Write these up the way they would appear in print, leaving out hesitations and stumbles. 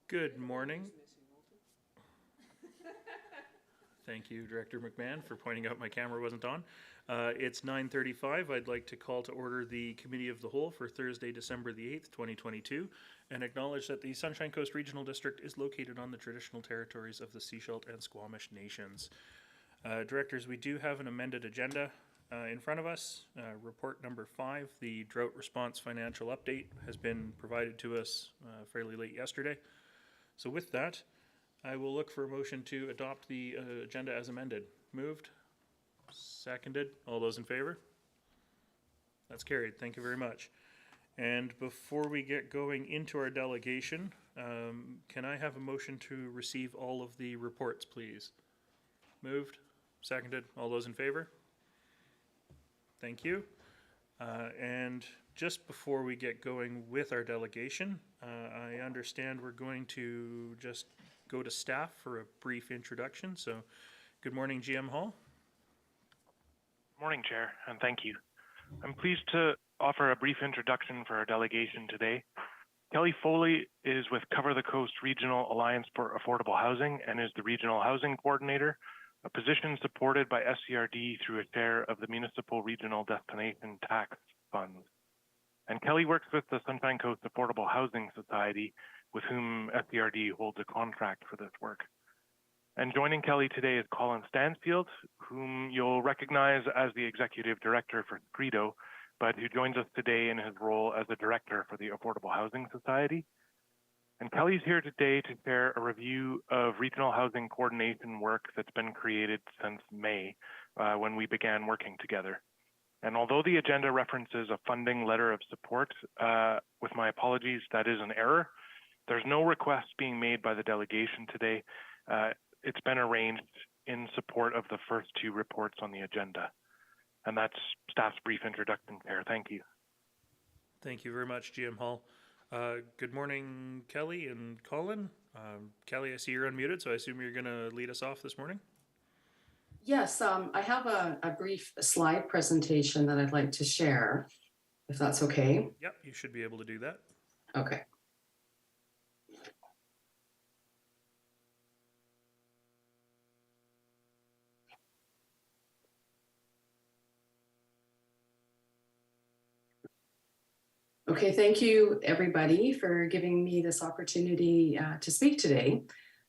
Good morning. Thank you, Director McMahon, for pointing out my camera wasn't on. It's 9:35. I'd like to call to order the Committee of the Whole for Thursday, December the 8th, 2022, and acknowledge that the Sunshine Coast Regional District is located on the traditional territories of the Sechelt and Squamish Nations. Directors, we do have an amended agenda in front of us. Report number 5, the drought response financial update, has been provided to us fairly late yesterday. So with that, I will look for a motion to adopt the agenda as amended. Moved? Seconded? All those in favor? That's carried. Thank you very much. And before we get going into our delegation, can I have a motion to receive all of the reports, please? Moved? Seconded? All those in favor? Thank you. And just before we get going with our delegation, I understand we're going to just go to staff for a brief introduction. So, good morning, GM Hall. Morning, Chair, and thank you. I'm pleased to offer a brief introduction for our delegation today. Kelly Foley is with Cover the Coast Regional Alliance for Affordable Housing and is the Regional Housing Coordinator, a position supported by SCRD through a share of the Municipal Regional Destination Tax Funds. And Kelly works with the Sunshine Coast Affordable Housing Society, with whom SCRD holds a contract for this work. And joining Kelly today is Colin Stansfield, whom you'll recognize as the Executive Director for Credo, but who joins us today in his role as the Director for the Affordable Housing Society. And Kelly's here today to share a review of regional housing coordination work that's been created since May, when we began working together. And although the agenda references a funding letter of support, with my apologies, that is an error. There's no request being made by the delegation today. It's been arranged in support of the first two reports on the agenda. And that's staff's brief introduction there. Thank you. Thank you very much, GM Hall. Good morning, Kelly and Colin. Kelly, I see you're unmuted, so I assume you're going to lead us off this morning. Yes, I have a brief slide presentation that I'd like to share, if that's okay. Yep, you should be able to do that. Okay. Okay, thank you everybody for giving me this opportunity to speak today.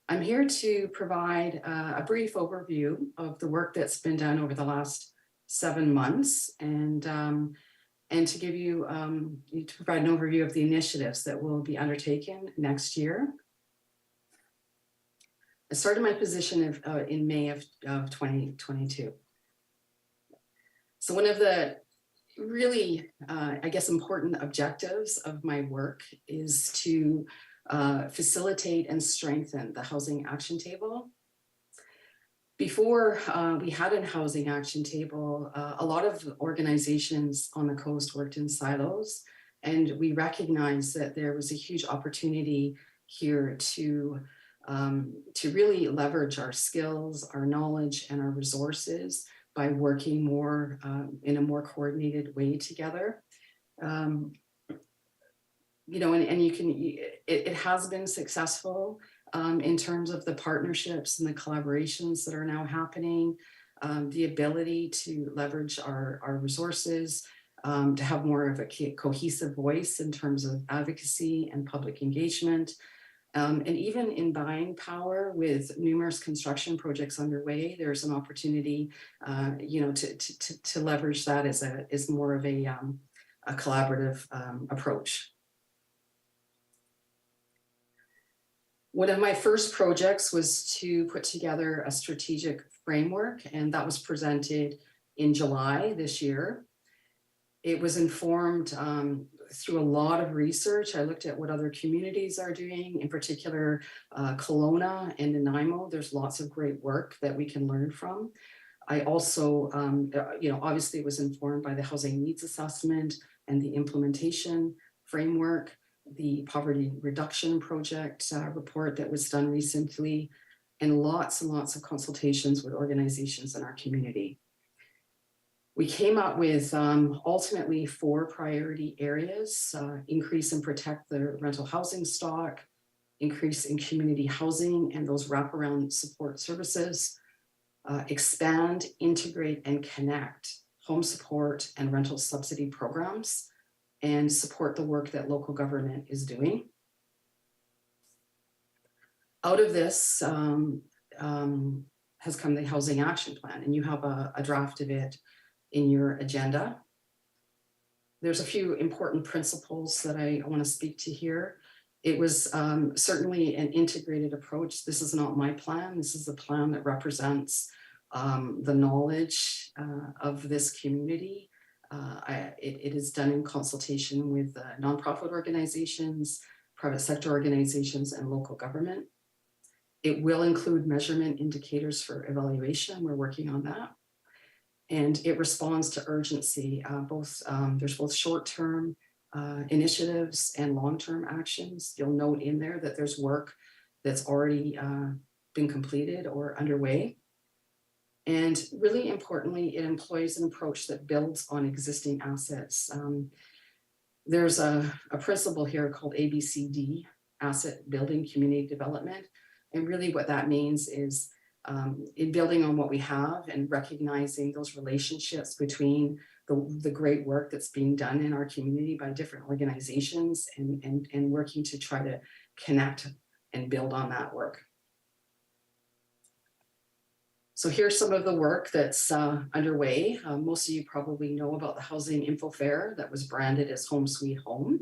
I'm here to provide a brief overview of the work that's been done over the last 7 months and to give you, to provide an overview of the initiatives that will be undertaken next year. I started my position in May of 2022. So one of the really, I guess, important objectives of my work is to facilitate and strengthen the housing action table. Before we had a housing action table, a lot of organizations on the coast worked in silos, and we recognized that there was a huge opportunity here to really leverage our skills, our knowledge, and our resources by working more in a more coordinated way together. You know, and you can, it has been successful in terms of the partnerships and the collaborations that are now happening, the ability to leverage our resources, to have more of a cohesive voice in terms of advocacy and public engagement. And even in buying power with numerous construction projects underway, there's an opportunity, you know, to leverage that as more of a collaborative approach. One of my first projects was to put together a strategic framework, and that was presented in July this year. It was informed through a lot of research. I looked at what other communities are doing, in particular Kelowna and Nanaimo. There's lots of great work that we can learn from. I also, you know, obviously it was informed by the housing needs assessment and the implementation framework, the poverty reduction project report that was done recently, and lots of consultations with organizations in our community. We came up with ultimately 4 priority areas: increase and protect the rental housing stock, increase in community housing and those wraparound support services, expand, integrate, and connect home support and rental subsidy programs, and support the work that local government is doing. Out of this has come the Housing Action Plan, and you have a draft of it in your agenda. There's a few important principles that I want to speak to here. It was certainly an integrated approach. This is not my plan. This is a plan that represents the knowledge of this community. It is done in consultation with nonprofit organizations, private sector organizations, and local government. It will include measurement indicators for evaluation. We're working on that. And it responds to urgency. There's both short-term initiatives and long-term actions. You'll note in there that there's work that's already been completed or underway. And really importantly, it employs an approach that builds on existing assets. There's a principle here called ABCD, Asset Building Community Development. And really what that means is in building on what we have and recognizing those relationships between the great work that's being done in our community by different organizations and working to try to connect and build on that work. So here's some of the work that's underway. Most of you probably know about the Housing Info Fair that was branded as Home Sweet Home.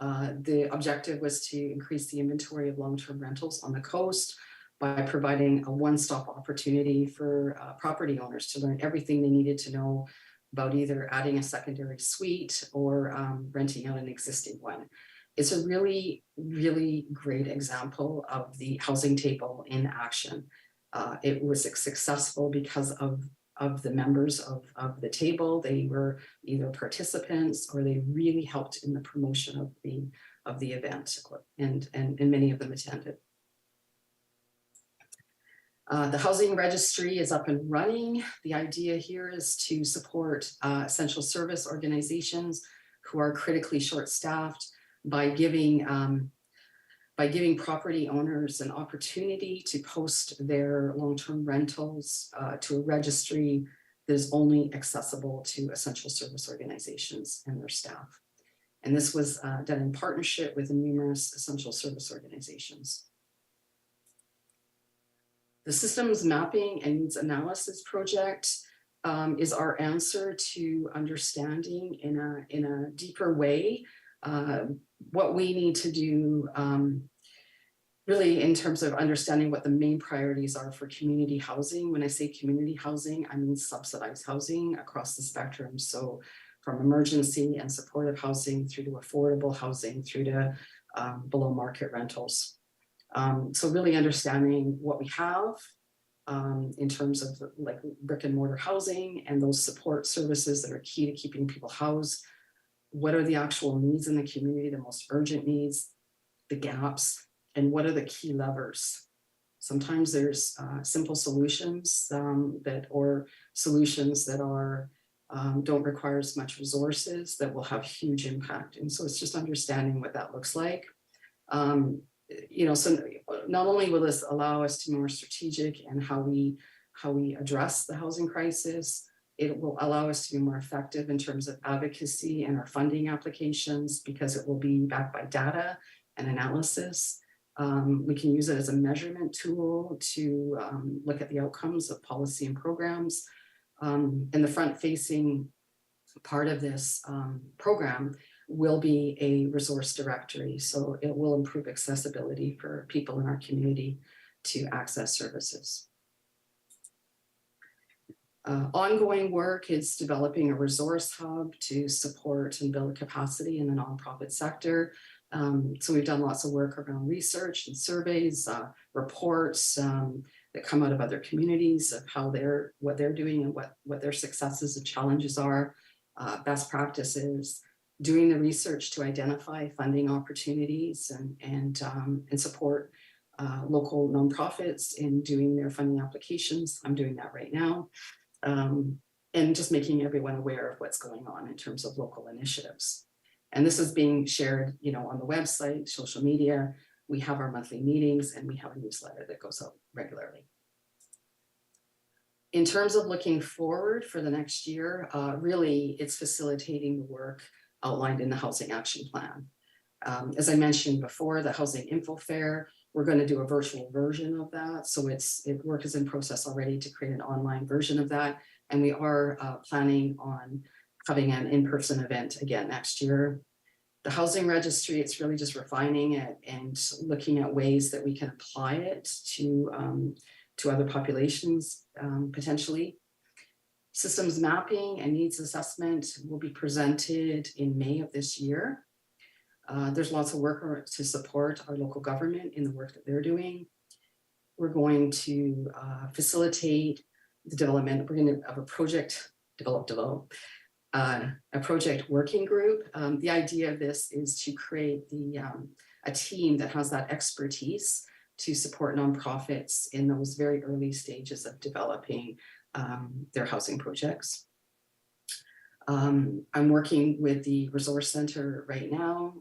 The objective was to increase the inventory of long-term rentals on the coast by providing a one-stop opportunity for property owners to learn everything they needed to know about either adding a secondary suite or renting out an existing one. It's a really, really great example of the housing table in action. It was successful because of the members of the table. They were either participants or they really helped in the promotion of the event, and many of them attended. The housing registry is up and running. The idea here is to support essential service organizations who are critically short-staffed by giving property owners an opportunity to post their long-term rentals to a registry that is only accessible to essential service organizations and their staff. And this was done in partnership with numerous essential service organizations. The systems mapping and needs analysis project is our answer to understanding in a deeper way what we need to do really in terms of understanding what the main priorities are for community housing. When I say community housing, I mean subsidized housing across the spectrum. So from emergency and supportive housing through to affordable housing through to below market rentals. So really understanding what we have in terms of like brick and mortar housing and those support services that are key to keeping people housed. What are the actual needs in the community, the most urgent needs, the gaps, and what are the key levers? Sometimes there's simple solutions or solutions that are don't require as much resources that will have huge impact. And so it's just understanding what that looks like. So not only will this allow us to be more strategic in how we address the housing crisis, it will allow us to be more effective in terms of advocacy and our funding applications because it will be backed by data and analysis. We can use it as a measurement tool to look at the outcomes of policy and programs. And the front-facing part of this program will be a resource directory. So it will improve accessibility for people in our community to access services. Ongoing work is developing a resource hub to support and build capacity in the nonprofit sector. So we've done lots of work around research and surveys, reports that come out of other communities of what they're doing and what their successes and challenges are, best practices, doing the research to identify funding opportunities and support local nonprofits in doing their funding applications. I'm doing that right now. And just making everyone aware of what's going on in terms of local initiatives. And this is being shared, on the website, social media, We have our monthly meetings, and we have a newsletter that goes out regularly. In terms of looking forward for the next year, really it's facilitating the work outlined in the Housing Action Plan. As I mentioned before, the Housing Info Fair, we're going to do a virtual version of that. So work is in process already to create an online version of that. And we are planning on having an in-person event again next year. The housing registry, it's really just refining it and looking at ways that we can apply it to other populations potentially. Systems mapping and needs assessment will be presented in May of this year. There's lots of work to support our local government in the work that they're doing. We're going to facilitate the development. We're going to have a project a project working group. The idea of this is to create a team that has that expertise to support nonprofits in those very early stages of developing their housing projects. I'm working with the Resource Center right now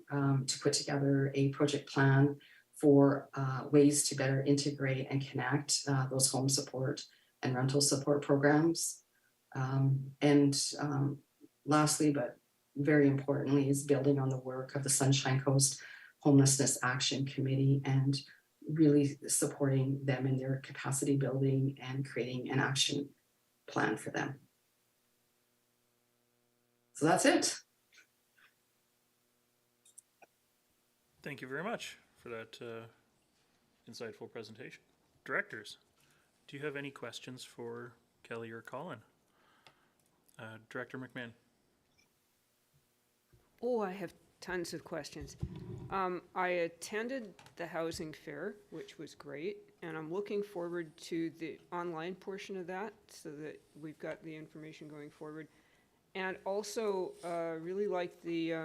to put together a project plan for ways to better integrate and connect those home support and rental support programs. Lastly, but very importantly, is building on the work of the Sunshine Coast Homelessness Action Committee and really supporting them in their capacity building and creating an action plan for them. So that's it. Thank you very much for that insightful presentation. Directors, do you have any questions for Kelly or Colin? Director McMahon. Oh, I have tons of questions. I attended the housing fair, which was great, and I'm looking forward to the online portion of that so that we've got the information going forward. And also really like the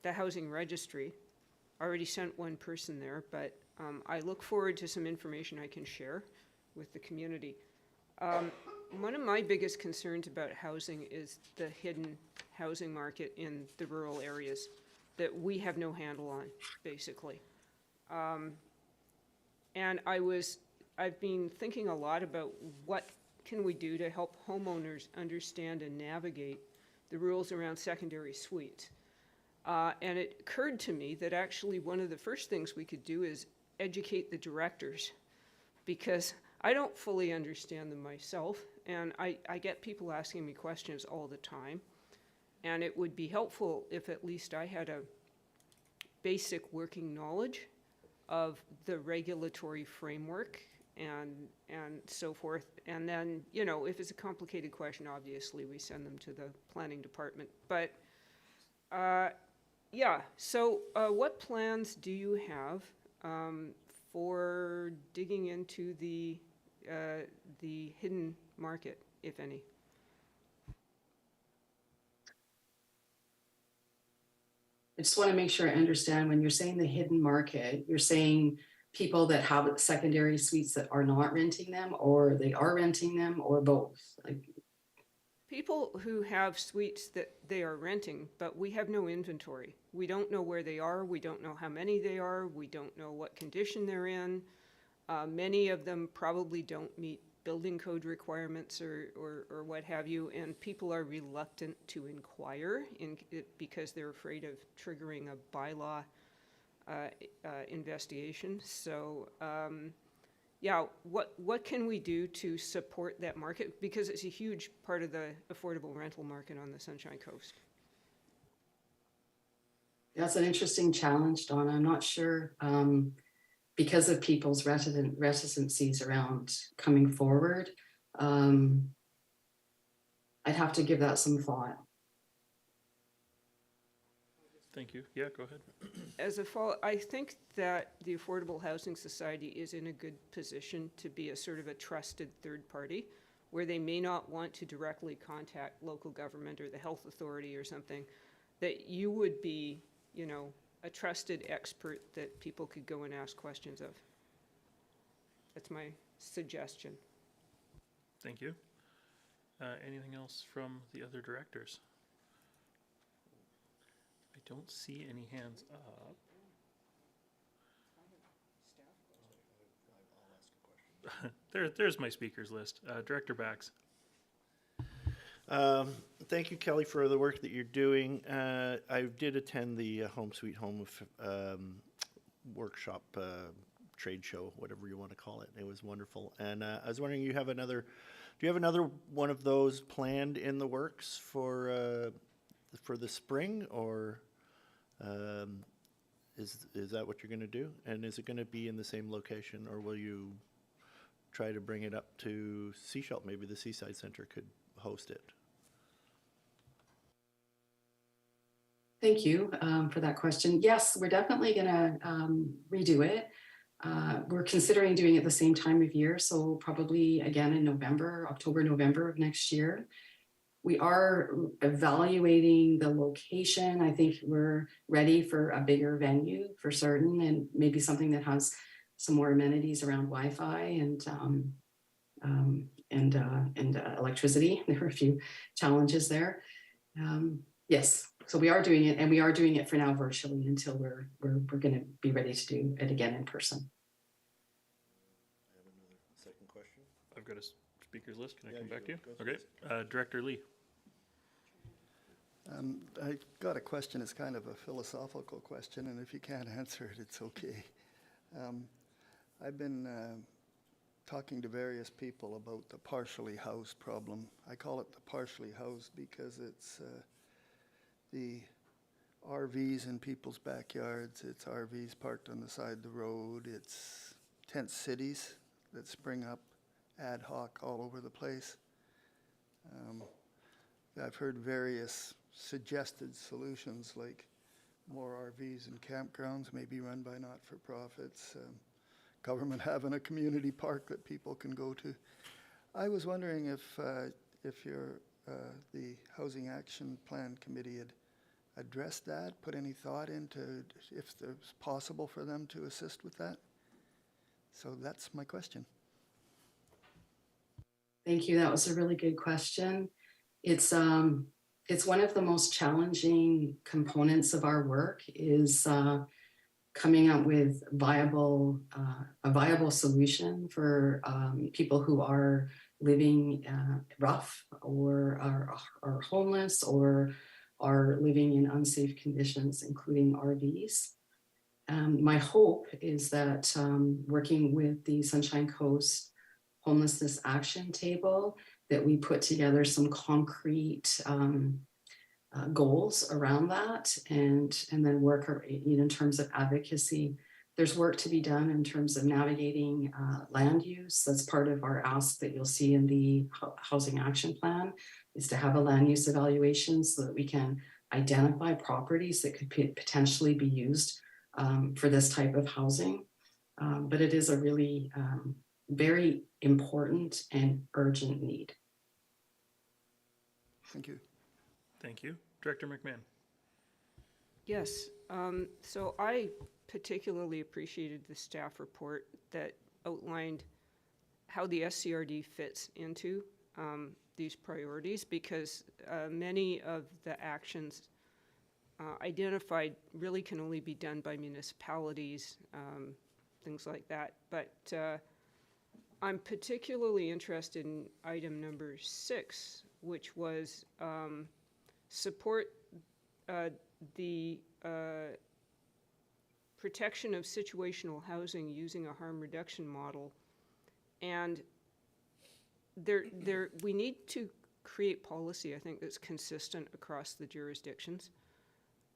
housing registry. I already sent one person there, but I look forward to some information I can share with the community. One of my biggest concerns about housing is the hidden housing market in the rural areas that we have no handle on, basically. And I've been thinking a lot about what can we do to help homeowners understand and navigate the rules around secondary suites. And it occurred to me that actually one of the first things we could do is educate the directors, because I don't fully understand them myself, and I get people asking me questions all the time, and it would be helpful if at least I had a basic working knowledge of the regulatory framework and so forth. And then, you know, if it's a complicated question, obviously we send them to the planning department. But yeah, so what plans do you have for digging into the hidden market, if any? I just want to make sure I understand, when you're saying the hidden market, you're saying people that have secondary suites that are not renting them, or they are renting them, or both? Like, people who have suites that they are renting, but we have no inventory. We don't know where they are. We don't know how many they are. We don't know what condition they're in. Many of them probably don't meet building code requirements or what have you, and people are reluctant to inquire because they're afraid of triggering a bylaw investigation. So yeah, what can we do to support that market? Because it's a huge part of the affordable rental market on the Sunshine Coast. that's an interesting challenge, Donna. I'm not sure, because of people's reticencies around coming forward. I'd have to give that some thought. Thank you. Yeah, go ahead. As a follow, I think that the Affordable Housing Society is in a good position to be a sort of a trusted third party, where they may not want to directly contact local government or the health authority or something, that you would be, you know, a trusted expert that people could go and ask questions of. That's my suggestion. Thank you. Anything else from the other directors? I don't see any hands up. There's my speakers list. Director Bax. Thank you, Kelly, for the work that you're doing. I did attend the Home Sweet Home workshop, trade show, whatever you want to call it. It was wonderful. And I was wondering, do you have another one of those planned in the works for the spring, or is that what you're going to do? And is it going to be in the same location, or will you try to bring it up to Seashell? Maybe the Seaside Center could host it. Thank you for that question. Yes, we're definitely going to redo it. We're considering doing it the same time of year, so probably again in October, November of next year. We are evaluating the location. I think we're ready for a bigger venue for certain, and maybe something that has some more amenities around Wi-Fi and electricity. There are a few challenges there. Yes, so we are doing it, and we are doing it for now virtually until we're going to be ready to do it again in person. I have another second question. I've got a speakers list. Can I Yeah, come back to you? go Okay. Director Lee. I got a question. It's kind of a philosophical question, and if you can't answer it, it's okay. I've been talking to various people about the partially housed problem. I call it the partially housed because it's the RVs in people's backyards, it's RVs parked on the side of the road, it's tent cities that spring up ad hoc all over the place. I've heard various suggested solutions like more RVs and campgrounds, maybe run by not-for-profits, government having a community park that people can go to. I was wondering if the Housing Action Plan Committee had addressed that, put any thought into if it's possible for them to assist with that. So that's my question. Thank you. That was a really good question. It's one of the most challenging components of our work is coming up with a viable solution for people who are living rough or are homeless or are living in unsafe conditions, including RVs. My hope is that working with the Sunshine Coast Homelessness Action Table, that we put together some concrete goals around that and then work in terms of advocacy. There's work to be done in terms of navigating land use. That's part of our ask that you'll see in the Housing Action Plan, is to have a land use evaluation so that we can identify properties that could potentially be used for this type of housing. But it is a really very important and urgent need. Thank you. Thank you. Director McMahon. Yes, so I particularly appreciated the staff report that outlined how the SCRD fits into these priorities, because many of the actions identified really can only be done by municipalities, things like that. But I'm particularly interested in item number 6, which was support the protection of situational housing using a harm reduction model. And we need to create policy, I think, that's consistent across the jurisdictions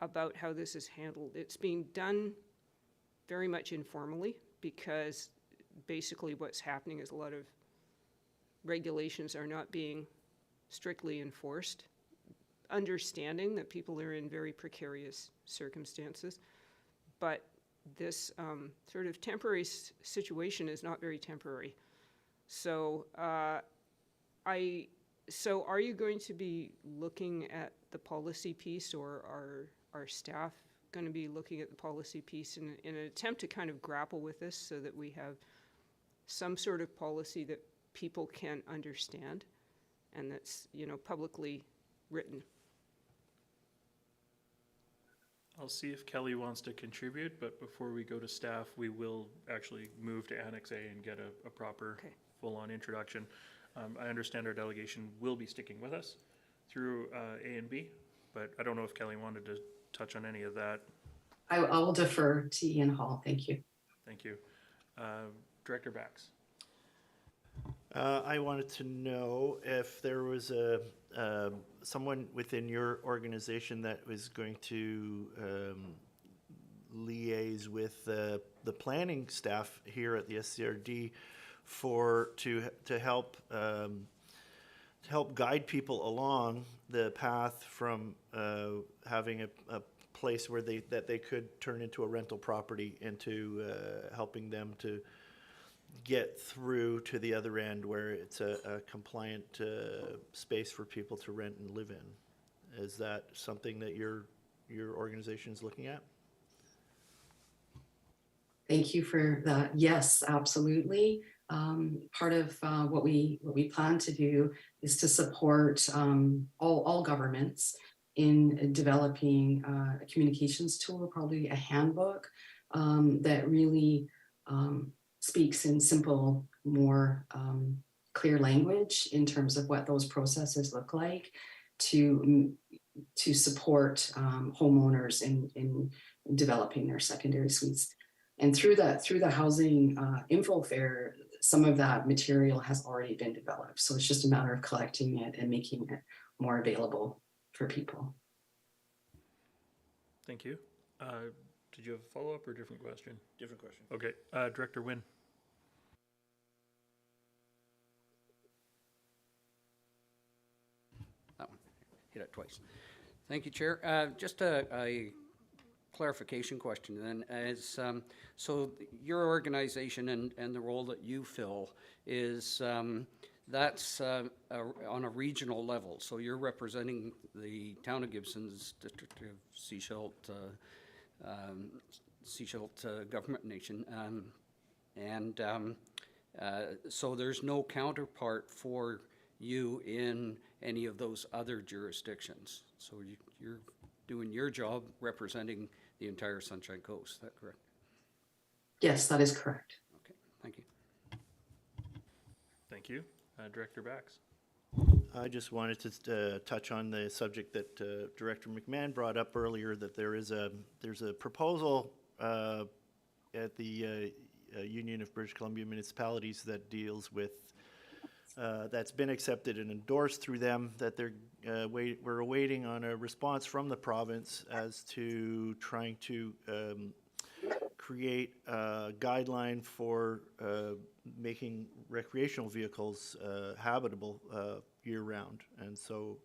about how this is handled. It's being done very much informally, because basically what's happening is a lot of regulations are not being strictly enforced, understanding that people are in very precarious circumstances. But this sort of temporary situation is not very temporary. So so are you going to be looking at the policy piece, or are our staff going to be looking at the policy piece in an attempt to kind of grapple with this so that we have some sort of policy that people can understand and that's, publicly written? I'll see if Kelly wants to contribute, but before we go to staff, we will actually move to Annex A and get a proper, Okay. full-on introduction. I understand our delegation will be sticking with us through A and B, but I don't know if Kelly wanted to touch on any of that. I will defer to Ian Hall. Thank you. Thank you. Director Bax. I wanted to know if there was someone within your organization that was going to liaise with the planning staff here at the SCRD to help guide people along the path from having a place where they could turn into a rental property into helping them to get through to the other end where it's a compliant space for people to rent and live in. Is that something that your organization is looking at? Thank you for that. Yes, absolutely. Part of what we plan to do is to support all governments in developing a communications tool, probably a handbook that really speaks in simple, more clear language in terms of what those processes look like to support homeowners in developing their secondary suites. And through the housing info fair, some of that material has already been developed. So it's just a matter of collecting it and making it more available for people. Thank you. Did you have a follow-up or a different question? Different question. Okay. Director Wynn. That one. Hit it twice. Thank you, Chair. Just a clarification question then. So your organization and the role that you fill is that's on a regional level. So you're representing the town of Gibson's district of Seashelt government nation. So there's no counterpart for you in any of those other jurisdictions. So you're doing your job representing the entire Sunshine Coast. Is that correct? Yes, that is correct. Okay, thank you. Thank you. Director Bax. I just wanted to touch on the subject that Director McMahon brought up earlier, that there's a proposal at the Union of British Columbia Municipalities that deals with that's been accepted and endorsed through them, that we're awaiting on a response from the province as to trying to create a guideline for making recreational vehicles habitable year-round. And so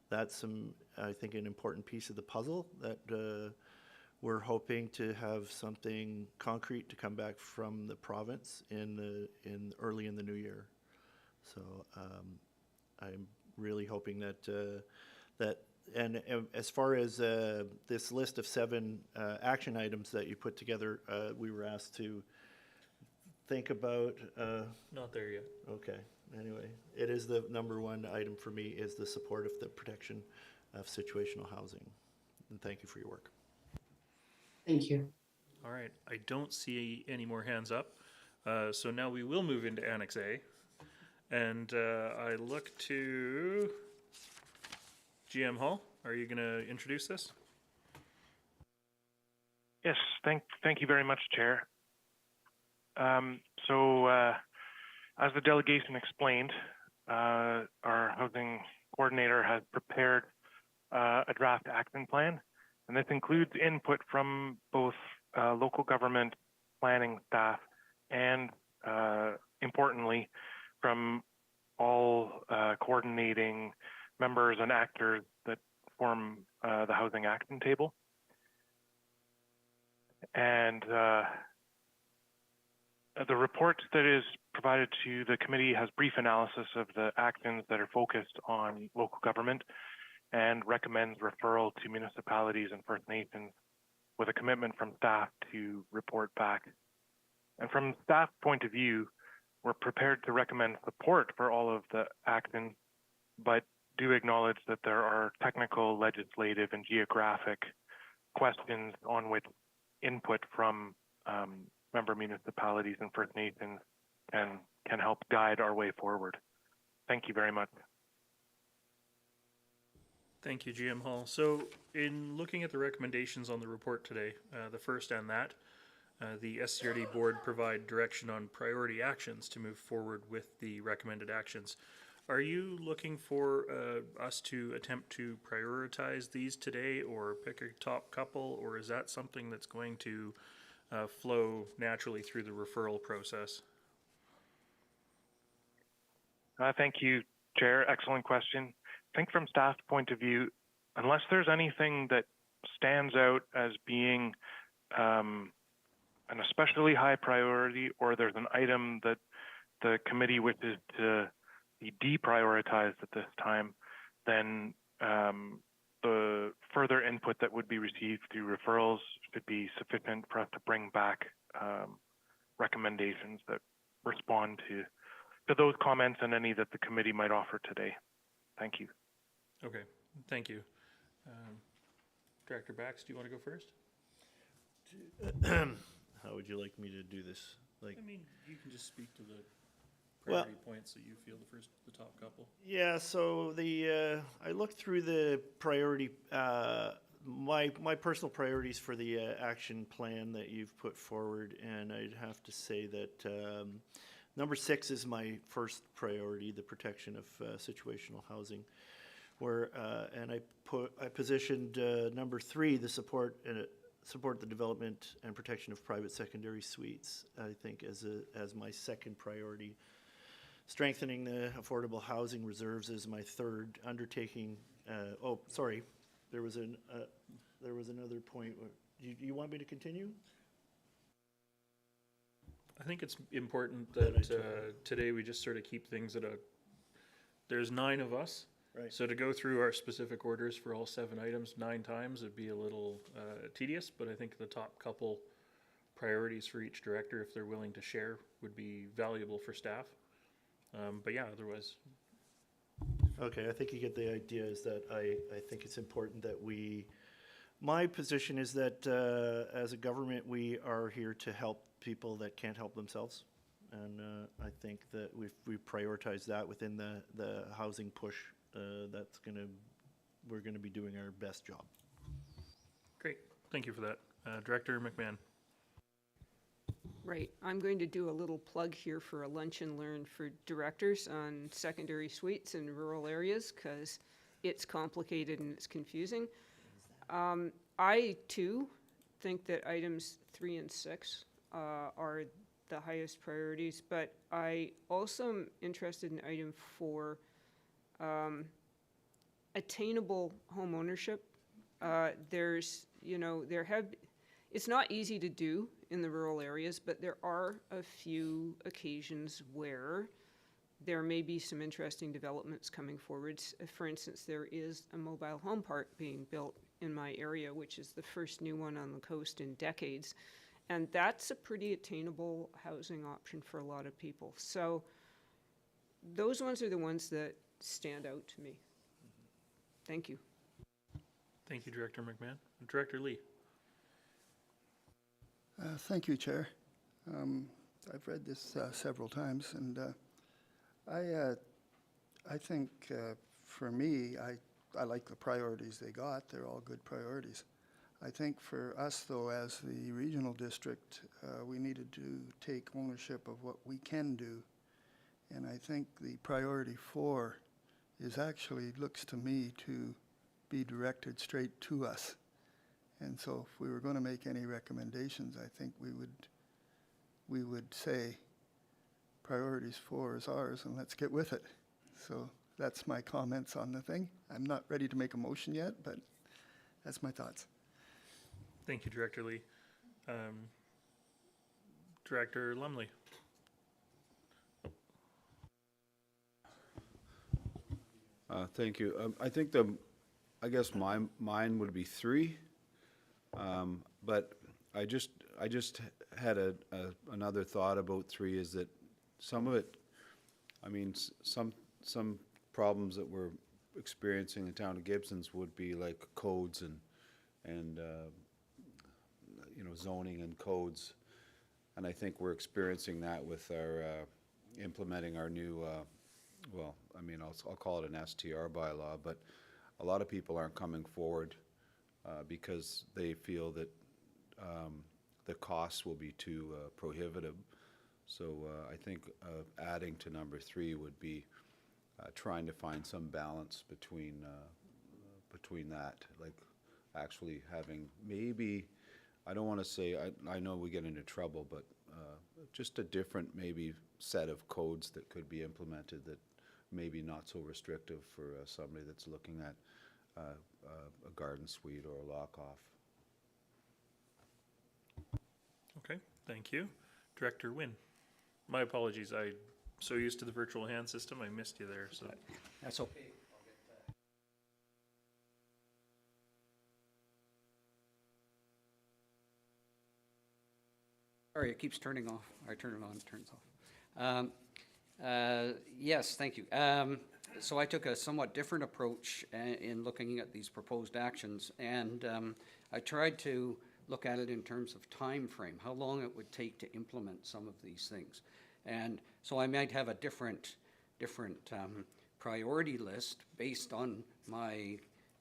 that's I think, an important piece of the puzzle that we're hoping to have something concrete to come back from the province early in the new year. So I'm really hoping that and as far as this list of 7 action items that you put together, we were asked to think about. Not there yet. Okay. Anyway, it is the number 1 item for me, is the support of the protection of situational housing. And thank you for your work. Thank you. All right. I don't see any more hands up. So now we will move into Annex A. And I look to GM Hall. Are you going to introduce this? Yes, thank you very much, Chair. As the delegation explained, our housing coordinator has prepared a draft action plan, and this includes input from both local government planning staff and, importantly, from all coordinating members and actors that form the Housing Action Table. And the report that is provided to the committee has brief analysis of the actions that are focused on local government and recommends referral to municipalities and First Nations with a commitment from staff to report back. And from staff point of view, we're prepared to recommend support for all of the actions, but do acknowledge that there are technical, legislative, and geographic questions on which input from member municipalities and First Nations can help guide our way forward. Thank you very much. Thank you, GM Hall. So in looking at the recommendations on the report today, the first and that, the SCRD board provide direction on priority actions to move forward with the recommended actions. Are you looking for us to attempt to prioritize these today or pick a top couple, or is that something that's going to flow naturally through the referral process? Thank you, Chair. Excellent question. I think from staff's point of view, unless there's anything that stands out as being an especially high priority, or there's an item that the committee wishes to be deprioritized at this time, then the further input that would be received through referrals should be sufficient for us to bring back recommendations that respond to those comments and any that the committee might offer today. Thank you. Okay, thank you. Director Bax, do you want to go first? How would you like me to do this? Like, I mean, you can just speak to the priority points that you feel the top couple. yeah, so I looked through the priority, my personal priorities for the action plan that you've put forward, and I'd have to say that number 6 is my first priority, the protection of situational housing. And I positioned number 3, the support the development and protection of private secondary suites, I think, as my second priority. Strengthening the affordable housing reserves is my third. Undertaking. There was another point. You want me to continue? I think it's important that today we just sort of keep things at there's 9 of us. Right. So to go through our specific orders for all 7 items 9 times would be a little tedious, but I think the top couple priorities for each director, if they're willing to share, would be valuable for staff. But yeah, otherwise. Okay, I think you get the idea is that I think it's important that my position is that as a government, we are here to help people that can't help themselves. And I think that we've prioritized that within the housing push. We're gonna be doing our best job. Great, thank you for that. Director McMahon. Right, I'm going to do a little plug here for a lunch and learn for directors on secondary suites in rural areas, because it's complicated and it's confusing. I too think that items 3 and 6 are the highest priorities, but I also am interested in item 4, attainable home ownership. It's not easy to do in the rural areas, but there are a few occasions where there may be some interesting developments coming forward. For instance, there is a mobile home park being built in my area, which is the first new one on the coast in decades. And that's a pretty attainable housing option for a lot of people. So those ones are the ones that stand out to me. Thank you. Thank you, Director McMahon. Director Lee. Thank you, Chair. I've read this several times, and I think for me, I like the priorities they got. They're all good priorities. I think for us, though, as the regional district, we needed to take ownership of what we can do. And I think the priority 4 looks to me to be directed straight to us. And so if we were going to make any recommendations, I think we would say priorities 4 is ours, and let's get with it. So that's my comments on the thing. I'm not ready to make a motion yet, but that's my thoughts. Thank you, Director Lee. Director Lumley. Thank you. I think I guess mine would be 3, but I just had another thought about 3 is that some of it, I mean, some problems that we're experiencing in the town of Gibson's would be like codes and and zoning and codes. And I think we're experiencing that with our implementing our new, I'll call it an STR bylaw, but a lot of people aren't coming forward because they feel that the costs will be too prohibitive. So I think adding to number 3 would be trying to find some balance between that, like actually having maybe, I don't want to say, I know we get into trouble, but just a different maybe set of codes that could be implemented that maybe not so restrictive for somebody that's looking at a garden suite or a lock-off. Okay, thank you. Director Wynn. My apologies, I'm so used to the virtual hand system, I missed you there, so. That's okay. Sorry, it keeps turning off. I turn it on, it turns off. Yes, thank you. So I took a somewhat different approach in looking at these proposed actions, and I tried to look at it in terms of time frame, how long it would take to implement some of these things. And so I might have a different priority list based on my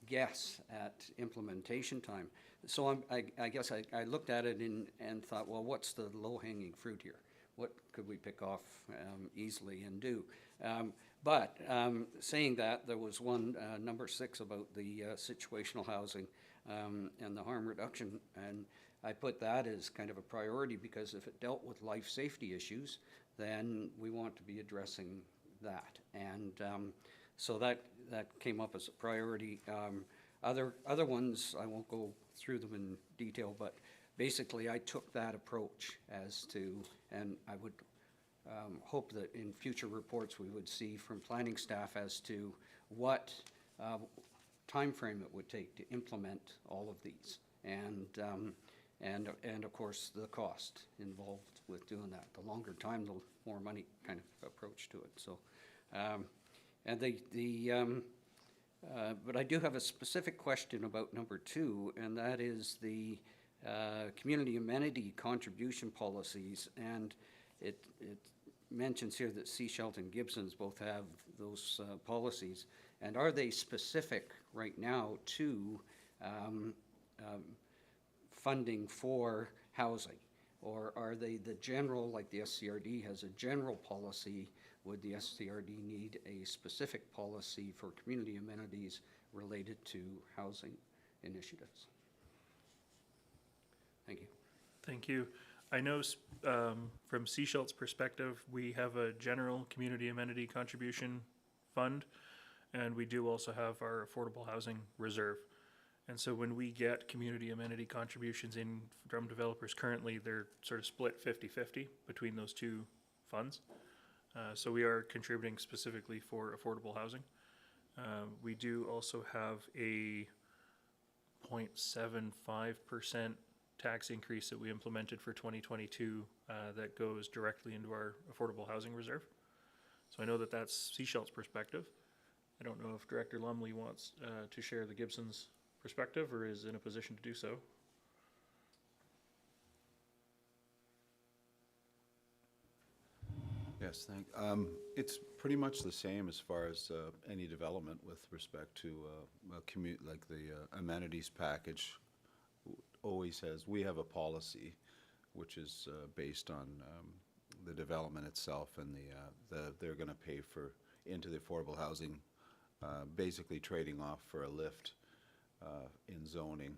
guess at implementation time. So I guess I looked at it and thought, well, what's the low-hanging fruit here? What could we pick off easily and do? But saying that, there was one, number 6, about the situational housing and the harm reduction, and I put that as kind of a priority because if it dealt with life safety issues, then we want to be addressing that. And so that came up as a priority. Other ones, I won't go through them in detail, but basically I took that approach as to, and I would hope that in future reports we would see from planning staff as to what time frame it would take to implement all of these, and of course the cost involved with doing that. The longer time, the more money kind of approach to it. So, but I do have a specific question about number 2, and that is the community amenity contribution policies. And it mentions here that Seashelt and Gibson's both have those policies. And are they specific right now to funding for housing? Or are they the general, like the SCRD has a general policy? Would the SCRD need a specific policy for community amenities related to housing initiatives? Thank you. Thank you. I know from Seashelt's perspective, we have a general community amenity contribution fund, and we do also have our affordable housing reserve. And so when we get community amenity contributions in from developers currently, they're sort of split 50-50 between those two funds. So we are contributing specifically for affordable housing. We do also have a 0.75% tax increase that we implemented for 2022 that goes directly into our affordable housing reserve. So I know that that's Seashelt's perspective. I don't know if Director Lumley wants to share the Gibson's perspective or is in a position to do so. Yes, it's pretty much the same as far as any development with respect to like the amenities package always has. We have a policy which is based on the development itself, and they're going to pay for into the affordable housing, basically trading off for a lift in zoning.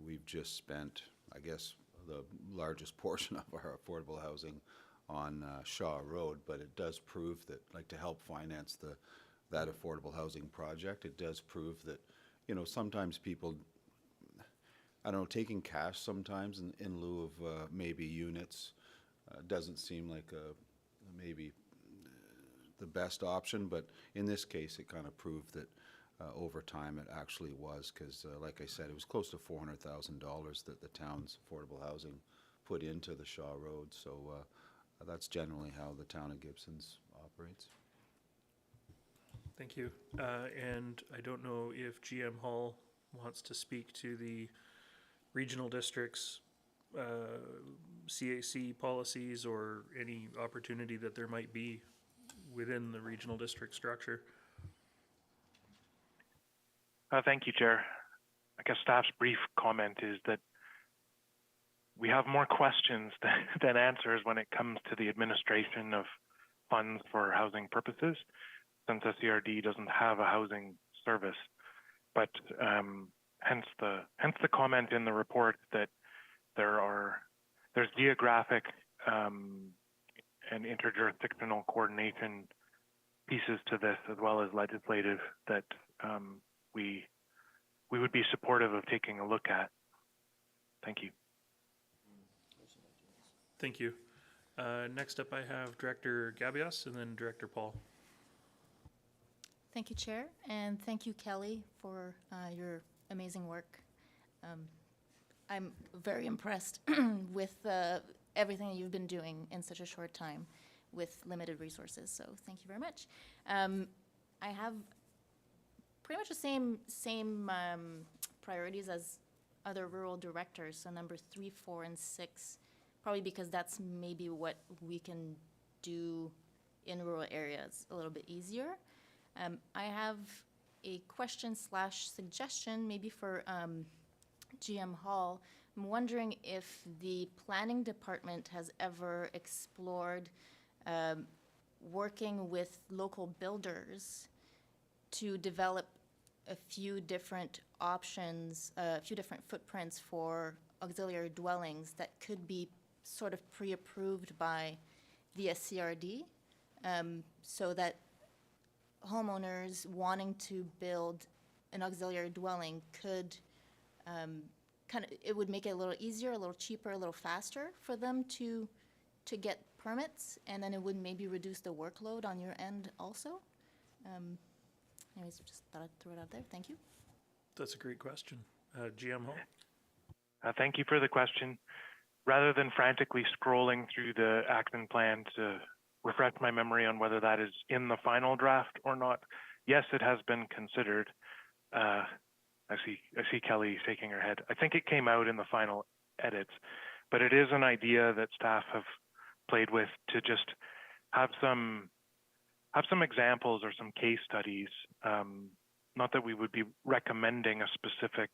We've just spent, I guess, the largest portion of our affordable housing on Shaw Road, but it does prove that, like, to help finance that affordable housing project, it does prove that, sometimes people, I don't know, taking cash sometimes in lieu of maybe units doesn't seem like maybe the best option, but in this case it kind of proved that over time it actually was, because like I said, it was close to $400,000 that the town's affordable housing put into the Shaw Road. So that's generally how the town of Gibson's operates. Thank you. And I don't know if GM Hall wants to speak to the regional districts, CAC policies, or any opportunity that there might be within the regional district structure. Thank you, Chair. I guess staff's brief comment is that we have more questions than answers when it comes to the administration of funds for housing purposes, since SCRD doesn't have a housing service. But hence the comment in the report that there's geographic and interjurisdictional coordination pieces to this, as well as legislative, that we would be supportive of taking a look at. Thank you. Thank you. Next up, I have Director Gabias and then Director Paul. Thank you, Chair, and thank you, Kelly, for your amazing work. I'm very impressed with everything that you've been doing in such a short time with limited resources, so thank you very much. I have pretty much the same priorities as other rural directors, so number 3, 4, and 6, probably because that's maybe what we can do in rural areas a little bit easier. I have a question / suggestion maybe for GM Hall. I'm wondering if the planning department has ever explored working with local builders to develop a few different options, a few different footprints for auxiliary dwellings that could be sort of pre-approved by the SCRD, so that homeowners wanting to build an auxiliary dwelling could it would make it a little easier, a little cheaper, a little faster for them to get permits, and then it would maybe reduce the workload on your end also. Anyways, just thought I'd throw it out there. Thank you. That's a great question. GM Hall? Thank you for the question. Rather than frantically scrolling through the action plan to refresh my memory on whether that is in the final draft or not, yes, it has been considered. I see Kelly shaking her head. I think it came out in the final edits, but it is an idea that staff have played with to just have some examples or some case studies. Not that we would be recommending a specific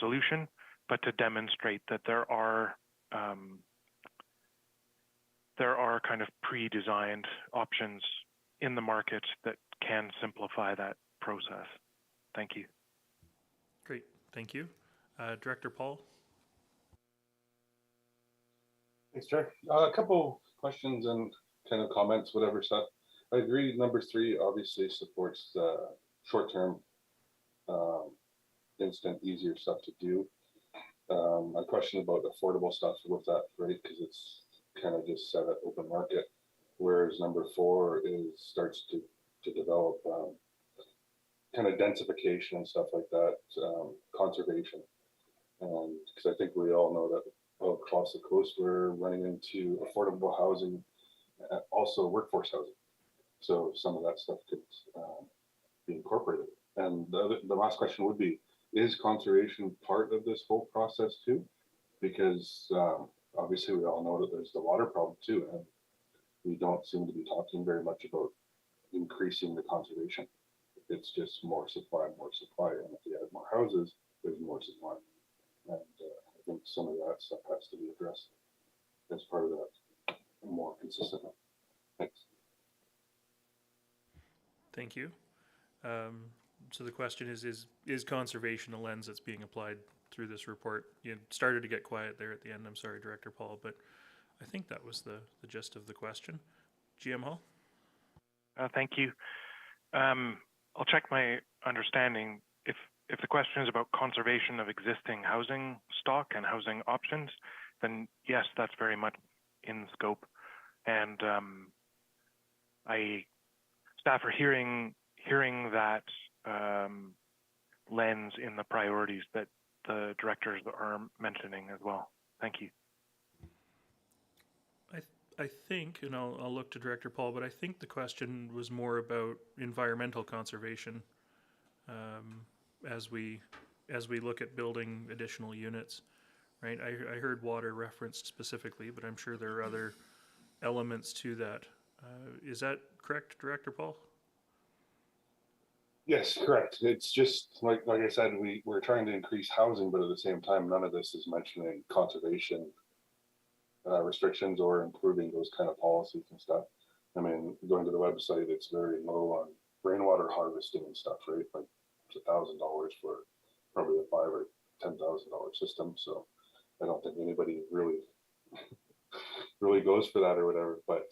solution, but to demonstrate that there are kind of pre-designed options in the market that can simplify that process. Thank you. Great, thank you. Director Paul? Thanks, Chair. A couple questions and kind of comments, whatever stuff. I agree, number 3 obviously supports the short-term, instant, easier stuff to do. A question about affordable stuff with that, right? Because it's kind of just set at open market, whereas number 4 starts to develop kind of densification and stuff like that, conservation. And because I think we all know that across the coast we're running into affordable housing, also workforce housing. So some of that stuff could be incorporated. And the last question would be, is conservation part of this whole process too? Because obviously we all know that there's the water problem too, and we don't seem to be talking very much about increasing the conservation. It's just more supply, and if you add more houses, there's more supply. And I think some of that stuff has to be addressed as part of that more consistently. Thanks. Thank you. So the question is conservation a lens that's being applied through this report? You started to get quiet there at the end. I'm sorry, Director Paul, but I think that was the gist of the question. GM Hall? Thank you. I'll check my understanding. If the question is about conservation of existing housing stock and housing options, then yes, that's very much in scope. And staff are hearing that lens in the priorities that the directors are mentioning as well. Thank you. I think, and I'll look to Director Paul, but I think the question was more about environmental conservation as we as we look at building additional units, right? I heard water referenced specifically, but I'm sure there are other elements to that. Is that correct, Director Paul? Yes, correct. It's just like I said, we're trying to increase housing, but at the same time, none of this is mentioning conservation restrictions or improving those kind of policies and stuff. I mean, going to the website, it's very low on rainwater harvesting and stuff, right? Like it's $1,000 for probably a $5,000 or $10,000 system. So I don't think anybody really really goes for that or whatever. But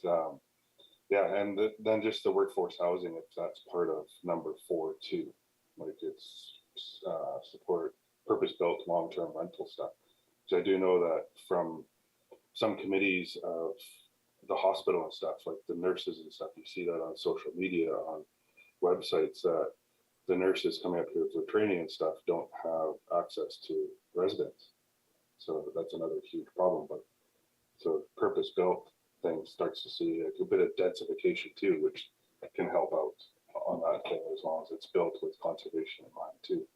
yeah, and then just the workforce housing, if that's part of number 4 too, like it's support purpose-built long-term rental stuff. So I do know that from some committees of the hospital and stuff, like the nurses and stuff, you see that on social media, on websites, that the nurses coming up here for training and stuff don't have access to residents. So that's another huge problem. But so purpose-built thing starts to see a bit of densification too, which can help out on that thing as long as it's built with conservation in mind too.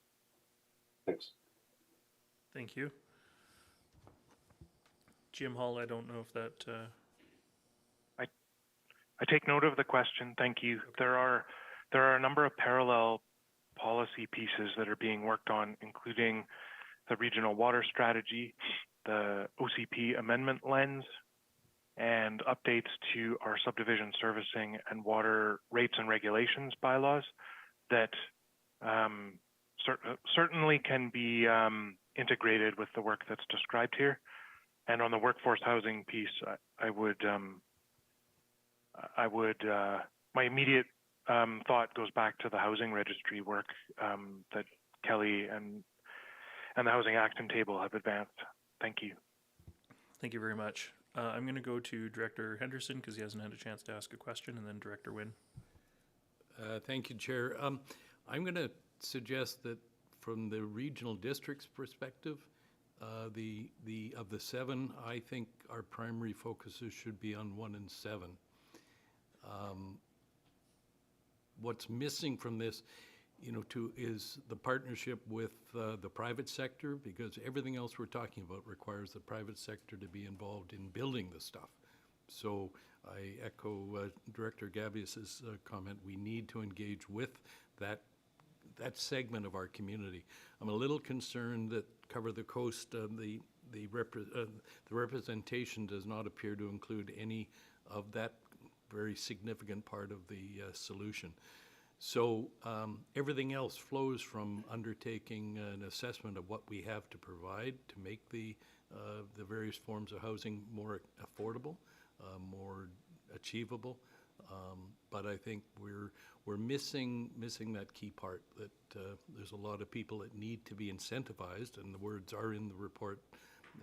Thanks. Thank you. Jim Hall, I don't know if that... I take note of the question. Thank you. There are a number of parallel policy pieces that are being worked on, including the regional water strategy, the OCP amendment lens, and updates to our subdivision servicing and water rates and regulations bylaws that certainly can be integrated with the work that's described here. And on the workforce housing piece, my immediate thought goes back to the housing registry work that Kelly and the Housing Action Table have advanced. Thank you. Thank you very much. I'm going to go to Director Henderson because he hasn't had a chance to ask a question, and then Director Wynne. Thank you, Chair. I'm going to suggest that from the regional district's perspective, of the 7, I think our primary focuses should be on 1 and 7. What's missing from this, is the partnership with the private sector, because everything else we're talking about requires the private sector to be involved in building the stuff. So I echo Director Gavious' comment. We need to engage with that segment of our community. I'm a little concerned that Cover the Coast, the representation does not appear to include any of that very significant part of the solution. So everything else flows from undertaking an assessment of what we have to provide to make the various forms of housing more affordable, more achievable. But I think we're missing that key part, that there's a lot of people that need to be incentivized, and the words are in the report,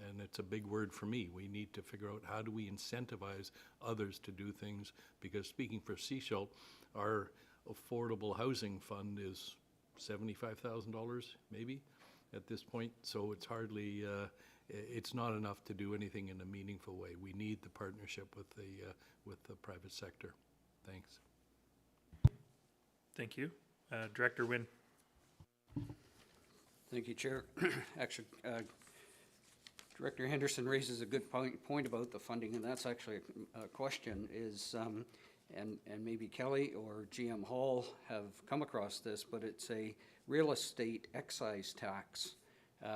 and it's a big word for me. We need to figure out how do we incentivize others to do things, because speaking for Seashell, our affordable housing fund is $75,000 maybe at this point, so it's hardly, it's not enough to do anything in a meaningful way. We need the partnership with the private sector. Thanks. Thank you. Director Wynne. Thank you, Chair. Actually, Director Henderson raises a good point about the funding, and that's actually a question is, and maybe Kelly or GM Hall have come across this, but it's a real estate excise tax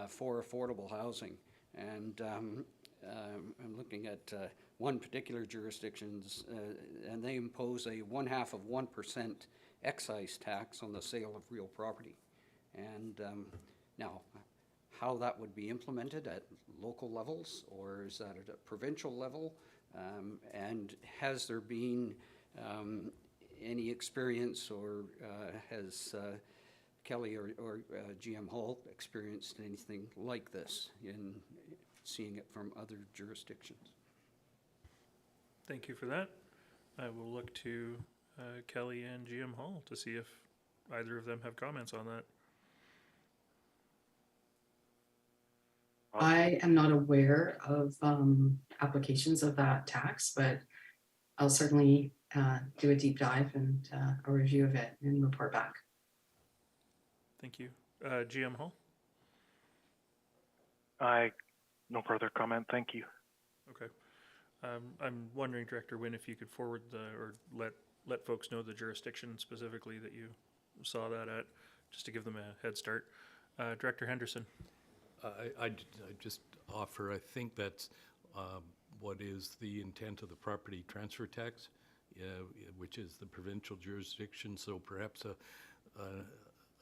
for affordable housing. And I'm looking at one particular jurisdictions, and they impose a 0.5% excise tax on the sale of real property. And now, how that would be implemented at local levels, or is that at a provincial level? And has there been any experience, or has Kelly or GM Hall experienced anything like this in seeing it from other jurisdictions? Thank you for that. I will look to Kelly and GM Hall to see if either of them have comments on that. I am not aware of applications of that tax, but I'll certainly do a deep dive and a review of it and report back. Thank you. GM Hall? No further comment, thank you. Okay. I'm wondering, Director Wynne, if you could forward or let folks know the jurisdiction specifically that you saw that at, just to give them a head start. Director Henderson. I just offer, I think that's what is the intent of the property transfer tax, which is the provincial jurisdiction. So perhaps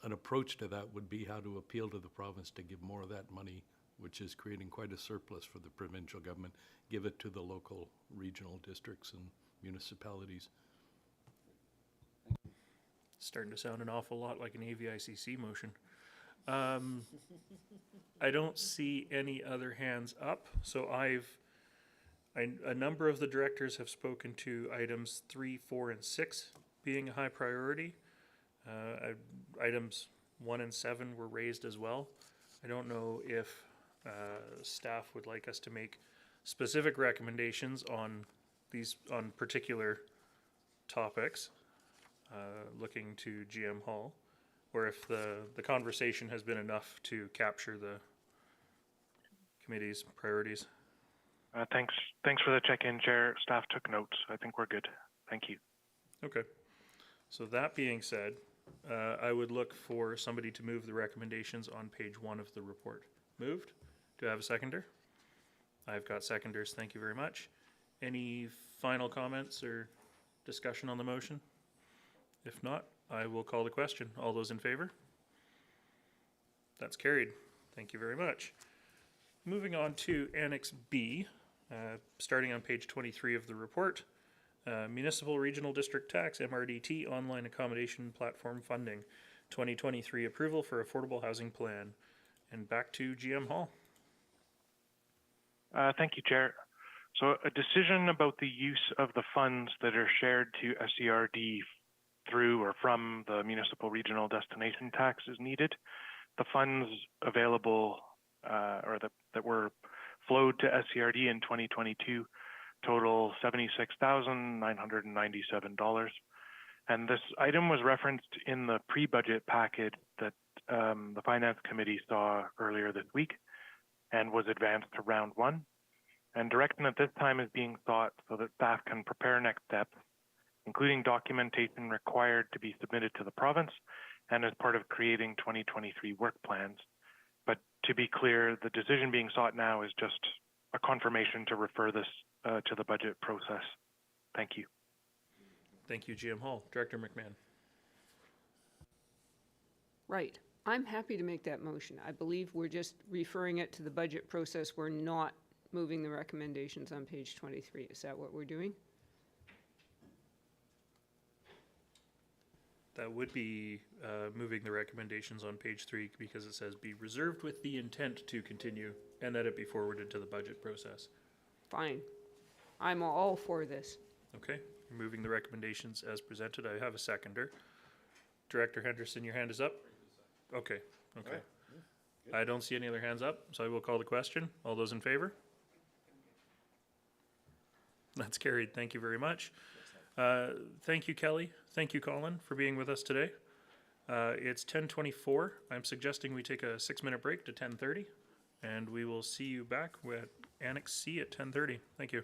an approach to that would be how to appeal to the province to give more of that money, which is creating quite a surplus for the provincial government, give it to the local regional districts and municipalities. Starting to sound an awful lot like an AVICC motion. I don't see any other hands up, so a number of the directors have spoken to items 3, 4, and 6 being a high priority. Items 1 and 7 were raised as well. I don't know if staff would like us to make specific recommendations on particular topics, looking to GM Hall, or if the conversation has been enough to capture the committee's priorities. Thanks for the check-in, Chair. Staff took notes. I think we're good. Thank you. Okay. So that being said, I would look for somebody to move the recommendations on page 1 of the report. Moved. Do I have a seconder? I've got seconders. Thank you very much. Any final comments or discussion on the motion? If not, I will call the question. All those in favor? That's carried. Thank you very much. Moving on to Annex B, starting on page 23 of the report. Municipal Regional District Tax, MRDT, Online Accommodation Platform Funding, 2023 approval for affordable housing plan. And back to GM Hall. Thank you, Chair. So a decision about the use of the funds that are shared to SERD through or from the municipal regional destination tax is needed. The funds available that were flowed to SERD in 2022 total $76,997. And this item was referenced in the pre-budget packet that the Finance Committee saw earlier this week and was advanced to round 1. And direction at this time is being sought so that staff can prepare next steps, including documentation required to be submitted to the province and as part of creating 2023 work plans. But to be clear, the decision being sought now is just a confirmation to refer this to the budget process. Thank you. Thank you, GM Hall. Director McMahon. Right. I'm happy to make that motion. I believe we're just referring it to the budget process. We're not moving the recommendations on page 23. Is that what we're doing? That would be moving the recommendations on page 3 because it says be reserved with the intent to continue and that it be forwarded to the budget process. Fine. I'm all for this. Okay, you're moving the recommendations as presented. I have a seconder. Director Henderson, your hand is up? Okay, okay. I don't see any other hands up, so I will call the question. All those in favor? That's carried. Thank you very much. Thank you, Kelly. Thank you, Colin, for being with us today. It's 10:24. I'm suggesting we take a 6-minute break to 10:30, and we will see you back at Annex C at 10:30. Thank you.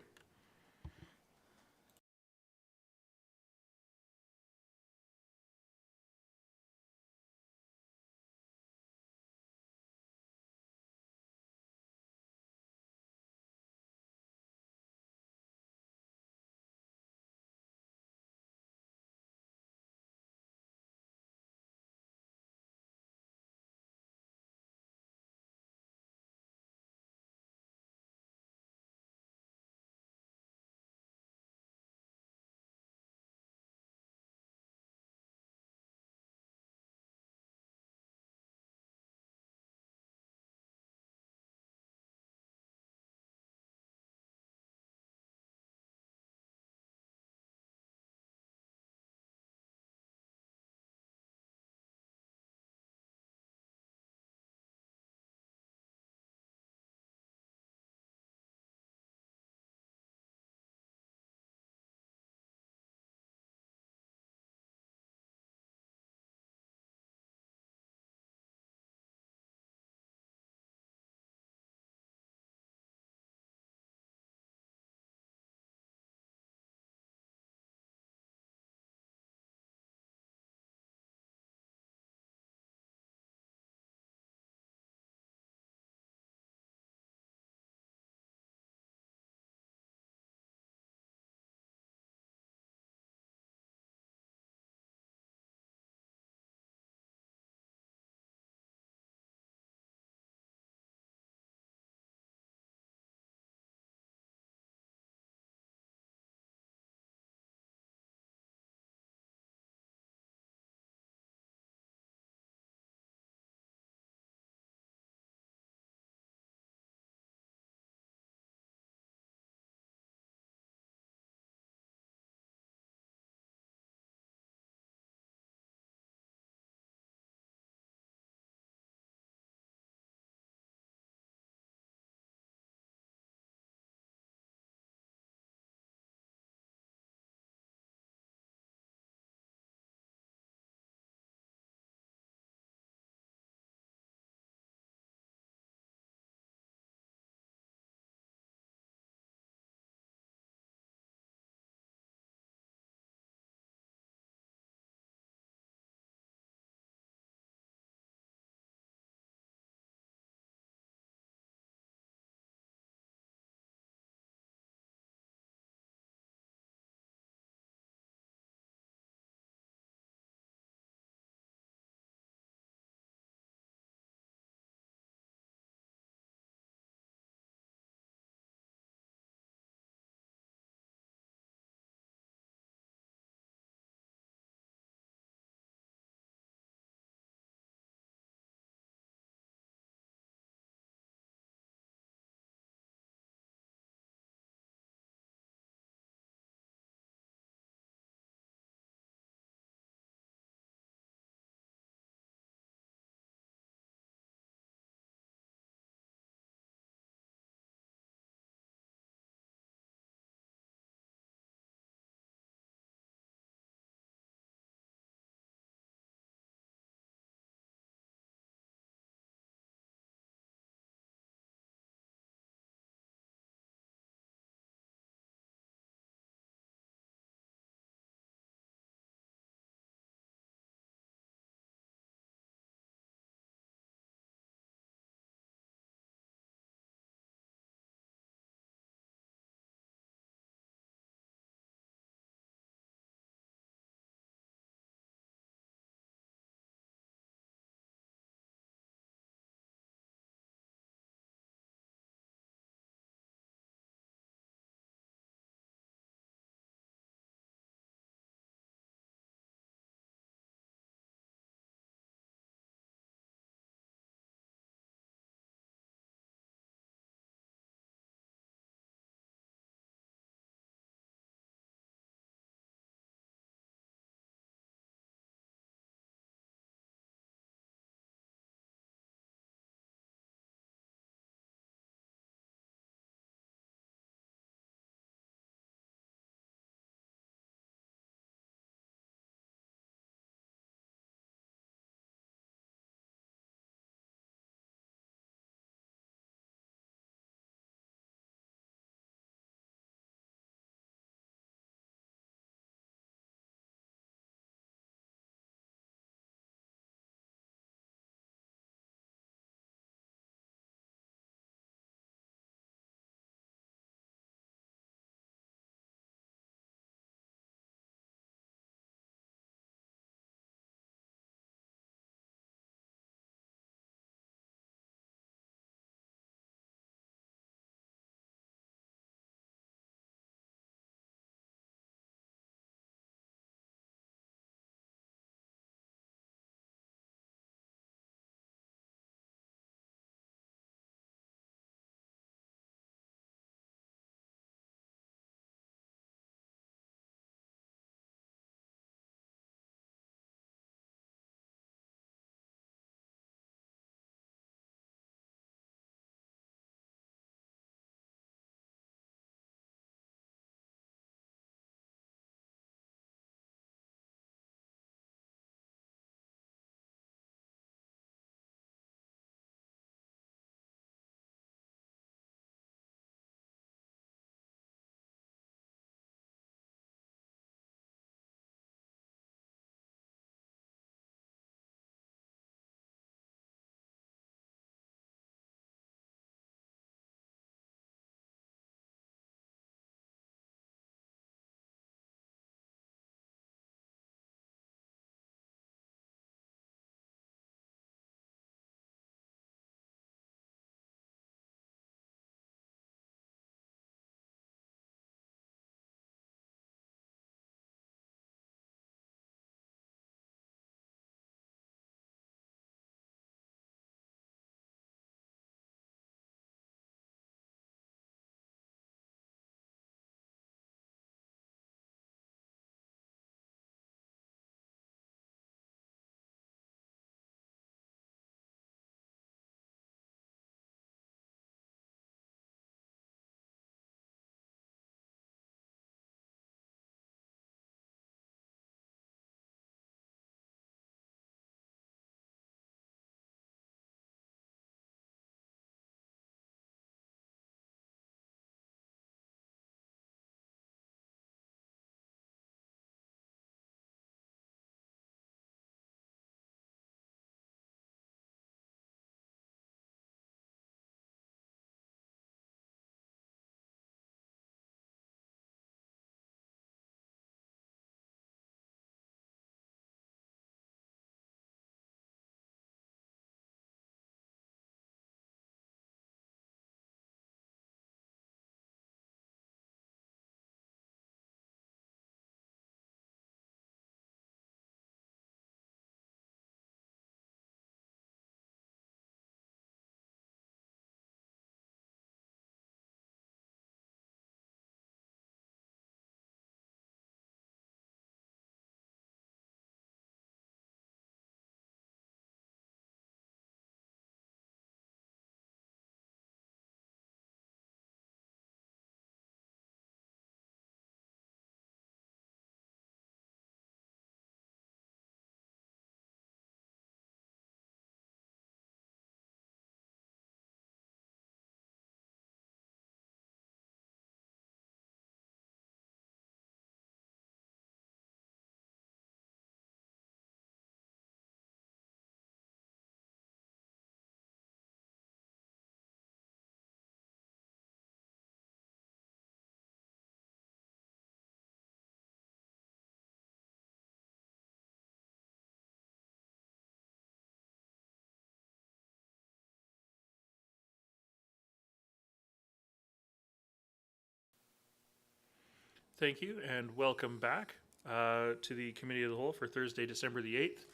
Thank you, and welcome back to the Committee of the Whole for Thursday, December the 8th.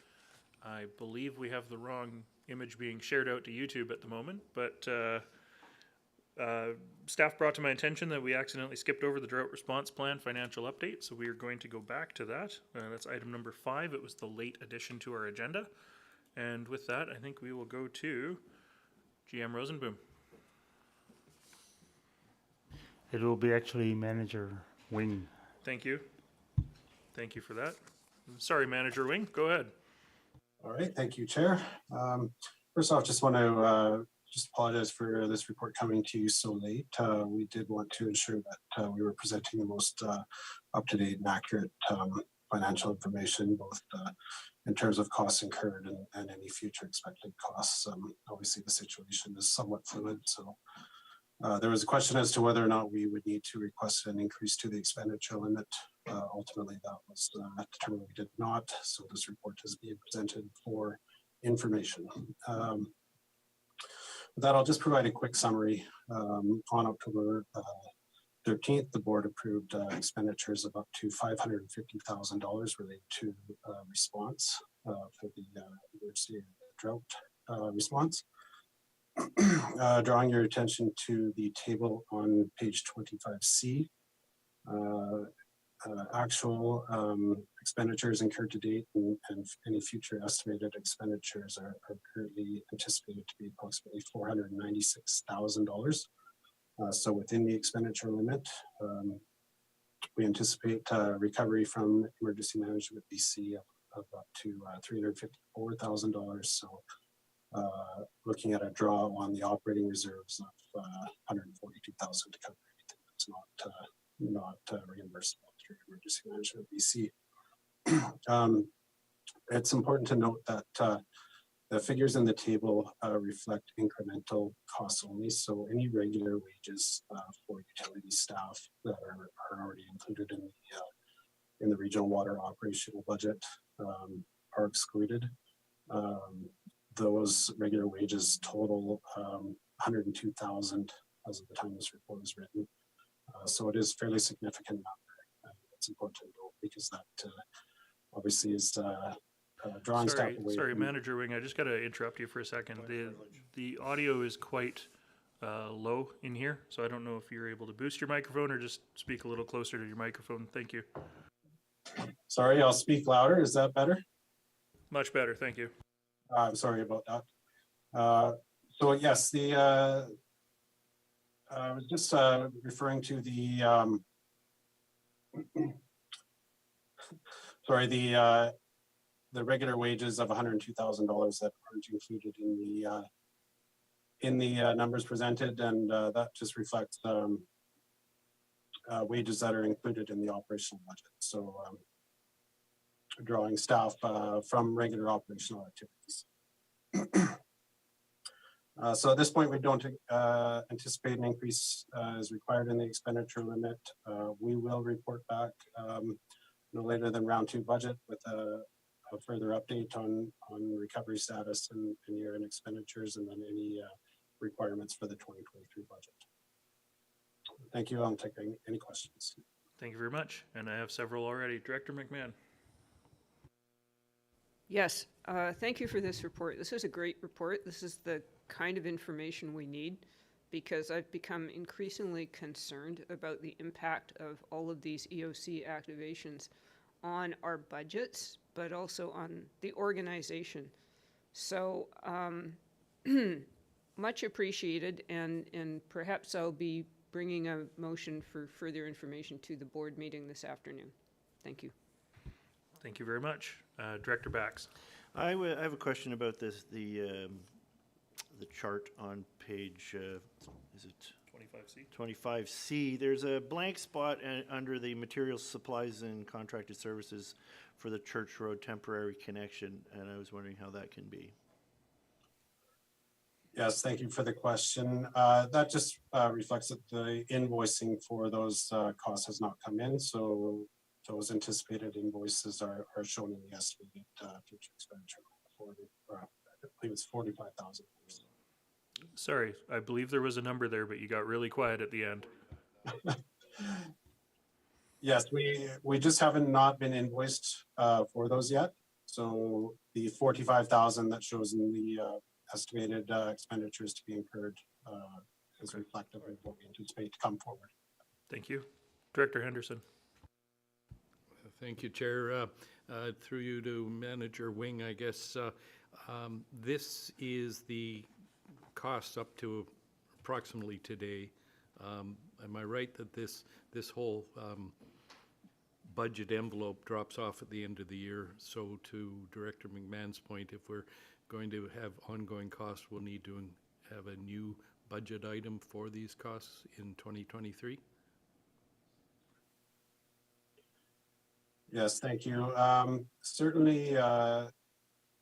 I believe we have the wrong image being shared out to YouTube at the moment, but staff brought to my attention that we accidentally skipped over the drought response plan financial update, so we are going to go back to that. That's item number 5. It was the late addition to our agenda. And with that, I think we will go to GM Rosenboom. It will be actually Manager Wing. Thank you. Thank you for that. Sorry, Manager Wing, go ahead. All right, thank you, Chair. First off, just want to just apologize for this report coming to you so late. We did want to ensure that we were presenting the most up-to-date and accurate financial information, both in terms of costs incurred and any future expected costs. Obviously, the situation is somewhat fluid, so there was a question as to whether or not we would need to request an increase to the expenditure limit. Ultimately, that was determined we did not, so this report is being presented for information. With that, I'll just provide a quick summary. On October 13th, the board approved expenditures of up to $550,000 related to response for the emergency drought response. Drawing your attention to the table on page 25C, actual expenditures incurred to date and any future estimated expenditures are currently anticipated to be approximately $496,000. So within the expenditure limit, we anticipate recovery from Emergency Management BC of up to $354,000. So looking at a draw on the operating reserves of $142,000 to cover anything that's not reimbursable through Emergency Management BC. It's important to note that the figures in the table reflect incremental costs only. So any regular wages for utility staff that are already included in the regional water operational budget are excluded. Those regular wages total $102,000 as of the time this report was written. So it is fairly significant number. It's important to note because that obviously is drawing staff away. Sorry, Manager Wing, I just got to interrupt you for a second. The audio is quite low in here, so I don't know if you're able to boost your microphone or just speak a little closer to your microphone. Thank you. Sorry, I'll speak louder. Is that better? Much better, thank you. I'm sorry about that. So yes, I was just referring to the the regular wages of $102,000 that aren't included in the numbers presented, and that just reflects wages that are included in the operational budget. So drawing staff from regular operational activities. So at this point, we don't anticipate an increase as required in the expenditure limit. We will report back no later than round 2 budget with a further update on recovery status and year-end expenditures, and then any requirements for the 2023 budget. Thank you. I'll take any questions. Thank you very much. And I have several already. Director McMahon. Yes, thank you for this report. This is a great report. This is the kind of information we need because I've become increasingly concerned about the impact of all of these EOC activations on our budgets, but also on the organization. So much appreciated, and perhaps I'll be bringing a motion for further information to the board meeting this afternoon. Thank you. Thank you very much. Director Bax. I have a question about this, the chart on page, is it 25C? 25C. There's a blank spot under the materials, supplies, and contracted services for the Church Road temporary connection, and I was wondering how that can be. Yes, thank you for the question. That just reflects that the invoicing for those costs has not come in, so those anticipated invoices are shown in the estimated future expenditure. I believe it's $45,000. Sorry, I believe there was a number there, but you got really quiet at the end. Yes, we just haven't not been invoiced for those yet. So the 45,000 that shows in the estimated expenditures to be incurred is reflective of what we anticipate to come forward. Thank you. Director Henderson. Thank you, Chair. Through you to Manager Wing, I guess this is the cost up to approximately today. Am I right that this whole budget envelope drops off at the end of the year? So to Director McMahon's point, if we're going to have ongoing costs, we'll need to have a new budget item for these costs in 2023? Yes, thank you. Certainly,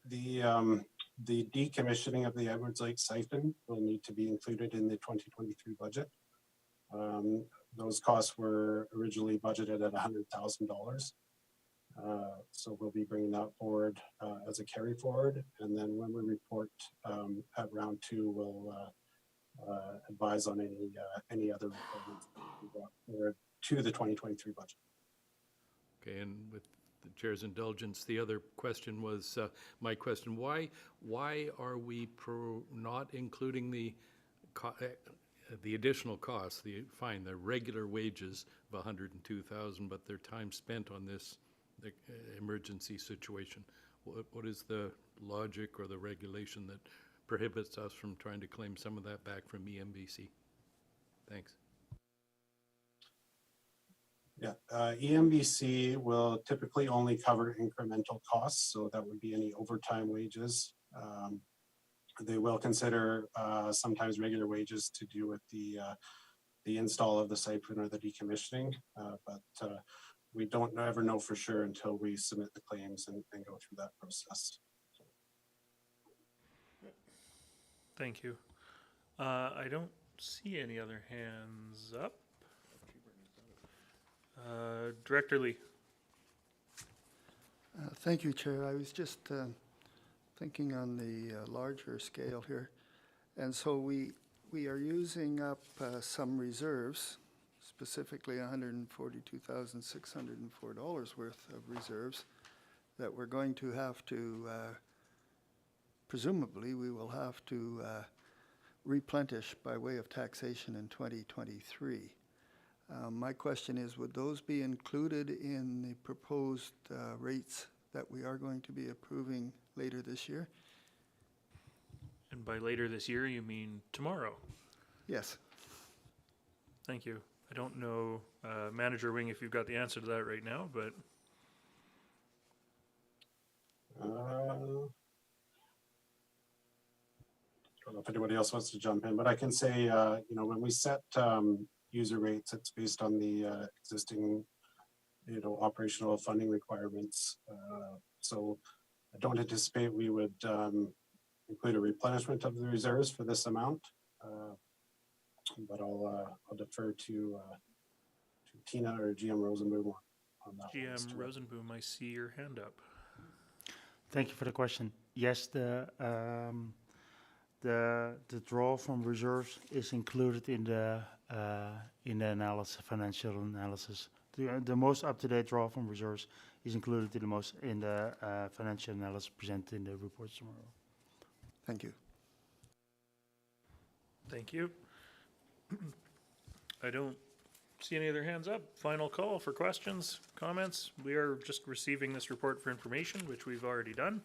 the decommissioning of the Edwards Lake siphon will need to be included in the 2023 budget. Those costs were originally budgeted at $100,000. So we'll be bringing that forward as a carry forward. And then when we report at round 2, we'll advise on any other improvements to the 2023 budget. Okay, and with the Chair's indulgence, the other question was my question: why are we not including the additional costs? The regular wages of $102,000, but their time spent on this emergency situation. What is the logic or the regulation that prohibits us from trying to claim some of that back from EMBC? Thanks. Yeah, EMBC will typically only cover incremental costs, so that would be any overtime wages. They will consider sometimes regular wages to do with the install of the siphon or the decommissioning, but we don't ever know for sure until we submit the claims and go through that process. Thank you. I don't see any other hands up. Director Lee. Thank you, Chair. I was just thinking on the larger scale here. And so we are using up some reserves, specifically $142,604 worth of reserves that we're going to have to, presumably we will have to replenish by way of taxation in 2023. My question is, would those be included in the proposed rates that we are going to be approving later this year? And by later this year, you mean tomorrow? Yes. Thank you. I don't know, Manager Wing, if you've got the answer to that right now, but. I don't know if anybody else wants to jump in, but I can say, when we set user rates, it's based on the existing, operational funding requirements. So I don't anticipate we would include a replenishment of the reserves for this amount, but I'll defer to Tina or GM Rosenboom on that. GM Rosenboom, I see your hand up. Thank you for the question. Yes, the draw from reserves is included in the analysis, financial analysis. The most up-to-date draw from reserves is included in the financial analysis presented in the report tomorrow. Thank you. Thank you. I don't see any other hands up. Final call for questions, comments. We are just receiving this report for information, which we've already done.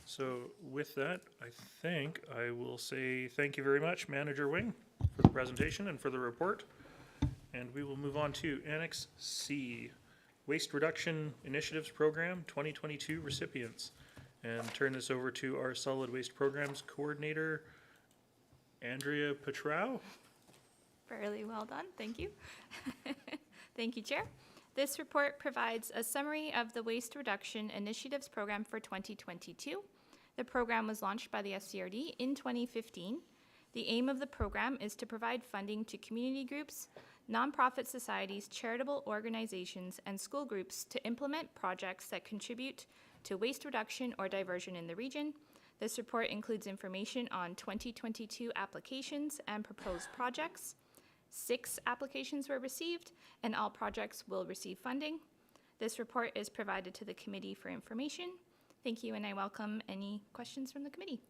So with that, I think I will say thank you very much, Manager Wing, for the presentation and for the report. And we will move on to Annex C, Waste Reduction Initiatives Program 2022 recipients. And turn this over to our Solid Waste Programs Coordinator, Andrea Petrau. Fairly well done, thank you. Thank you, Chair. This report provides a summary of the Waste Reduction Initiatives Program for 2022. The program was launched by the SCRD in 2015. The aim of the program is to provide funding to community groups, nonprofit societies, charitable organizations, and school groups to implement projects that contribute to waste reduction or diversion in the region. This report includes information on 2022 applications and proposed projects. 6 applications were received, and all projects will receive funding. This report is provided to the committee for information. Thank you, and I welcome any questions from the committee.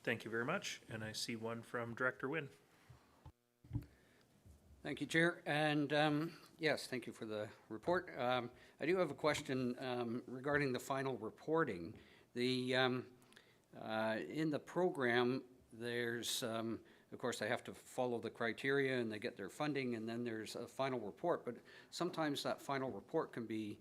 Thank you very much. And I see one from Director Wynne. Thank you, Chair. And yes, thank you for the report. I do have a question regarding the final reporting. The in the program, there's of course they have to follow the criteria and they get their funding, and then there's a final report. But sometimes that final report can be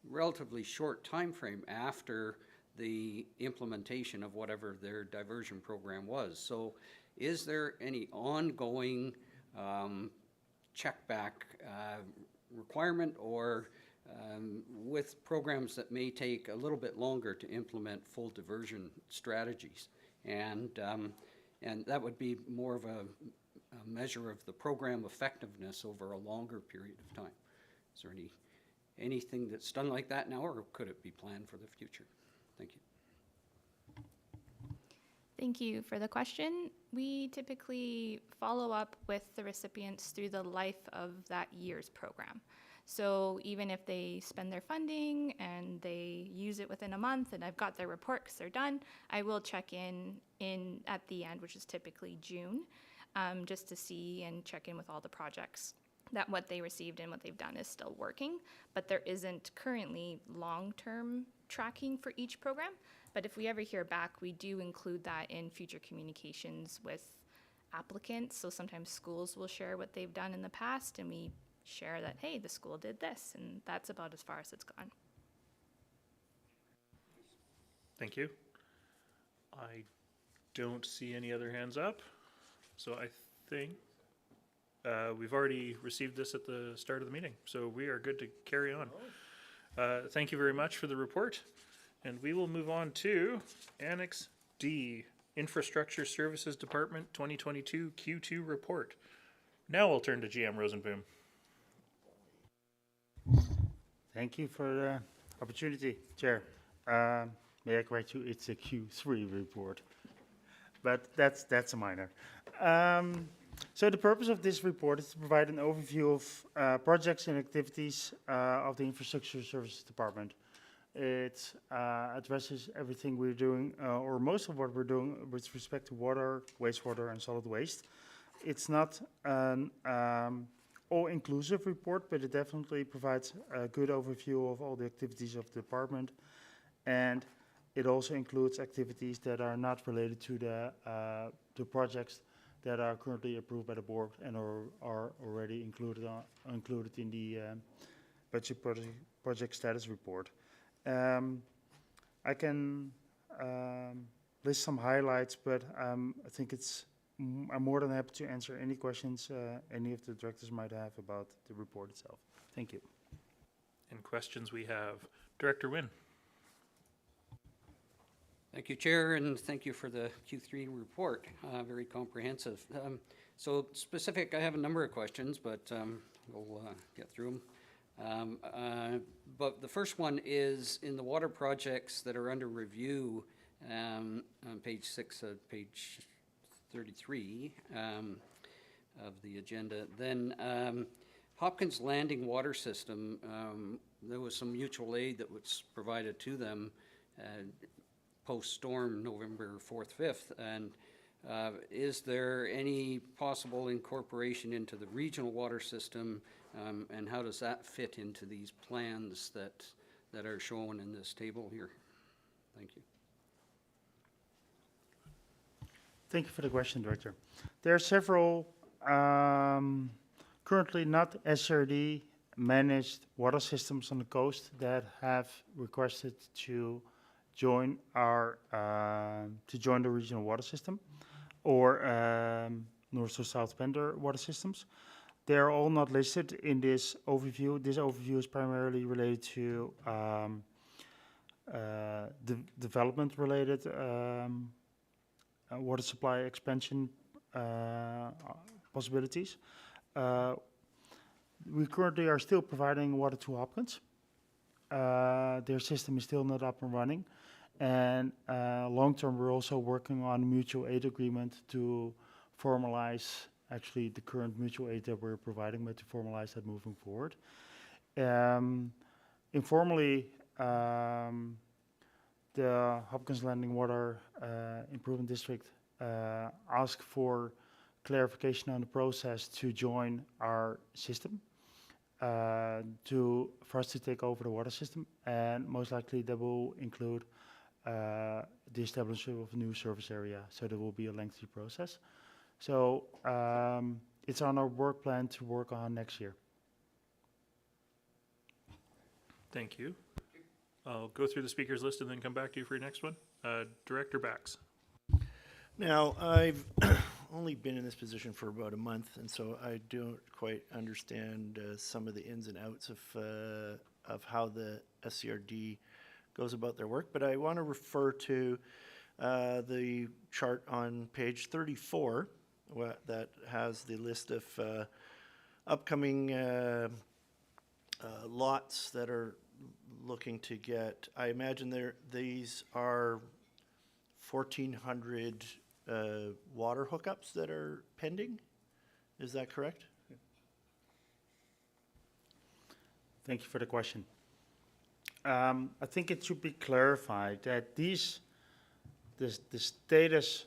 relatively short time frame after the implementation of whatever their diversion program was. So, is there any ongoing check back requirement, or with programs that may take a little bit longer to implement full diversion strategies? And that would be more of a measure of the program effectiveness over a longer period of time. Is there anything that's done like that now, or could it be planned for the future? Thank you. Thank you for the question. We typically follow up with the recipients through the life of that year's program. So even if they spend their funding and they use it within a month and I've got their report because they're done, I will check in at the end, which is typically June, just to see and check in with all the projects that what they received and what they've done is still working. But there isn't currently long-term tracking for each program. But if we ever hear back, we do include that in future communications with applicants. So sometimes schools will share what they've done in the past, and we share that, hey, the school did this, and that's about as far as it's gone. Thank you. I don't see any other hands up. So I think we've already received this at the start of the meeting. So we are good to carry on. Thank you very much for the report. And we will move on to Annex D, Infrastructure Services Department 2022 Q2 report. Now I'll turn to GM Rosenboom. Thank you for the opportunity, Chair. May I correct you? It's a Q3 report, but that's a minor. So the purpose of this report is to provide an overview of projects and activities of the Infrastructure Services Department. It addresses everything we're doing, or most of what we're doing with respect to water, wastewater, and solid waste. It's not an all-inclusive report, but it definitely provides a good overview of all the activities of the department. And it also includes activities that are not related to the projects that are currently approved by the board and are already included in the budget project status report. I can list some highlights, but I think I'm more than happy to answer any questions any of the directors might have about the report itself. Thank you. And questions we have. Director Wynne. Thank you, Chair, and thank you for the Q3 report. Very comprehensive. So specific, I have a number of questions, but we'll get through them. But the first one is in the water projects that are under review on page 6 of page 33 of the agenda. Then Hopkins Landing Water System, there was some mutual aid that was provided to them post-storm November 4th, 5th, and is there any possible incorporation into the regional water system, and how does that fit into these plans that are shown in this table here? Thank you. Thank you for the question, Director. There are several currently not SRD managed water systems on the coast that have requested to join the regional water system or north or south Pender water systems. They are all not listed in this overview. This overview is primarily related to development-related water supply expansion possibilities. We currently are still providing water to Hopkins. Their system is still not up and running. And long term, we're also working on a mutual aid agreement to formalize actually the current mutual aid that we're providing, but to formalize that moving forward. Informally, the Hopkins Landing Water Improvement District asked for clarification on the process to join our system, for us to take over the water system, and most likely that will include the establishment of a new service area, so there will be a lengthy process. So it's on our work plan to work on next year. Thank you. I'll go through the speakers list and then come back to you for your next one. Director Bax. Now, I've only been in this position for about a month, and so I don't quite understand some of the ins and outs of how the SCRD goes about their work, but I want to refer to the chart on page 34 that has the list of upcoming lots that are looking to get. I imagine these are 1,400 water hookups that are pending. Is that correct? Thank you for the question. I think it should be clarified that the status,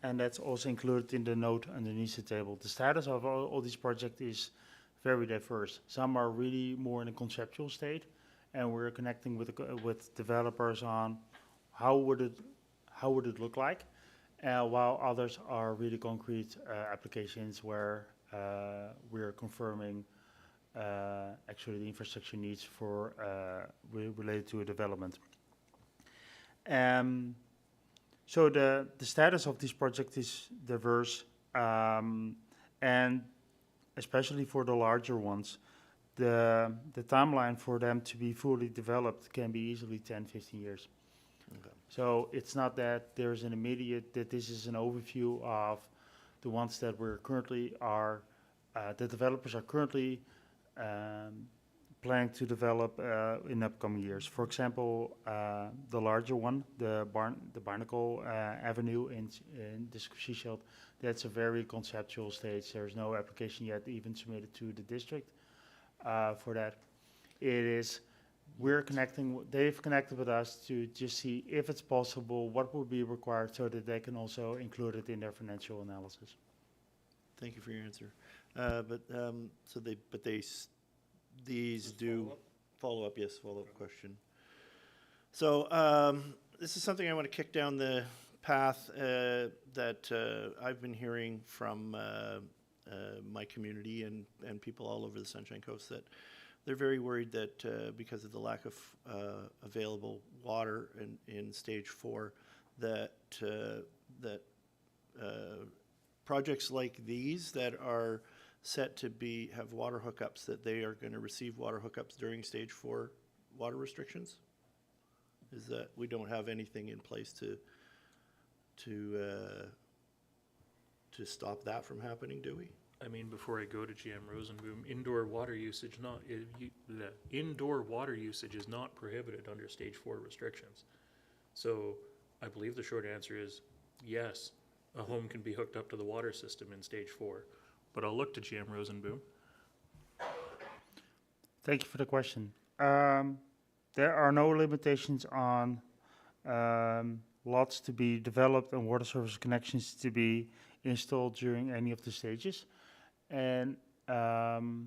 and that's also included in the note underneath the table, the status of all these projects is very diverse. Some are really more in a conceptual state, and we're connecting with developers on how would it look like, while others are really concrete applications where we're confirming actually the infrastructure needs for related to a development. So the status of this project is diverse, and especially for the larger ones, the timeline for them to be fully developed can be easily 10, 15 years. Okay. So it's not that there's an immediate, that this is an overview of the ones that we're currently the developers are currently planning to develop in upcoming years. For example, the larger one, the Barnacle Avenue in the Seashield, that's a very conceptual stage. There's no application yet even submitted to the district for that. They've connected with us to just see if it's possible, what would be required so that they can also include it in their financial analysis. Thank you for your answer. These do follow up. Yes, follow up question. So this is something I want to kick down the path that I've been hearing from my community and people all over the Sunshine Coast, that they're very worried that because of the lack of available water in stage 4, that projects like these that are set to have water hookups, that they are going to receive water hookups during stage 4 water restrictions? Is that we don't have anything in place to stop that from happening, do we? I mean, before I go to GM Rosenboom, indoor water usage is not prohibited under stage 4 restrictions. So I believe the short answer is yes, a home can be hooked up to the water system in stage 4. But I'll look to GM Rosenboom. Thank you for the question. There are no limitations on lots to be developed and water service connections to be installed during any of the stages. And the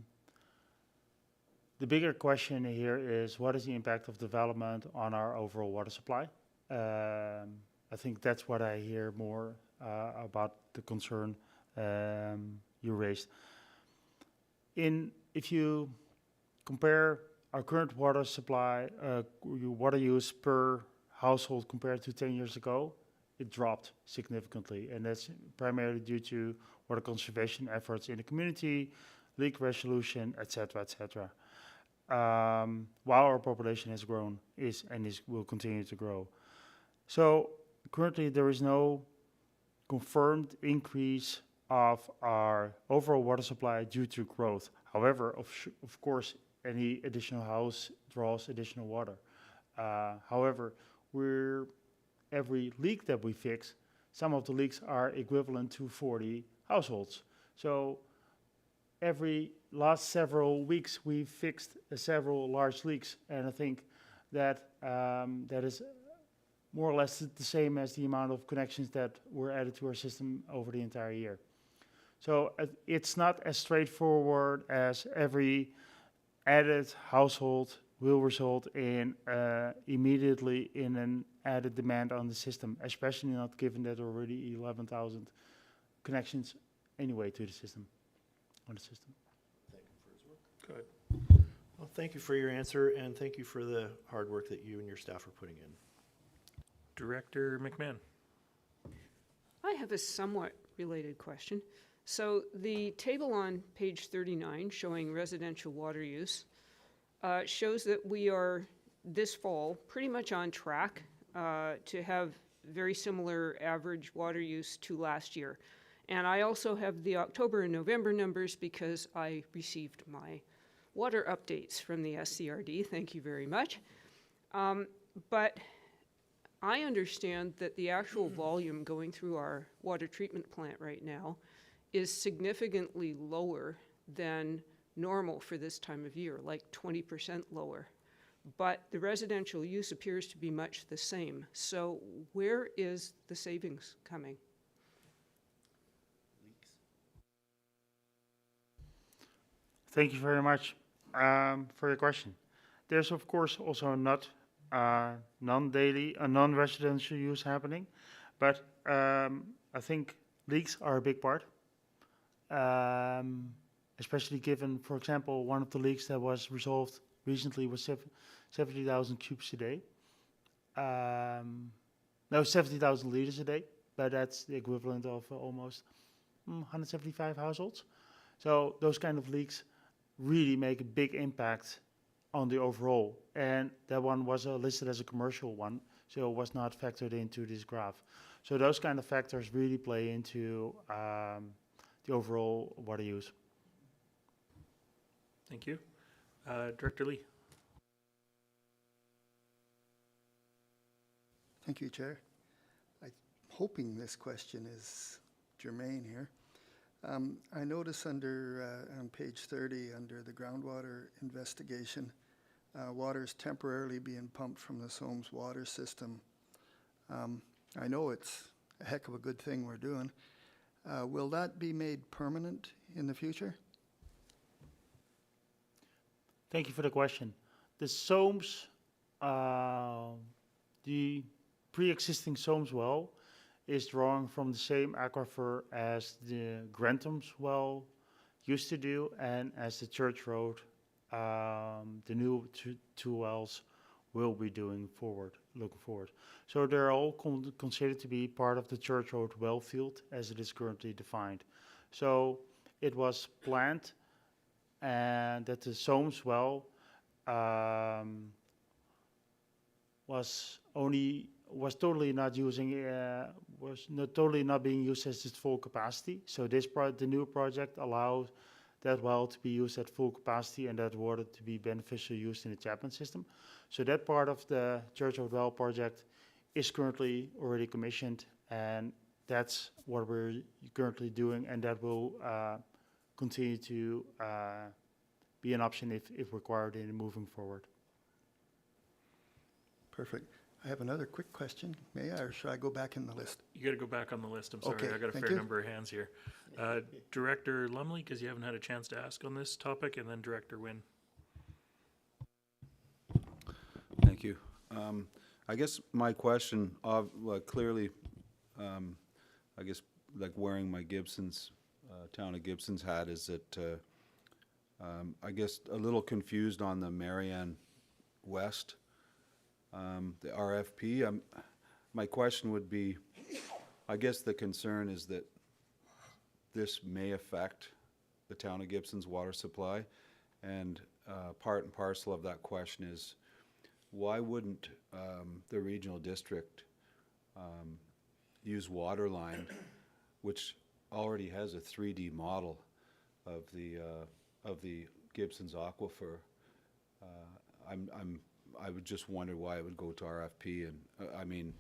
bigger question here is, what is the impact of development on our overall water supply? I think that's what I hear more about the concern you raised. If you compare our current water supply, water use per household compared to 10 years ago, it dropped significantly, and that's primarily due to water conservation efforts in the community, leak resolution, etc., etc. While our population has grown, will continue to grow. So currently there is no confirmed increase of our overall water supply due to growth. However, of course, any additional house draws additional water. However, every leak that we fix, some of the leaks are equivalent to 40 households. So every last several weeks, we've fixed several large leaks, and I think that that is more or less the same as the amount of connections that were added to our system over the entire year. So it's not as straightforward as every added household will result in immediately in an added demand on the system, especially not given that already 11,000 connections anyway to the system, on the system. Thank him for his work. Good. Well, thank you for your answer, and thank you for the hard work that you and your staff are putting in. Director McMahon. I have a somewhat related question. So the table on page 39 showing residential water use shows that we are this fall pretty much on track to have very similar average water use to last year. And I also have the October and November numbers because I received my water updates from the SCRD. Thank you very much. But I understand that the actual volume going through our water treatment plant right now is significantly lower than normal for this time of year, like 20% lower. But the residential use appears to be much the same. So where is the savings coming? Thank you very much for your question. There's of course also not non-daily, non-residential use happening, but I think leaks are a big part, especially given, for example, one of the leaks that was resolved recently was 70,000 cubes a day. No, 70,000 liters a day, but that's the equivalent of almost 175 households. So those kind of leaks really make a big impact on the overall. And that one was listed as a commercial one, so it was not factored into this graph. So those kind of factors really play into the overall water use. Thank you. Director Lee. Thank you, Chair. I'm hoping this question is germane here. I notice under on page 30, under the groundwater investigation, water is temporarily being pumped from the Somes water system. I know it's a heck of a good thing we're doing. Will that be made permanent in the future? Thank you for the question. The Somes, the pre-existing Somes well is drawing from the same aquifer as the Grantham's well used to do, and as the Church Road, the new two wells will be doing looking forward. So they're all considered to be part of the Church Road well field as it is currently defined. So it was planned and that the Somes well was totally not being used as its full capacity. So the new project allows that well to be used at full capacity and that water to be beneficially used in the Chapman system. So that part of the Church Road well project is currently already commissioned, and that's what we're currently doing, and that will continue to be an option if required in moving forward. Perfect. I have another quick question. May I, or should I go back in the list? You got to go back on the list. I'm sorry, Okay, I got a thank fair you. number of hands here. Director Lumley, because you haven't had a chance to ask on this topic, and then Director Wynn. Thank you. I guess my question, clearly, I guess like wearing my Gibson's, town of Gibson's hat, is that I guess a little confused on the Marianne West, the RFP. My question would be, I guess the concern is that this may affect the town of Gibson's water supply, and part and parcel of that question is, why wouldn't the regional district use Waterline, which already has a 3D model of the Gibson's aquifer? I would just wonder why it would go to RFP, and I mean,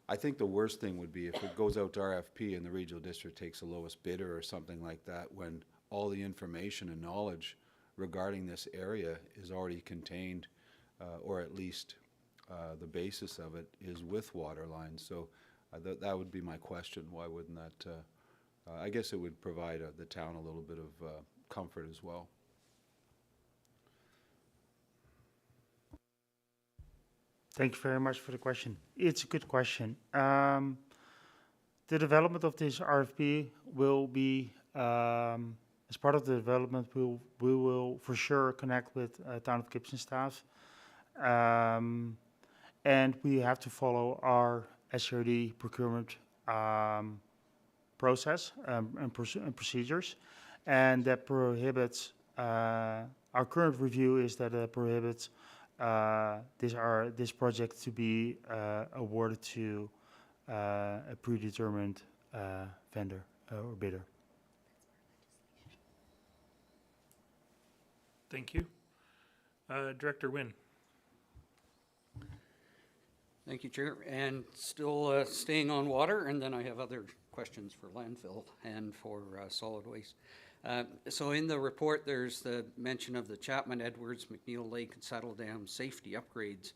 I think the worst thing would be if it goes out to RFP and the regional district takes the lowest bidder or something like that, when all the information and knowledge regarding this area is already contained, or at least the basis of it is with water lines. So that would be my question. Why wouldn't that, I guess it would provide the town a little bit of comfort as well. Thank you very much for the question. It's a good question. The development of this RFP will be, as part of the development, we will for sure connect with Town of Gibson staff. And we have to follow our SRD procurement process and procedures. And that prohibits, our current review is that it prohibits this project to be awarded to a predetermined vendor or bidder. Thank you. Director Wynne. Thank you, Chair. And still staying on water, and then I have other questions for landfill and for solid waste. So in the report, there's the mention of the Chapman, Edwards, McNeil Lake, and Saddle Dam safety upgrades.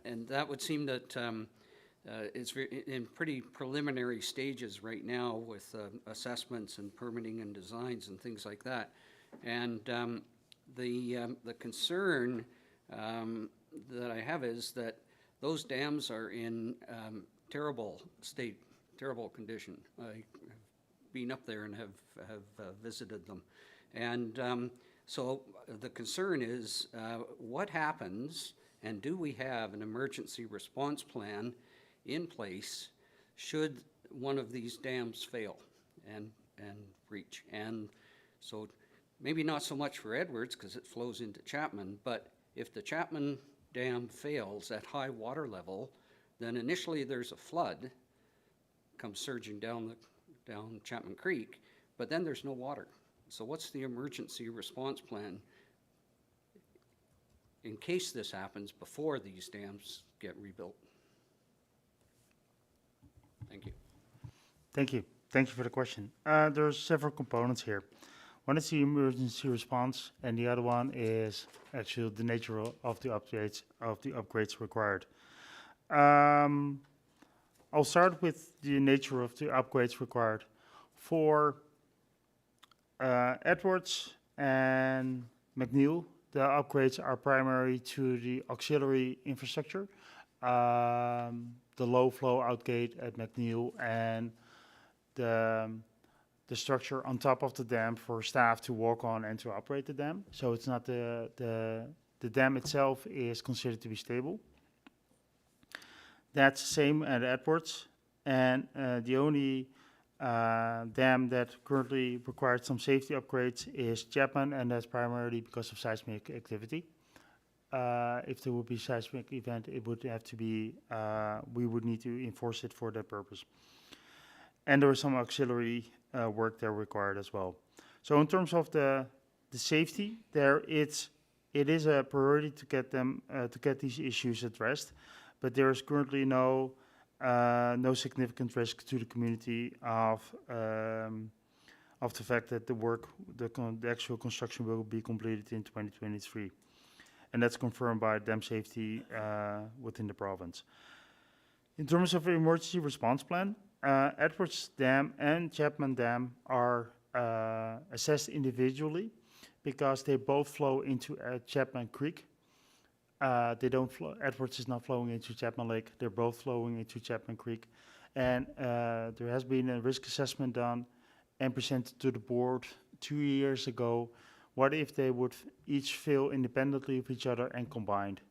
And that would seem that it's in pretty preliminary stages right now with assessments and permitting and designs and things like that. And the concern that I have is that those dams are in terrible state, terrible condition. I've been up there and have visited them. And so the concern is what happens, and do we have an emergency response plan in place should one of these dams fail and breach? And so maybe not so much for Edwards because it flows into Chapman, but if the Chapman Dam fails at high water level, then initially there's a flood comes surging down Chapman Creek, but then there's no water. So what's the emergency response plan in case this happens before these dams get rebuilt? Thank you. Thank you. Thank you for the question. There's several components here. One is the emergency response, and the other one is actually the nature of the upgrades required. I'll start with the nature of the upgrades required. For Edwards and McNeil, the upgrades are primary to the auxiliary infrastructure, the low flow outgate at McNeil, and the structure on top of the dam for staff to walk on and to operate the dam. So it's not the dam itself is considered to be stable. That's the same at Edwards, and the only dam that currently requires some safety upgrades is Chapman, and that's primarily because of seismic activity. If there would be seismic event, it would have to be, we would need to enforce it for that purpose. And there is some auxiliary work there required as well. So in terms of the safety, it is a priority to get them to get these issues addressed, but there is currently no significant risk to the community of the fact that the actual construction will be completed in 2023, and that's confirmed by dam safety within the province. In terms of emergency response plan, Edwards Dam and Chapman Dam are assessed individually because they both flow into Chapman Creek. They don't flow. Edwards is not flowing into Chapman Lake. They're both flowing into Chapman Creek, and there has been a risk assessment done and presented to the board 2 years ago. What if they would each fail independently of each other and combined?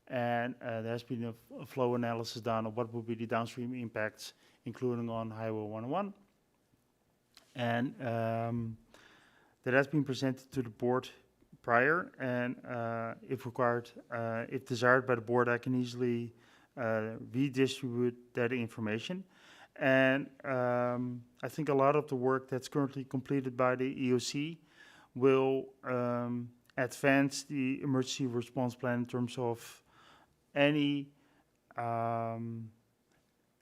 And there has been a flow analysis done of what would be the downstream impacts, including on Highway 101. And that has been presented to the board prior, and if required, if desired by the board, I can easily redistribute that information. And I think a lot of the work that's currently completed by the EOC will advance the emergency response plan in terms of any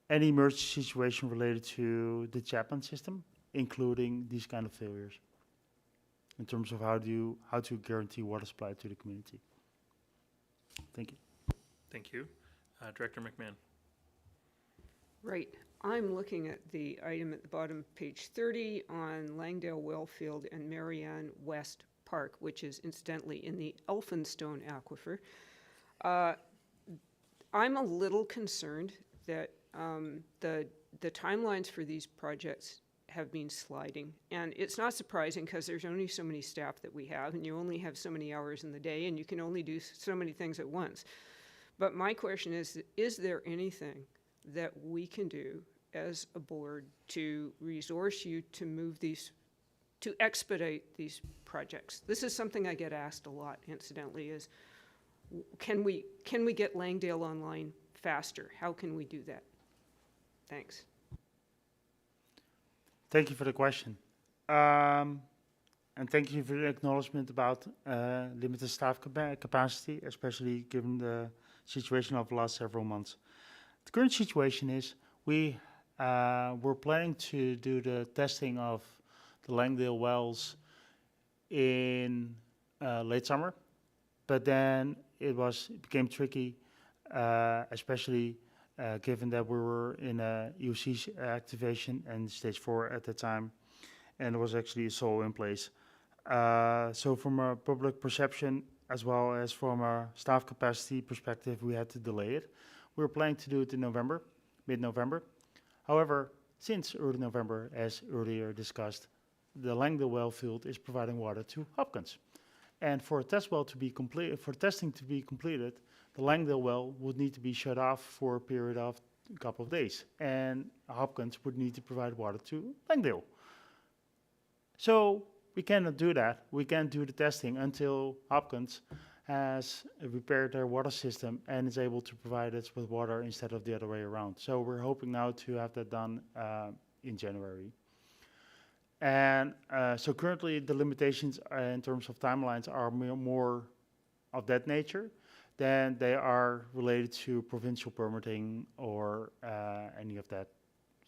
any emergency situation related to the Chapman system, including these kind of failures, in terms of how to guarantee water supply to the community. Thank you. Thank you. Director McMahon. Right. I'm looking at the item at the bottom, page 30, on Langdale Wellfield and Marianne West Park, which is incidentally in the Elphinstone Aquifer. I'm a little concerned that the timelines for these projects have been sliding. And it's not surprising because there's only so many staff that we have, and you only have so many hours in the day, and you can only do so many things at once. But my question is there anything that we can do as a board to resource you to move these, to expedite these projects? This is something I get asked a lot, incidentally, is can we get Langdale online faster? How can we do that? Thanks. Thank you for the question. And thank you for the acknowledgement about limited staff capacity, especially given the situation of the last several months. The current situation is we're planning to do the testing of the Langdale wells in late summer, but then it became tricky, especially given that we were in a UC activation and stage 4 at the time, and there was actually a SOL in place. So from a public perception as well as from a staff capacity perspective, we had to delay it. We were planning to do it in November, mid-November. However, since early November, as earlier discussed, the Langdale well field is providing water to Hopkins. And for a test well to be complete, for testing to be completed, the Langdale well would need to be shut off for a period of a couple of days, and Hopkins would need to provide water to Langdale. So we cannot do that. We can't do the testing until Hopkins has repaired their water system and is able to provide us with water instead of the other way around. So we're hoping now to have that done in January. And so currently the limitations in terms of timelines are more of that nature than they are related to provincial permitting or any of that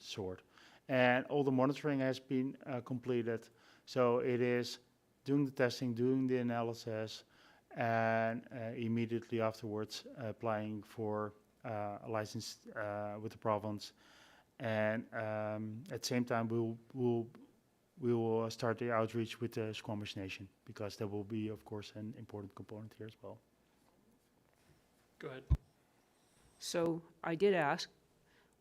sort. And all the monitoring has been completed. So it is doing the testing, doing the analysis, and immediately afterwards applying for a license with the province. And at the same time, we will start the outreach with the Squamish Nation, because that will be, of course, an important component here as well. Go ahead. So I did ask,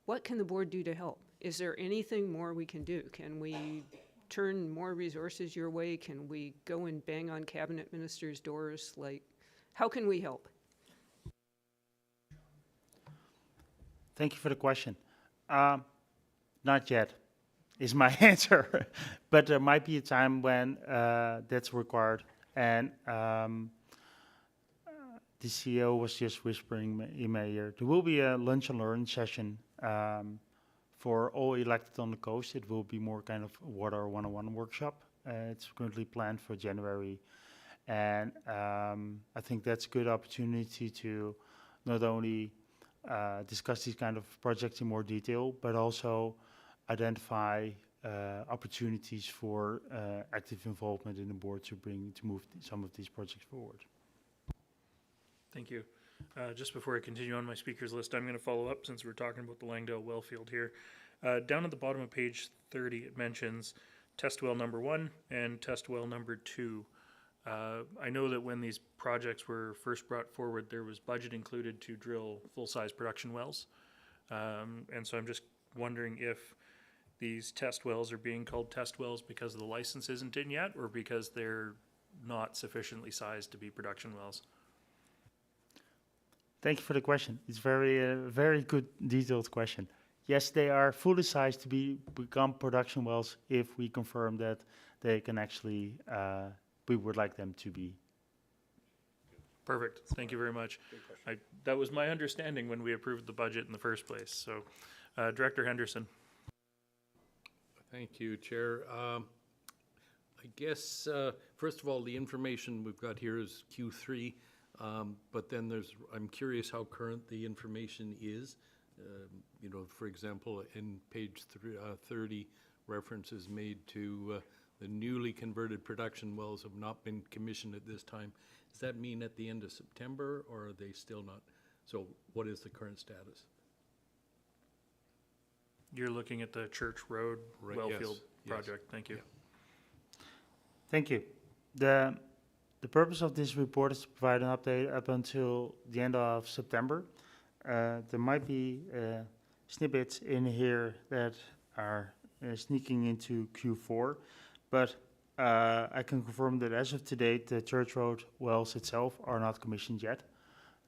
what can the board do to help? Is there anything more we can do? Can we turn more resources your way? Can we go and bang on cabinet ministers' doors? Like, how can we help? Thank you for the question. Not yet is my answer, but there might be a time when that's required. And the CEO was just whispering in my ear. There will be a lunch and learn session for all elected on the coast. It will be more kind of water 101 workshop. It's currently planned for January. And I think that's a good opportunity to not only discuss these kind of projects in more detail, but also identify opportunities for active involvement in the board to move some of these projects forward. Thank you. Just before I continue on my speakers list, I'm going to follow up since we're talking about the Langdale well field here. Down at the bottom of page 30, it mentions test well number 1 and test well number 2. I know that when these projects were first brought forward, there was budget included to drill full-size production wells. And so I'm just wondering if these test wells are being called test wells because the license isn't in yet, or because they're not sufficiently sized to be production wells. Thank you for the question. It's very good, detailed question. Yes, they are fully sized to become production wells if we confirm that they can actually, we would like them to be. Perfect. Thank you very much. That was my understanding when we approved the budget in the first place. So, Director Henderson. Thank you, Chair. I guess, first of all, the information we've got here is Q3, but then I'm curious how current the information is You know, for example, in page 30, reference is made to the newly converted production wells have not been commissioned at this time. Does that mean at the end of September, or are they still not? So what is the current status? You're looking at the Church Road Right, Wellfield yes. project. Thank you. Yeah. Thank you. The purpose of this report is to provide an update up until the end of September. There might be snippets in here that are sneaking into Q4, but I can confirm that as of today, the Church Road wells itself are not commissioned yet.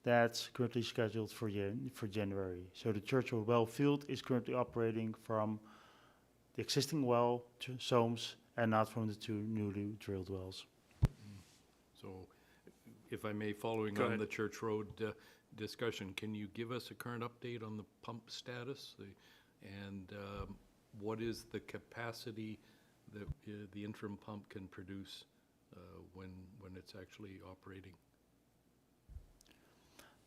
That's currently scheduled for January. So the Church Road well field is currently operating from the existing well to SOMS and not from the two newly drilled wells. So if I may, following Go on ahead. the Church Road discussion, can you give us a current update on the pump status? And what is the capacity that the interim pump can produce when it's actually operating?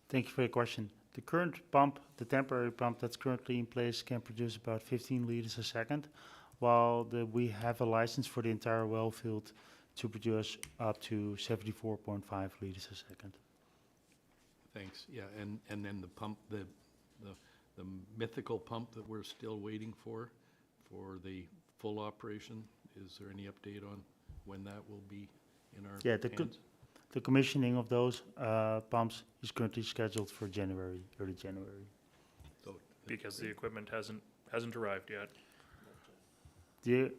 Thank you for your question. The current pump, the temporary pump that's currently in place, can produce about 15 liters a second, while we have a license for the entire well field to produce up to 74.5 liters a second. Thanks. Yeah, and then the pump, the mythical pump that we're still waiting for the full operation, is there any update on when that will be in our hands? The commissioning of those pumps is currently scheduled for January, early January. So, Because the equipment hasn't arrived yet. The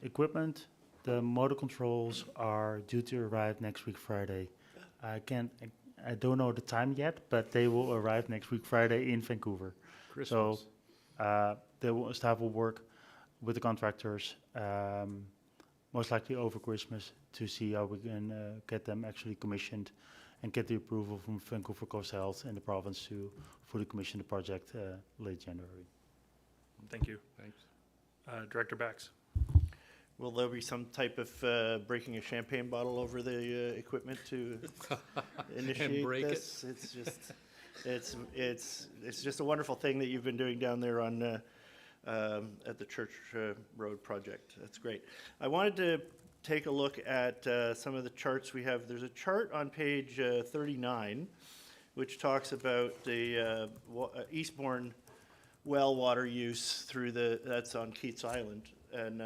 equipment, the motor controls are due to arrive next week Friday. I don't know the time yet, but they will arrive next week Friday in Vancouver. Christmas. So staff will work with the contractors, most likely over Christmas, to see how we can get them actually commissioned and get the approval from Vancouver Coast Health and the province to fully commission the project late January. Thank you. Thanks. Director Bax. Will there be some type of breaking a champagne bottle over the equipment to initiate break this? It's just a wonderful thing that you've been doing down there on at the Church Road project. That's great. I wanted to take a look at some of the charts we have. There's a chart on page 39, which talks about the Eastbourne well water use through that's on Keats Island, and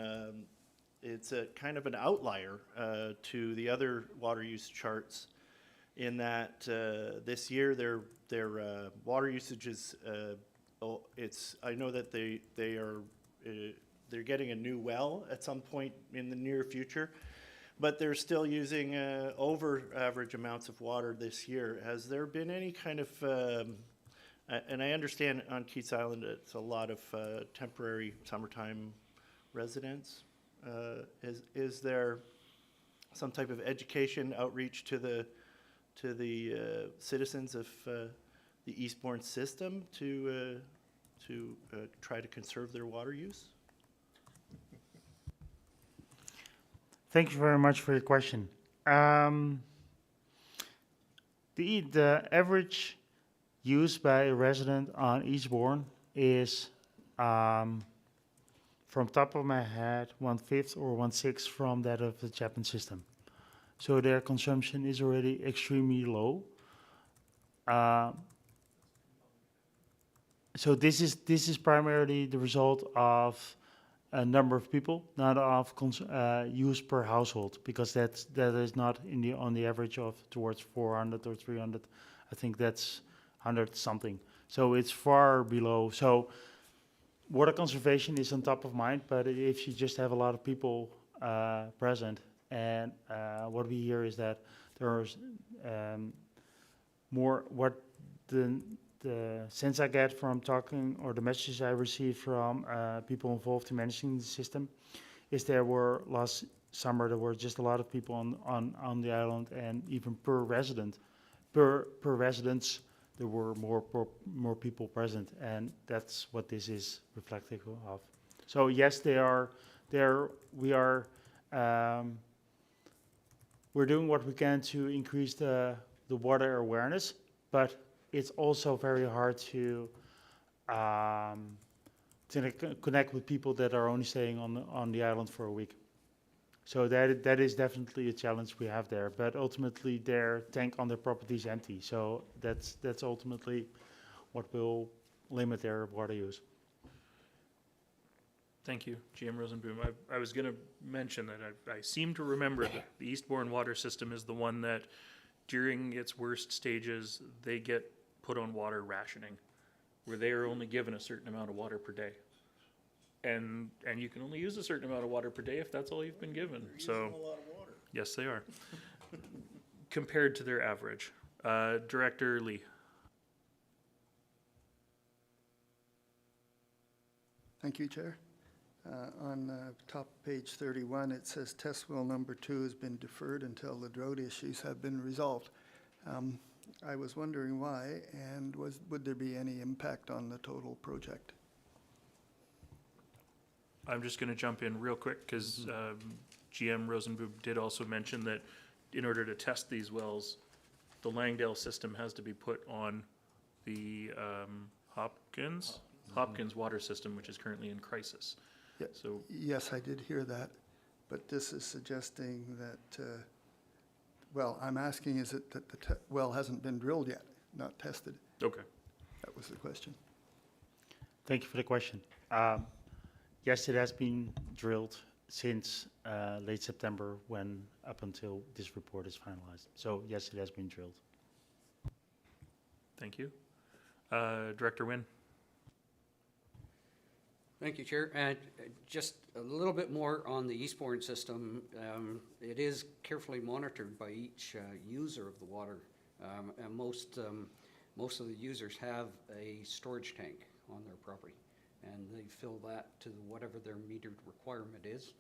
it's a kind of an outlier to the other water use charts in that this year their water usage is I know that they're getting a new well at some point in the near future, but they're still using over average amounts of water this year. Has there been any kind of and I understand on Keats Island it's a lot of temporary summertime residents. Is there some type of education outreach to the citizens of the Eastbourne system to try to conserve their water use? Thank you very much for your question. The average use by a resident on Eastbourne is, from top of my head, 1/5 or 1/6 from that of the Chapman system. So their consumption is already extremely low. So this is primarily the result of a number of people, not of use per household, because that is not on the average of towards 400 or 300. I think that's 100 something. So it's far below. So water conservation is on top of mind, but if you just have a lot of people present, and what we hear is that there's more. What the sense I get from talking, or the messages I receive from people involved in managing the system, is there were last summer there were just a lot of people on the island, and even per residence there were more people present, and that's what this is reflective of. So yes, they are there. We're doing what we can to increase the water awareness, but it's also very hard to connect with people that are only staying on the island for a week. So that is definitely a challenge we have there. But ultimately, their tank on their property is empty. So that's ultimately what will limit their water use. Thank you, GM Rosenboom. I was going to mention that I seem to remember that the Eastbourne water system is the one that, during its worst stages, they get put on water rationing, where they are only given a certain amount of water per day. And you can only use a certain amount of water per day if that's all you've been given. So, a lot of water. yes, they are. Compared to their average. Director Lee. Thank you, Chair. On top page 31, it says test well number 2 has been deferred until the drought issues have been resolved. I was wondering why, and would there be any impact on the total project? I'm just going to jump in real quick because GM Rosenboom did also mention that in order to test these wells, the Langdale system has to be put on the Hopkins water system, which is currently in crisis. Yeah, So yes, I did hear that, but this is suggesting that, well, I'm asking, is it that the well hasn't been drilled yet, not tested? okay. That was the question. Thank you for the question. Yes, it has been drilled since late September, when up until this report is finalized. So yes, it has been drilled. Thank you. Director Wynn. Thank you, Chair. And just a little bit more on the Eastbourne system. It is carefully monitored by each user of the water, and most of the users have a storage tank on their property, and they fill that to whatever their metered requirement is,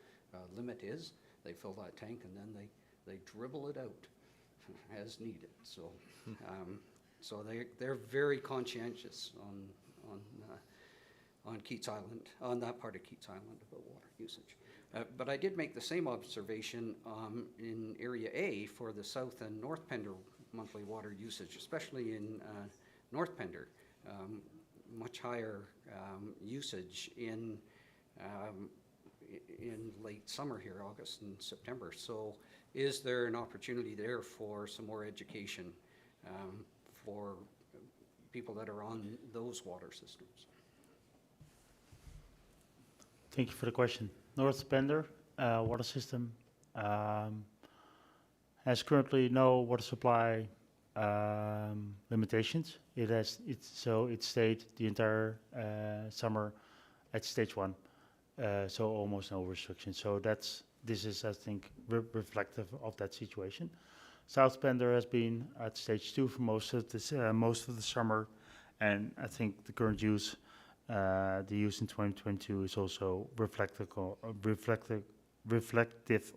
limit is. They fill that tank, and then they dribble it out as needed. So, so they're very conscientious on Keats Island, on that part of Keats Island about water usage. But I did make the same observation in Area A for the South and North Pender monthly water usage, especially in North Pender. Much higher usage in late summer here, August and September. So is there an opportunity there for some more education for people that are on those water systems? Thank you for the question. North Pender water system has currently no water supply limitations. It stayed the entire summer at stage 1, so almost no restrictions. So this is, I think, reflective of that situation. South Pender has been at stage 2 for most of the summer, and I think the current use. The use in 2022 is also reflective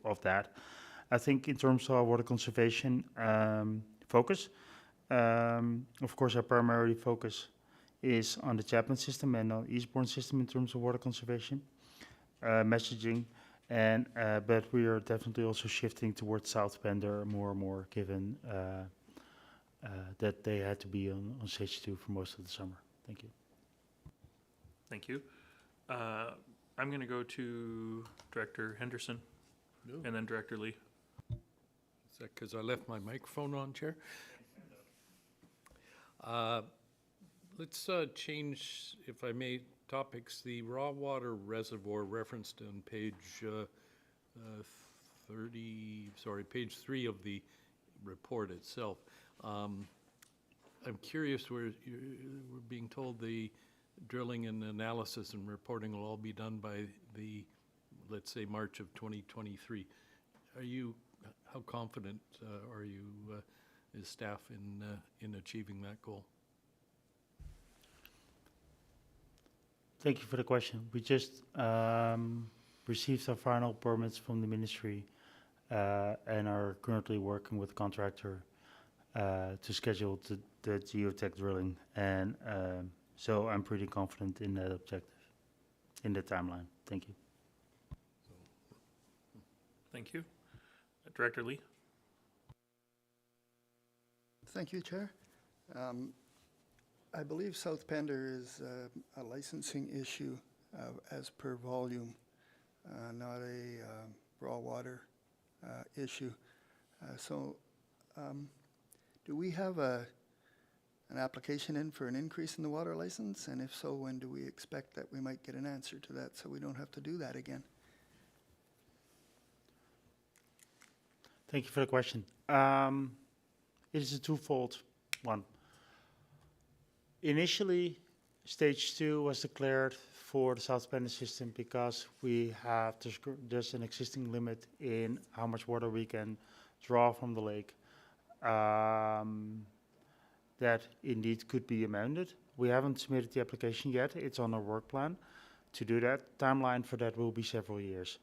of that. I think in terms of water conservation focus, of course our primary focus is on the Chapman system and on Eastbourne system in terms of water conservation messaging, but we are definitely also shifting towards South Pender more and more, given that they had to be on stage 2 for most of the summer. Thank you. Thank you. I'm going to go to Director Henderson and then Director Lee. Is that because I left my microphone on, Chair? Let's change, if I may, topics. The raw water reservoir referenced on page page 3 of the report itself. I'm curious, we're being told the drilling and analysis and reporting will all be done by the, let's say, March of 2023. How confident are you, as staff, in achieving that goal? Thank you for the question. We just received our final permits from the ministry and are currently working with the contractor to schedule the geotech drilling, and so I'm pretty confident in that objective, in the timeline. Thank you. Thank you. Director Lee. Thank you, Chair. I believe South Pender is a licensing issue as per volume, not a raw water issue. Do we have an application in for an increase in the water license? And if so, when do we expect that we might get an answer to that so we don't have to do that again? Thank you for the question. It is a twofold one. Initially, stage 2 was declared for the South Pender system because we have there's an existing limit in how much water we can draw from the lake. That indeed could be amended. We haven't submitted the application yet. It's on our work plan to do that. Timeline for that will be several years,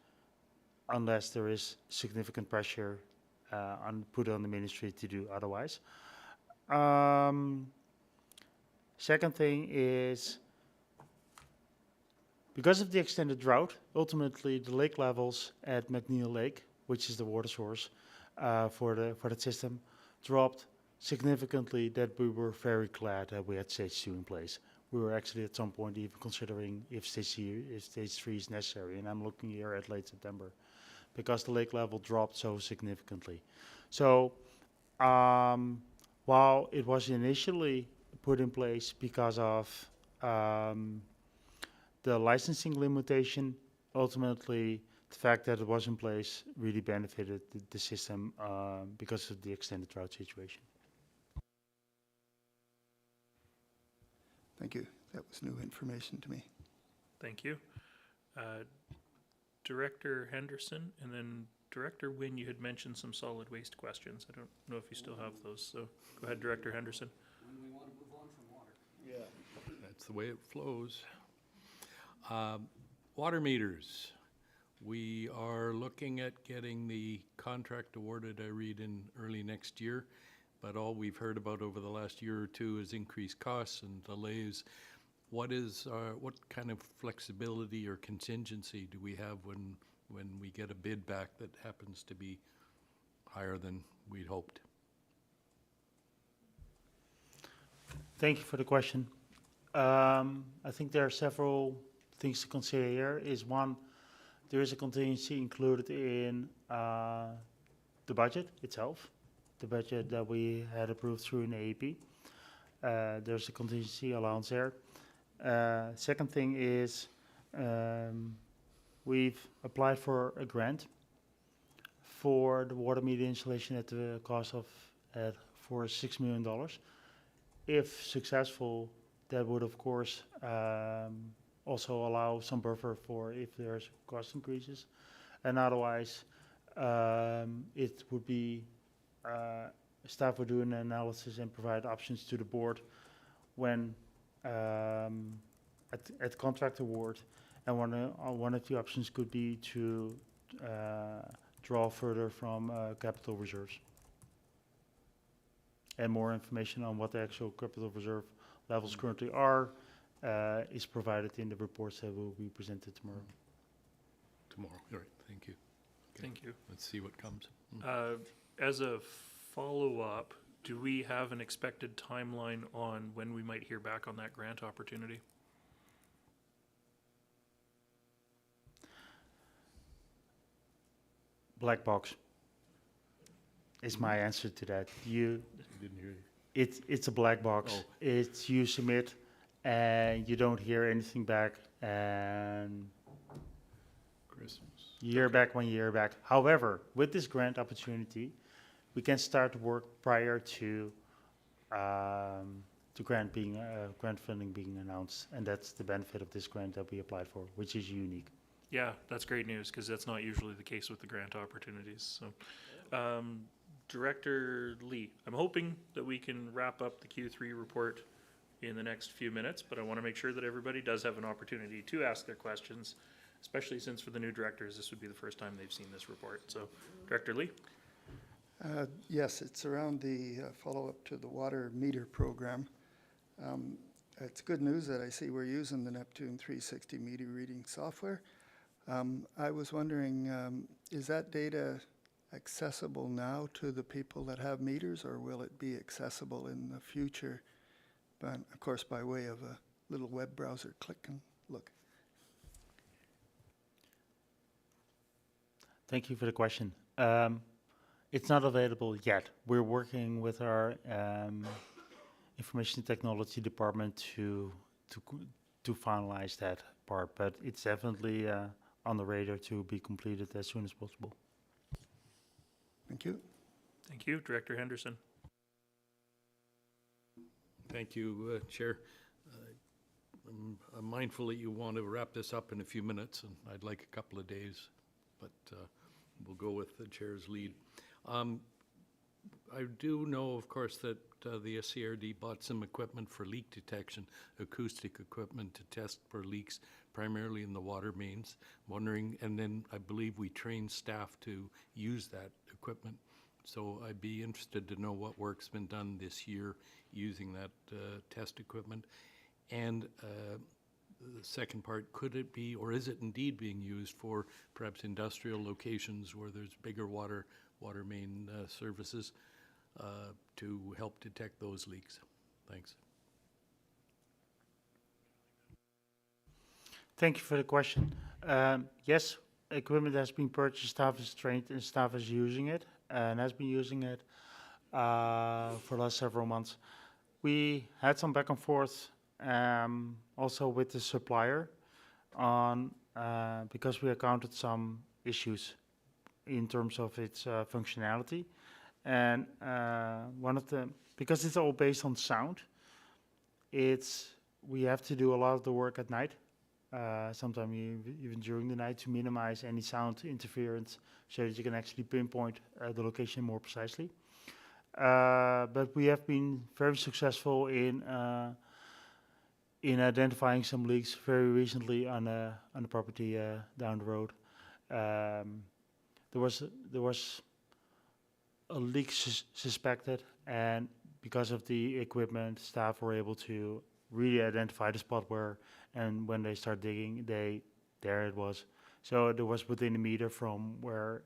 unless there is significant pressure put on the ministry to do otherwise. Second thing is, because of the extended drought, ultimately the lake levels at McNeil Lake, which is the water source for that system, dropped significantly. That we were very glad that we had stage 2 in place. We were actually at some point even considering if stage 3 is necessary, and I'm looking here at late September, because the lake level dropped so significantly. So while it was initially put in place because of the licensing limitation, ultimately the fact that it was in place really benefited the system because of the extended drought situation. Thank you. That was new information to me. Thank you. Director Henderson, and then Director Wynne, you had mentioned some solid waste questions. I don't know if you still have those, so go ahead, Director Henderson. When we want to move on from water. Yeah. That's the way it flows. Water meters. We are looking at getting the contract awarded, I read, in early next year, but all we've heard about over the last year or two is increased costs and delays. What kind of flexibility or contingency do we have when we get a bid back that happens to be higher than we'd hoped? Thank you for the question. I think there are several things to consider here. Is one, there is a contingency included in the budget itself, the budget that we had approved through an AEP. There's a contingency allowance there. Second thing is we've applied for a grant for the water meter installation at the cost of for $6 million. If successful, that would of course also allow some buffer for if there's cost increases, and otherwise it would be staff would do an analysis and provide options to the board when at contract award, and one of the options could be to draw further from capital reserves. And more information on what the actual capital reserve levels currently are is provided in the reports that will be presented tomorrow. Tomorrow, all right, thank you. Okay. Thank you. Let's see what comes. As a follow-up, do we have an expected timeline on when we might hear back on that grant opportunity? Black box is my answer to that. You didn't hear you. It's a black box. Oh. It's you submit and you don't hear anything back, and Christmas. you hear back when you hear back. However, with this grant opportunity, we can start to work prior to grant funding being announced, and that's the benefit of this grant that we applied for, which is unique. Yeah, that's great news, because that's not usually the case with the grant opportunities. So, Director Lee, I'm hoping that we can wrap up the Q3 report in the next few minutes, but I want to make sure that everybody does have an opportunity to ask their questions, especially since for the new directors, this would be the first time they've seen this report. So, Director Lee? Yes, it's around the follow-up to the water meter program. It's good news that I see we're using the Neptune 360 meter reading software. I was wondering, is that data accessible now to the people that have meters, or will it be accessible in the future but of course by way of a little web browser, click and look. Thank you for the question. It's not available yet. We're working with our information technology department to finalize that part, but it's definitely on the radar to be completed as soon as possible. Thank you. Thank you. Director Henderson. Thank you, Chair. I'm mindful that you want to wrap this up in a few minutes, and I'd like a couple of days, but we'll go with the Chair's lead. I do know, of course, that the SCRD bought some equipment for leak detection, acoustic equipment to test for leaks, primarily in the water mains. Wondering, and then I believe we train staff to use that equipment. So I'd be interested to know what work's been done this year using that test equipment. And the second part, could it be, or is it indeed being used for perhaps industrial locations where there's bigger water main services to help detect those leaks? Thanks. Thank you for the question. Yes, equipment has been purchased, staff is trained, and staff is using it, and has been using it for the last several months. We had some back and forth also with the supplier on because we encountered some issues in terms of its functionality, and because it's all based on sound, we have to do a lot of the work at night, sometimes even during the night, to minimize any sound interference so that you can actually pinpoint the location more precisely. But we have been very successful in identifying some leaks very recently on the property down the road. There was a leak suspected, and because of the equipment, staff were able to really identify the spot where, and when they start digging, there it was. So it was within a meter from where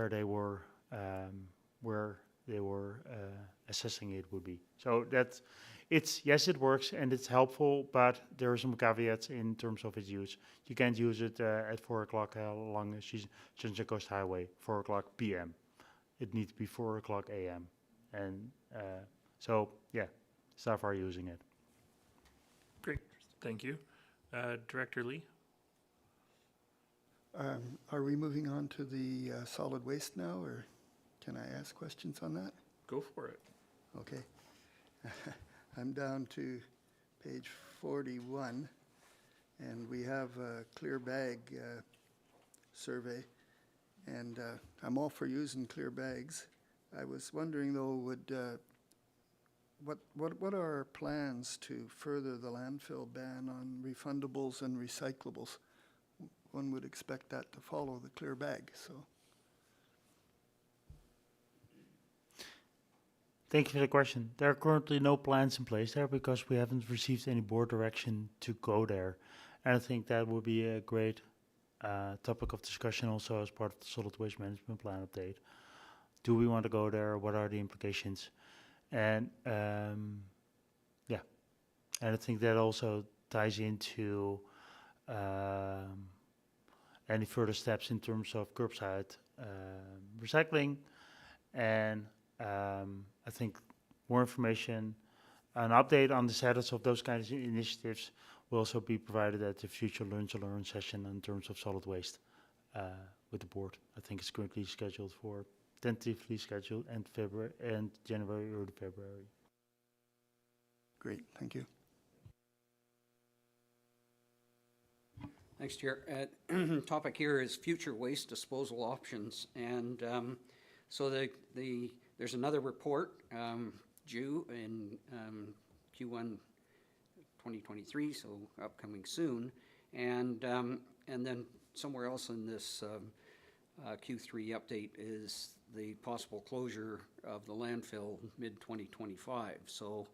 they were assessing it would be. So yes, it works and it's helpful, but there are some caveats in terms of its use. You can't use it at 4 o'clock along Sunshine Coast Highway, 4 o'clock p.m. It needs to be 4 o'clock a.m. And so, yeah, staff are using it. Great, thank you. Director Lee? Are we moving on to the solid waste now, or can I ask questions on that? Go for it. Okay. I'm down to page 41, and we have a clear bag survey, and I'm all for using clear bags. I was wondering though, what are our plans to further the landfill ban on refundables and recyclables? One would expect that to follow the clear bag, so. Thank you for the question. There are currently no plans in place there because we haven't received any board direction to go there. And I think that would be a great topic of discussion also as part of the solid waste management plan update. Do we want to go there? What are the implications? And yeah, and I think that also ties into any further steps in terms of curbside recycling, and I think more information, an update on the status of those kinds of initiatives will also be provided at the future Lunch and Learn session in terms of solid waste with the board. I think it's currently scheduled for, tentatively scheduled, end February, end January, early February. Great, thank you. Thanks, Chair. Topic here is future waste disposal options, and so there's another report due in Q1 2023, so upcoming soon, and then somewhere else in this Q3 update is the possible closure of the landfill mid-2025. So,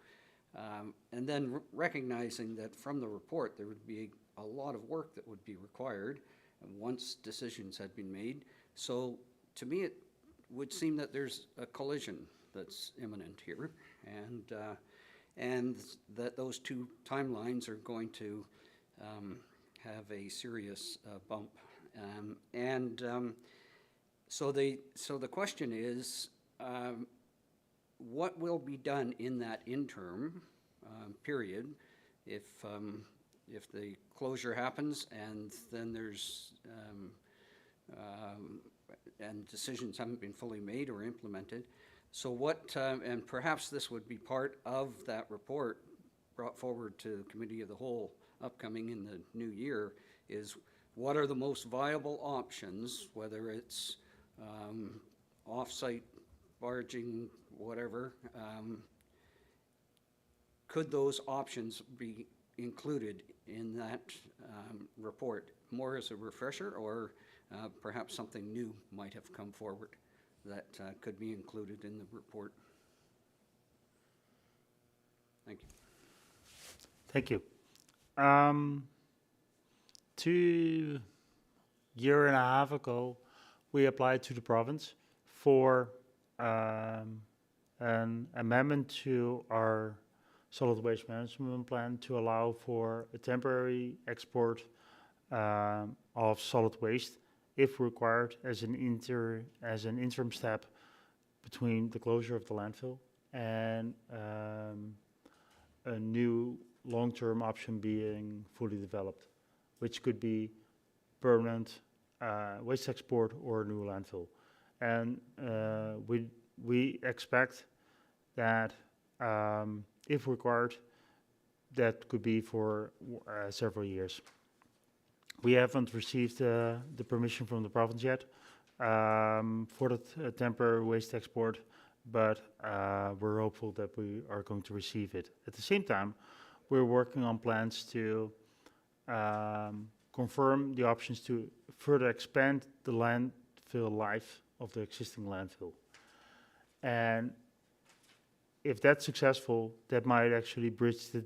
and then recognizing that from the report there would be a lot of work that would be required once decisions had been made. So to me it would seem that there's a collision that's imminent here, and that those two timelines are going to have a serious bump. So the question is, what will be done in that interim period if the closure happens and then there's and decisions haven't been fully made or implemented? So what, and perhaps this would be part of that report brought forward to the Committee of the Whole upcoming in the new year, is what are the most viable options, whether it's off-site barging, whatever. Could those options be included in that report, more as a refresher, or perhaps something new might have come forward that could be included in the report? Thank you. Thank you. 2 year and a half ago, we applied to the province for an amendment to our solid waste management plan to allow for a temporary export of solid waste, if required, as an interim step between the closure of the landfill and a new long-term option being fully developed, which could be permanent waste export or a new landfill. And we expect that if required, that could be for several years. We haven't received the permission from the province yet for the temporary waste export, but we're hopeful that we are going to receive it. At the same time, we're working on plans to confirm the options to further expand the landfill life of the existing landfill. And if that's successful, that might actually bridge the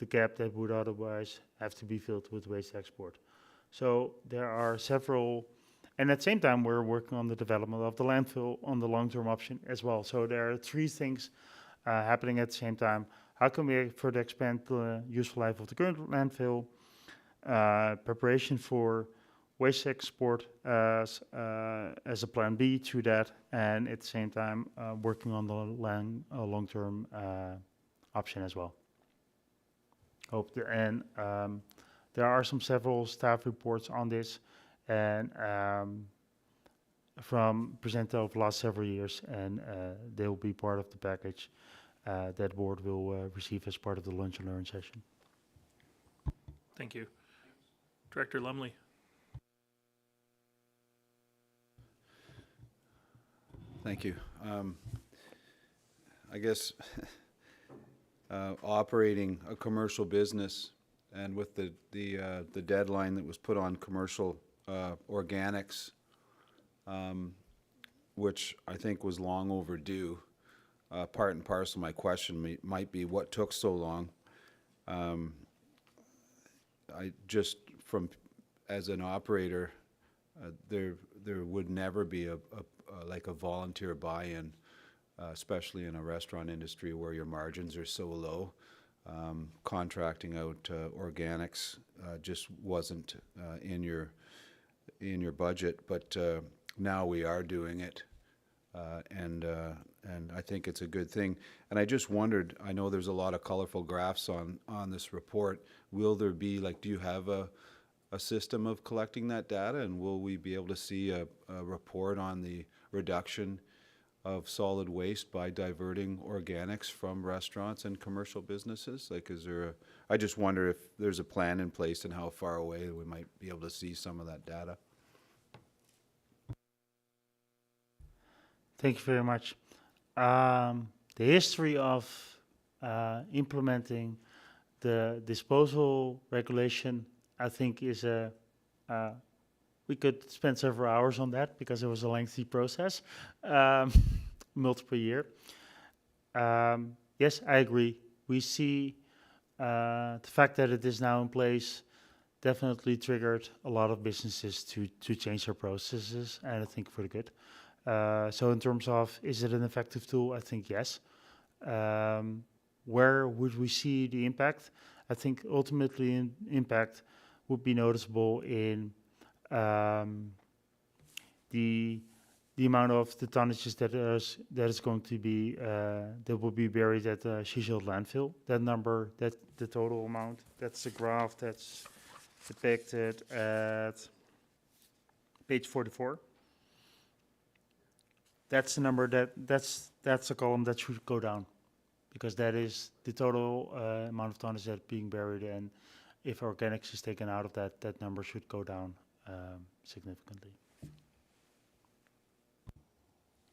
gap that would otherwise have to be filled with waste export. So there are several, and at the same time, we're working on the development of the landfill on the long-term option as well. So there are three things happening at the same time. How can we further expand the useful life of the current landfill? Preparation for waste export as a plan B to that, and at the same time working on the long-term option as well. There are several staff reports on this, and from presented over the last several years, and they will be part of the package that board will receive as part of the lunch and learn session. Thank you. Director Lumley. Thank you. I guess operating a commercial business, and with the deadline that was put on commercial organics, which I think was long overdue, part and parcel of my question might be what took so long. I just, as an operator, there would never be like a volunteer buy-in, especially in a restaurant industry where your margins are so low. Contracting out organics just wasn't in your budget, but now we are doing it, and I think it's a good thing. And I just wondered, I know there's a lot of colorful graphs on this report. Will there be, like, do you have a system of collecting that data, and will we be able to see a report on the reduction of solid waste by diverting organics from restaurants and commercial businesses? Like, is there I just wonder if there's a plan in place and how far away we might be able to see some of that data. Thank you very much. The history of implementing the disposal regulation, I think, is we could spend several hours on that because it was a lengthy process, multiple year. Yes, I agree. We see the fact that it is now in place definitely triggered a lot of businesses to change their processes, and I think for the good. So in terms of, is it an effective tool? I think yes. where would we see the impact? I think ultimately impact would be noticeable in the amount of the tonnages that is going to be that will be buried at the Sheffield landfill. That number, that the total amount, that's the graph that's depicted at page 44. That's the number that's a column that should go down, because that is the total amount of tonnage that's being buried, and if organics is taken out of that, that number should go down significantly.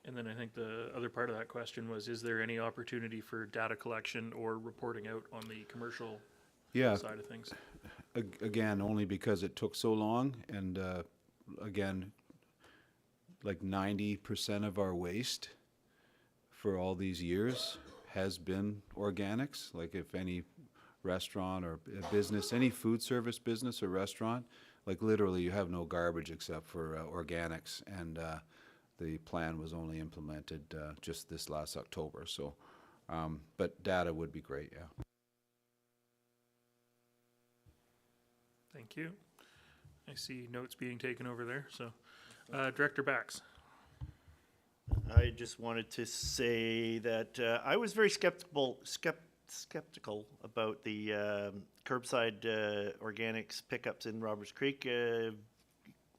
And then I think the other part of that question was, is there any opportunity for data collection or reporting out on the commercial side of things? Again, only because it took so long, and again, like 90% of our waste for all these years has been organics. Like if any restaurant or business, any food service business or restaurant, like literally you have no garbage except for organics, and the plan was only implemented just this last October. So, but data would be great, yeah. Thank you. I see notes being taken over there. So, Director Bax. I just wanted to say that I was very skeptical about the curbside organics pickups in Roberts Creek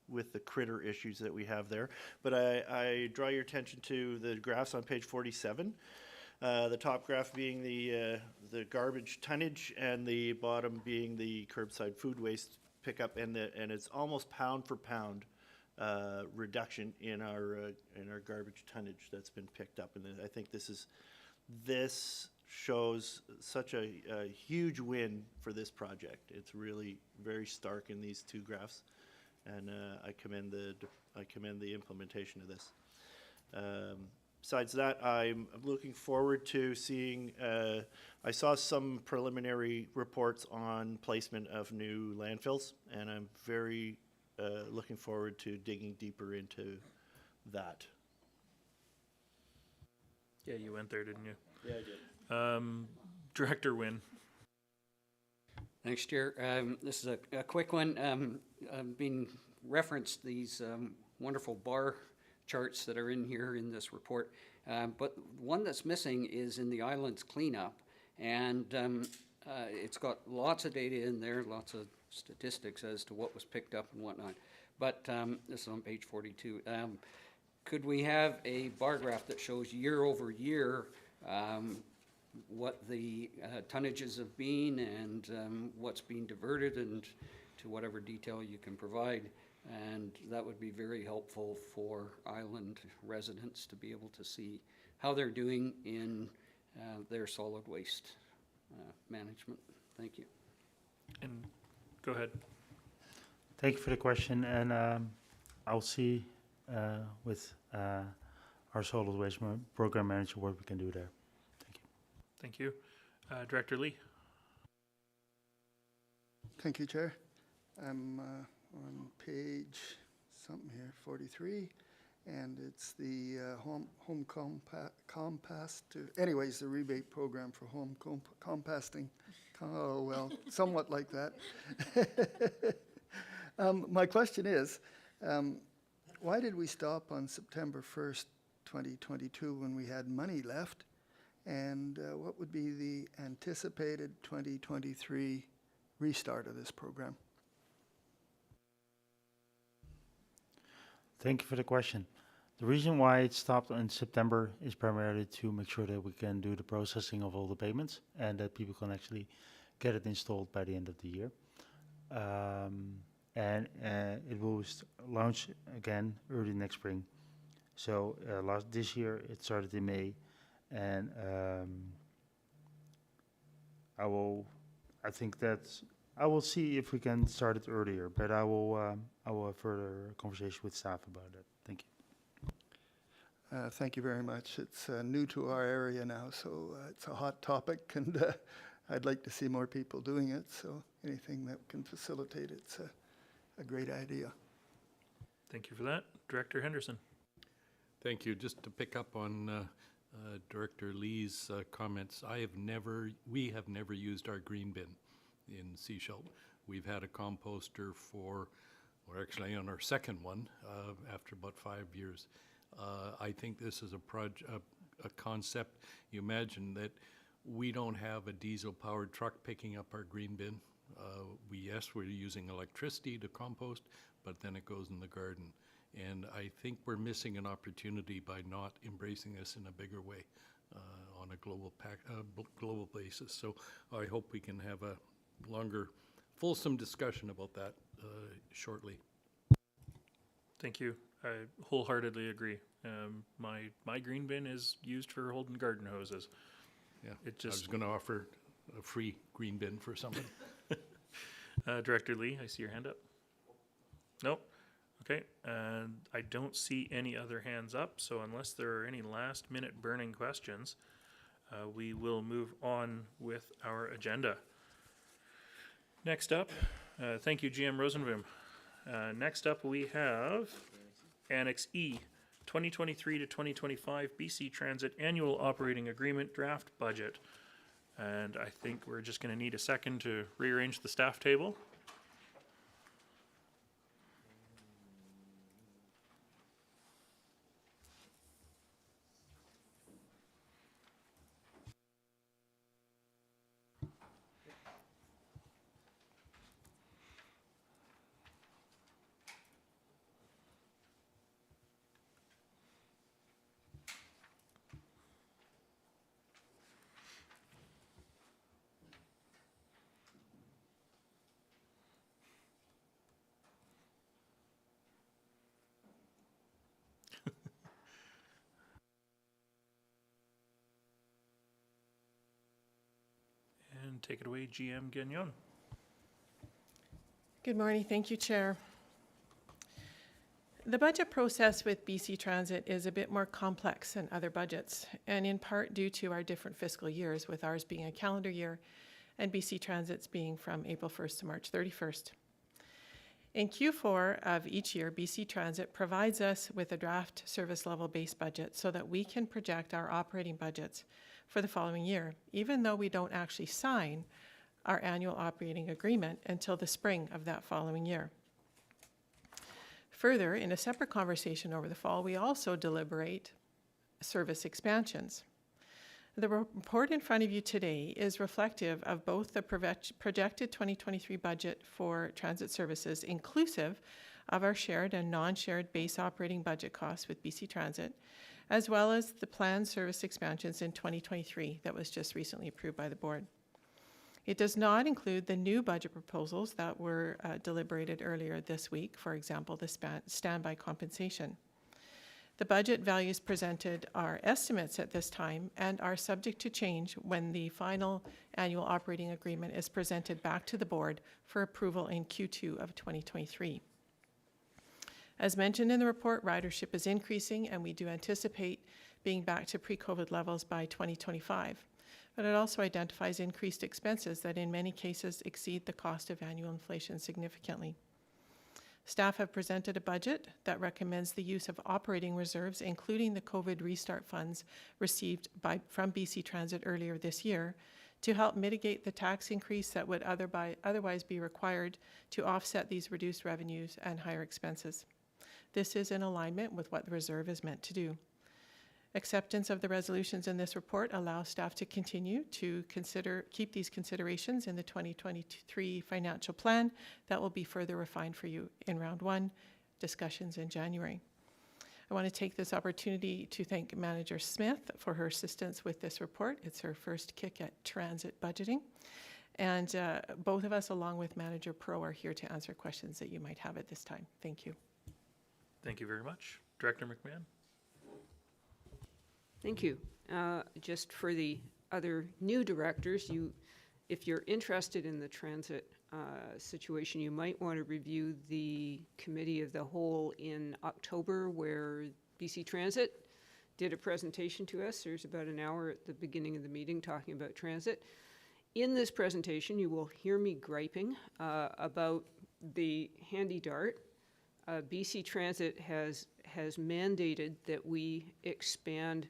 with the critter issues that we have there. But I draw your attention to the graphs on page 47. The top graph being the garbage tonnage, and the bottom being the curbside food waste pickup, and it's almost pound for pound reduction in our garbage tonnage that's been picked up. And I think this shows such a huge win for this project. It's really very stark in these two graphs, and I commend the implementation of this. Besides that, I'm looking forward to seeing, I saw some preliminary reports on placement of new landfills, and I'm very looking forward to digging deeper into that. Yeah, you went there, didn't you? Yeah, I did. Director Wynne. Thanks, Chair. This is a quick one. Being referenced these wonderful bar charts that are in here in this report, but one that's missing is in the islands cleanup, and it's got lots of data in there, lots of statistics as to what was picked up and whatnot, but this is on page 42. Could we have a bar graph that shows year over year what the tonnages have been, and what's being diverted, and to whatever detail you can provide? And that would be very helpful for island residents to be able to see how they're doing in their solid waste management. Thank you. And go ahead. Thank you for the question, and I'll see with our solid waste program manager what we can do there. Thank you. Thank you. Director Lee. Thank you, Chair. I'm on page something here, 43, and it's the home compost. Anyways, the rebate program for home composting. Oh, well, somewhat like that. My question is, why did we stop on September 1st, 2022 when we had money left? And what would be the anticipated 2023 restart of this program? Thank you for the question. The reason why it stopped in September is primarily to make sure that we can do the processing of all the payments and that people can actually get it installed by the end of the year. And it will launch again early next spring. So this year it started in May, and I will see if we can start it earlier, but I will have further conversation with staff about that. Thank you. Thank you very much. It's new to our area now, so it's a hot topic, and I'd like to see more people doing it. So anything that can facilitate it's a great idea. Thank you for that. Director Henderson. Thank you. Just to pick up on Director Lee's comments. We have never used our green bin in Seashell. We've had a composter we're actually on our second one after about 5 years. I think this is a concept. You imagine that we don't have a diesel-powered truck picking up our green bin. We're using electricity to compost, but then it goes in the garden. And I think we're missing an opportunity by not embracing this in a bigger way on a global basis. So I hope we can have a longer, fulsome discussion about that shortly. Thank you. I wholeheartedly agree. My green bin is used for holding garden hoses. Yeah, It I was just, going to offer a free green bin for someone. Director Lee, I see your hand up. Nope. Okay, and I don't see any other hands up, so unless there are any last minute burning questions, we will move on with our agenda. Next up, thank you, GM Rosenboom. Next up, we have Annex E, 2023 to 2025 BC Transit Annual Operating Agreement Draft Budget. And I think we're just going to need a second to rearrange the staff table. And take it away, GM Gagnon. Good morning. Thank you, Chair. The budget process with BC Transit is a bit more complex than other budgets, and in part due to our different fiscal years, with ours being a calendar year and BC Transit's being from April 1st to March 31st. In Q4 of each year, BC Transit provides us with a draft service level base budget so that we can project our operating budgets for the following year, even though we don't actually sign our annual operating agreement until the spring of that following year. Further, in a separate conversation over the fall, we also deliberate service expansions. The report in front of you today is reflective of both the projected 2023 budget for transit services, inclusive of our shared and non-shared base operating budget costs with BC Transit, as well as the planned service expansions in 2023 that was just recently approved by the board. It does not include the new budget proposals that were deliberated earlier this week, for example, the standby compensation. The budget values presented are estimates at this time and are subject to change when the final annual operating agreement is presented back to the board for approval in Q2 of 2023. As mentioned in the report, ridership is increasing and we do anticipate being back to pre-COVID levels by 2025. But it also identifies increased expenses that in many cases exceed the cost of annual inflation significantly. Staff have presented a budget that recommends the use of operating reserves, including the COVID restart funds received from BC Transit earlier this year, to help mitigate the tax increase that would otherwise be required to offset these reduced revenues and higher expenses. This is in alignment with what the reserve is meant to do. Acceptance of the resolutions in this report allows staff to continue to keep these considerations in the 2023 financial plan that will be further refined for you in round one, discussions in January. I want to take this opportunity to thank Manager Smith for her assistance with this report. It's her first kick at transit budgeting. And both of us, along with Manager Pro, are here to answer questions that you might have at this time. Thank you. Thank you very much. Director McMahon. Thank you. Just for the other new directors, if you're interested in the transit situation, you might want to review the Committee of the Whole in October, where BC Transit did a presentation to us. There's about an hour at the beginning of the meeting talking about transit. In this presentation, you will hear me griping about the handy dart. BC Transit has mandated that we expand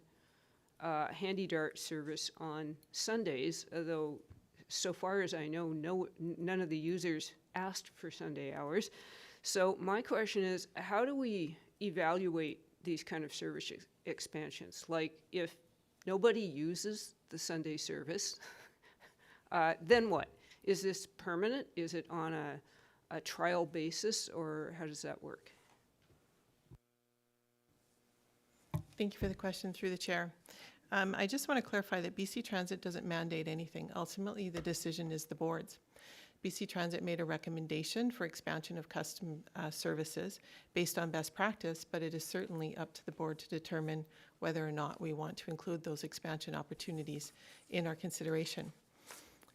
handy dart service on Sundays, although so far as I know, none of the users asked for Sunday hours. So my question is, how do we evaluate these kind of service expansions? Like, if nobody uses the Sunday service, then what? Is this permanent? Is it on a trial basis, or how does that work? Thank you for the question through the chair. I just want to clarify that BC Transit doesn't mandate anything. Ultimately, the decision is the board's. BC Transit made a recommendation for expansion of custom services based on best practice, but it is certainly up to the board to determine whether or not we want to include those expansion opportunities in our consideration.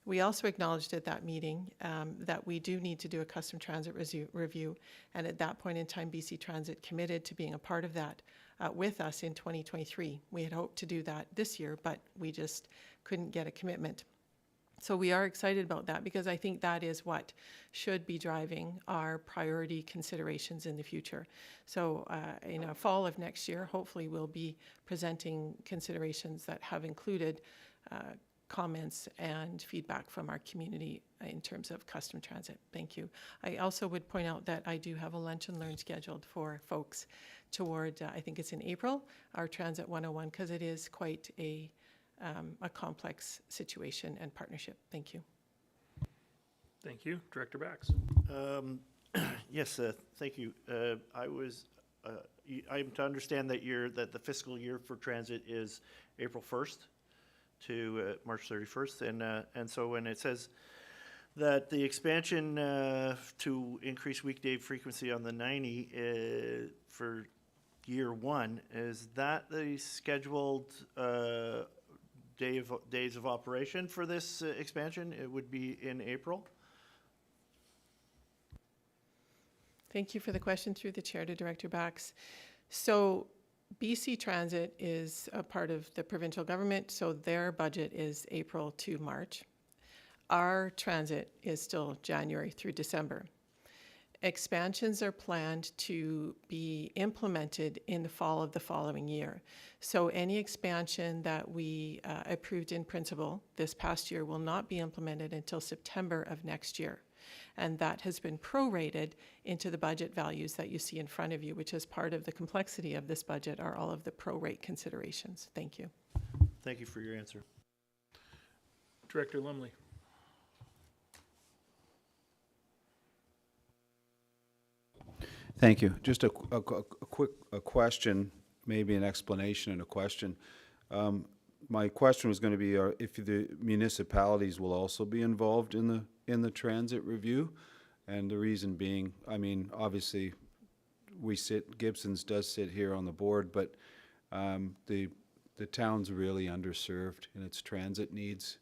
We also acknowledged at that meeting that we do need to do a custom transit review, and at that point in time, BC Transit committed to being a part of that with us in 2023. We had hoped to do that this year, but we just couldn't get a commitment. So we are excited about that, because I think that is what should be driving our priority considerations in the future. So in the fall of next year, hopefully we'll be presenting considerations that have included comments and feedback from our community in terms of custom transit. Thank you. I also would point out that I do have a lunch and learn scheduled for folks toward, I think it's in April, our Transit 101, because it is quite a complex situation and partnership. Thank you. Thank you. Director Bax. Yes, thank you. I'm to understand that that the fiscal year for transit is April 1st to March 31st, and so when it says that the expansion to increase weekday frequency on the 90 for year one, is that the scheduled days of operation for this expansion? It would be in April. Thank you for the question through the chair to Director Bax. So BC Transit is a part of the provincial government, so their budget is April to March. Our transit is still January through December. Expansions are planned to be implemented in the fall of the following year. So any expansion that we approved in principle this past year will not be implemented until September of next year. And that has been prorated into the budget values that you see in front of you, which is part of the complexity of this budget, are all of the prorate considerations. Thank you. Thank you for your answer. Director Lumley. Thank you. Just a quick question, maybe an explanation and a question. My question was going to be if the municipalities will also be involved in the transit review, and the reason being, I mean, obviously, Gibson's does sit here on the board, but the town's really underserved in its transit needs.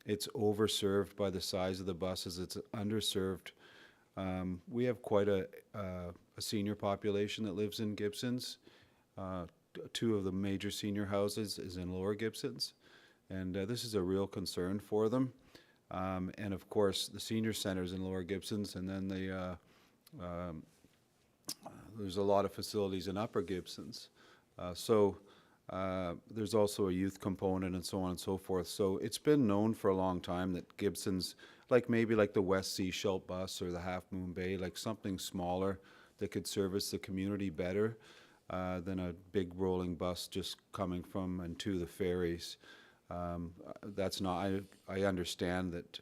It's overserved by the size of the buses. It's underserved. We have quite a senior population that lives in Gibson's. Two of the major senior houses is in Lower Gibson's, and this is a real concern for them. And of course, the senior centers in Lower Gibson's, and then there's a lot of facilities in Upper Gibson's. So there's also a youth component and so on and so forth. So it's been known for a long time that Gibson's, maybe like the West Sea Schulp bus or the Half Moon Bay, like something smaller that could service the community better than a big rolling bus just coming from and to the ferries. That's not, I understand that,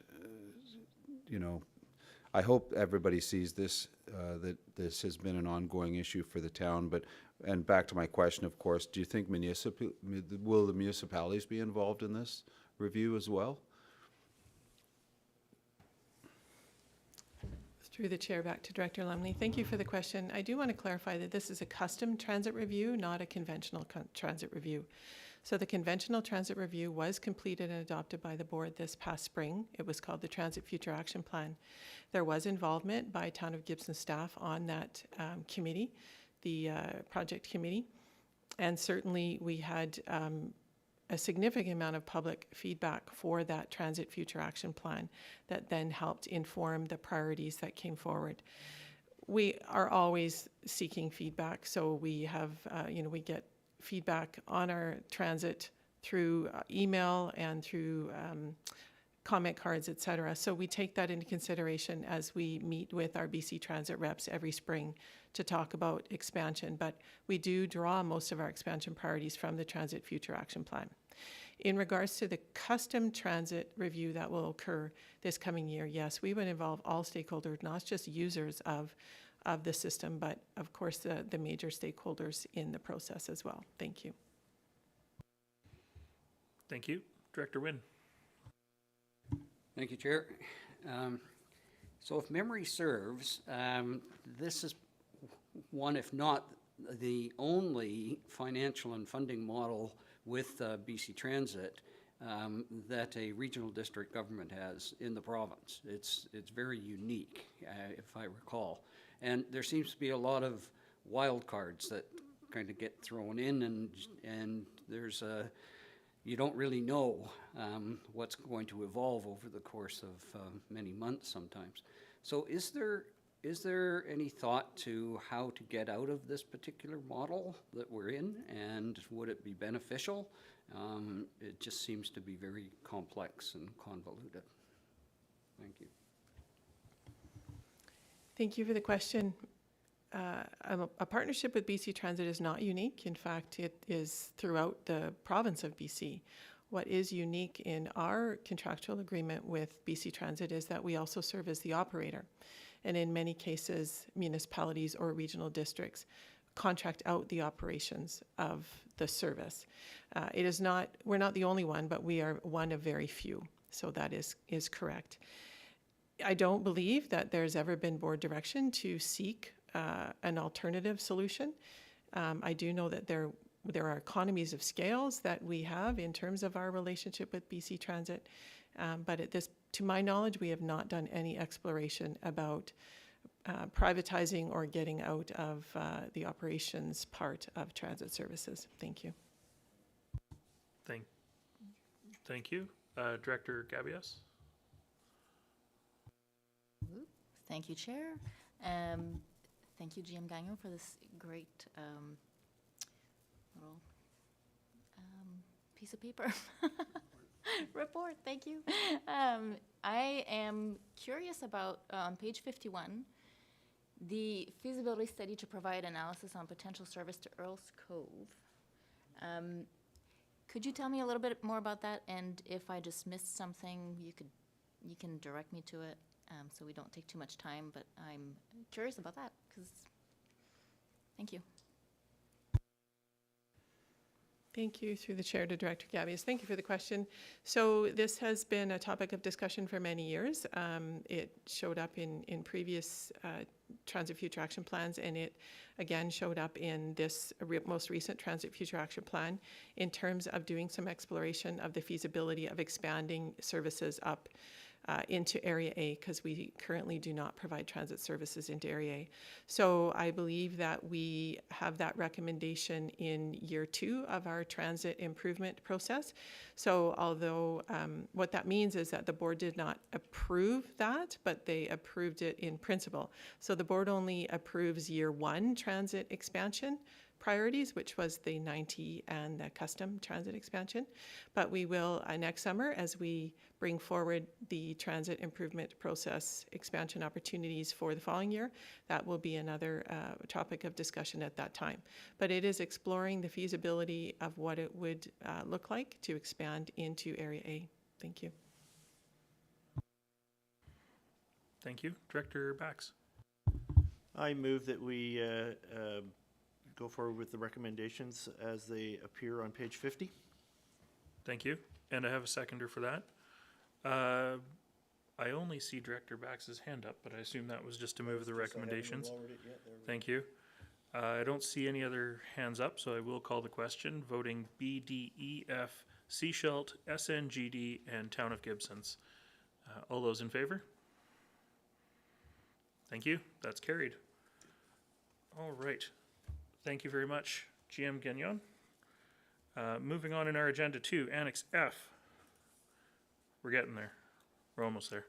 I hope everybody sees this, that this has been an ongoing issue for the town, and back to my question, of course, do you think will the municipalities be involved in this review as well? Through the chair, back to Director Lumley. Thank you for the question. I do want to clarify that this is a custom transit review, not a conventional transit review. So the conventional transit review was completed and adopted by the board this past spring. It was called the Transit Future Action Plan. There was involvement by Town of Gibson staff on that committee, the project committee, and certainly we had a significant amount of public feedback for that Transit Future Action Plan that then helped inform the priorities that came forward. We are always seeking feedback, so we have, we get feedback on our transit through email and through comment cards, et cetera. So we take that into consideration as we meet with our BC Transit reps every spring to talk about expansion. But we do draw most of our expansion priorities from the Transit Future Action Plan. In regards to the custom transit review that will occur this coming year, yes, we would involve all stakeholders, not just users of the system, but of course the major stakeholders in the process as well. Thank you. Thank you. Director Wynne. Thank you, Chair. So if memory serves, this is one, if not the only financial and funding model with BC Transit that a regional district government has in the province. It's very unique, if I recall. And there seems to be a lot of wild cards that kind of get thrown in, and there's you don't really know what's going to evolve over the course of many months sometimes. So is there any thought to how to get out of this particular model that we're in, and would it be beneficial? It just seems to be very complex and convoluted. Thank you. Thank you for the question. A partnership with BC Transit is not unique. In fact, it is throughout the province of BC. What is unique in our contractual agreement with BC Transit is that we also serve as the operator. And in many cases, municipalities or regional districts contract out the operations of the service. We're not the only one, but we are one of very few. So that is correct. I don't believe that there's ever been board direction to seek an alternative solution. I do know that there are economies of scales that we have in terms of our relationship with BC Transit, but to my knowledge, we have not done any exploration about privatizing or getting out of the operations part of transit services. Thank you. Thank you. Director Gabias. Thank you, Chair. Thank you, GM Gagnon, for this great little piece of paper. Report, thank you. I am curious about, on page 51, the feasibility study to provide analysis on potential service to Earl's Cove. Could you tell me a little bit more about that? And if I just missed something, you can direct me to it, so we don't take too much time, but I'm curious about that, thank you. Thank you, through the chair to Director Gabias. Thank you for the question. So this has been a topic of discussion for many years. It showed up in previous Transit Future Action Plans, and it again showed up in this most recent Transit Future Action Plan in terms of doing some exploration of the feasibility of expanding services up into Area A, because we currently do not provide transit services into Area A. So I believe that we have that recommendation in year 2 of our transit improvement process. So although what that means is that the board did not approve that, but they approved it in principle. So the board only approves year 1 transit expansion priorities, which was the 90 and the custom transit expansion. But we will next summer, as we bring forward the transit improvement process expansion opportunities for the following year, that will be another topic of discussion at that time. But it is exploring the feasibility of what it would look like to expand into Area A. Thank you. Thank you. Director Bax. I move that we go forward with the recommendations as they appear on page 50. Thank you. And I have a seconder for that. I only see Director Bax's hand up, but I assume that was just to move the recommendations. Thank you. I don't see any other hands up, so I will call the question. Voting B, D, E, F, Seashelt, SNGD, and Town of Gibsons. All those in favor? Thank you. That's carried. All right. Thank you very much, GM Gagnon. Moving on in our agenda 2, Annex F. We're getting there. We're almost there.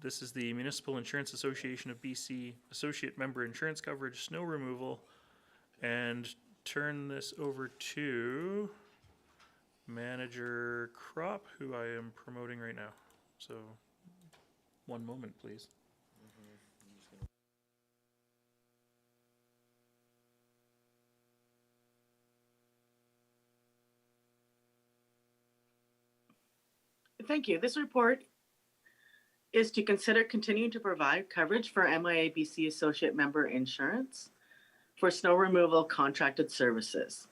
This is the Municipal Insurance Association of BC Associate Member Insurance Coverage Snow Removal and turn this over to Manager Crop, who I am promoting right now. So, one moment, please. Thank you. This report is to consider continuing to provide coverage for MIABC associate member insurance for snow removal contracted services.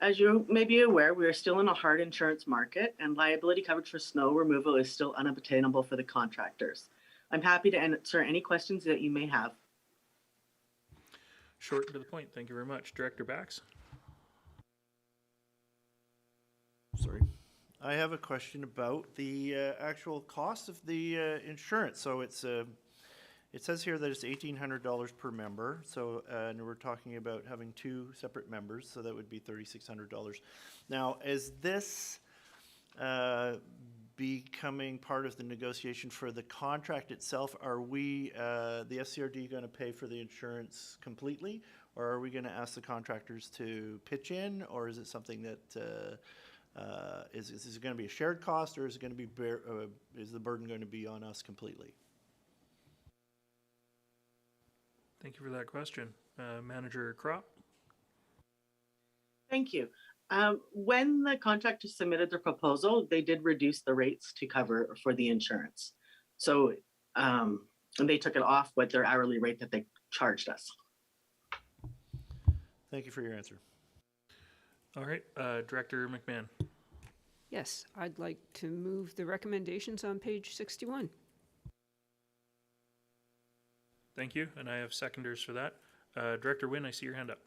As you may be aware, we are still in a hard insurance market and liability coverage for snow removal is still unobtainable for the contractors. I'm happy to answer any questions that you may have. Short and to the point. Thank you very much. Director Bax. Sorry. I have a question about the actual cost of the insurance. So it's it says here that it's $1,800 per member. So and we're talking about having 2 separate members, so that would be $3,600. Now, is this becoming part of the negotiation for the contract itself? Are we, the SCRD, going to pay for the insurance completely, or are we going to ask the contractors to pitch in, or is it something that is it going to be a shared cost, or is it going to be is the burden going to be on us completely? Thank you for that question. Manager Crop. Thank you. When the contractors submitted their proposal, they did reduce the rates to cover for the insurance. So and they took it off what their hourly rate that they charged us. Thank you for your answer. All right, Director McMahon. Yes, I'd like to move the recommendations on page 61. Thank you, and I have seconders for that. Director Wynn, I see your hand up.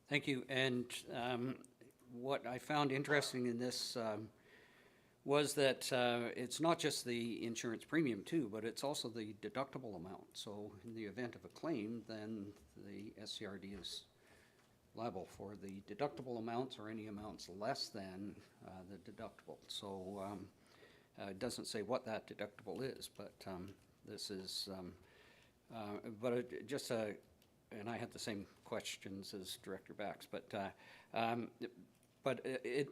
Thank you. And what I found interesting in this was that it's not just the insurance premium too, but it's also the deductible amount. So in the event of a claim, then the SCRD is liable for the deductible amounts or any amounts less than the deductible. So it doesn't say what that deductible is, but this is, and I had the same questions as Director Bax, but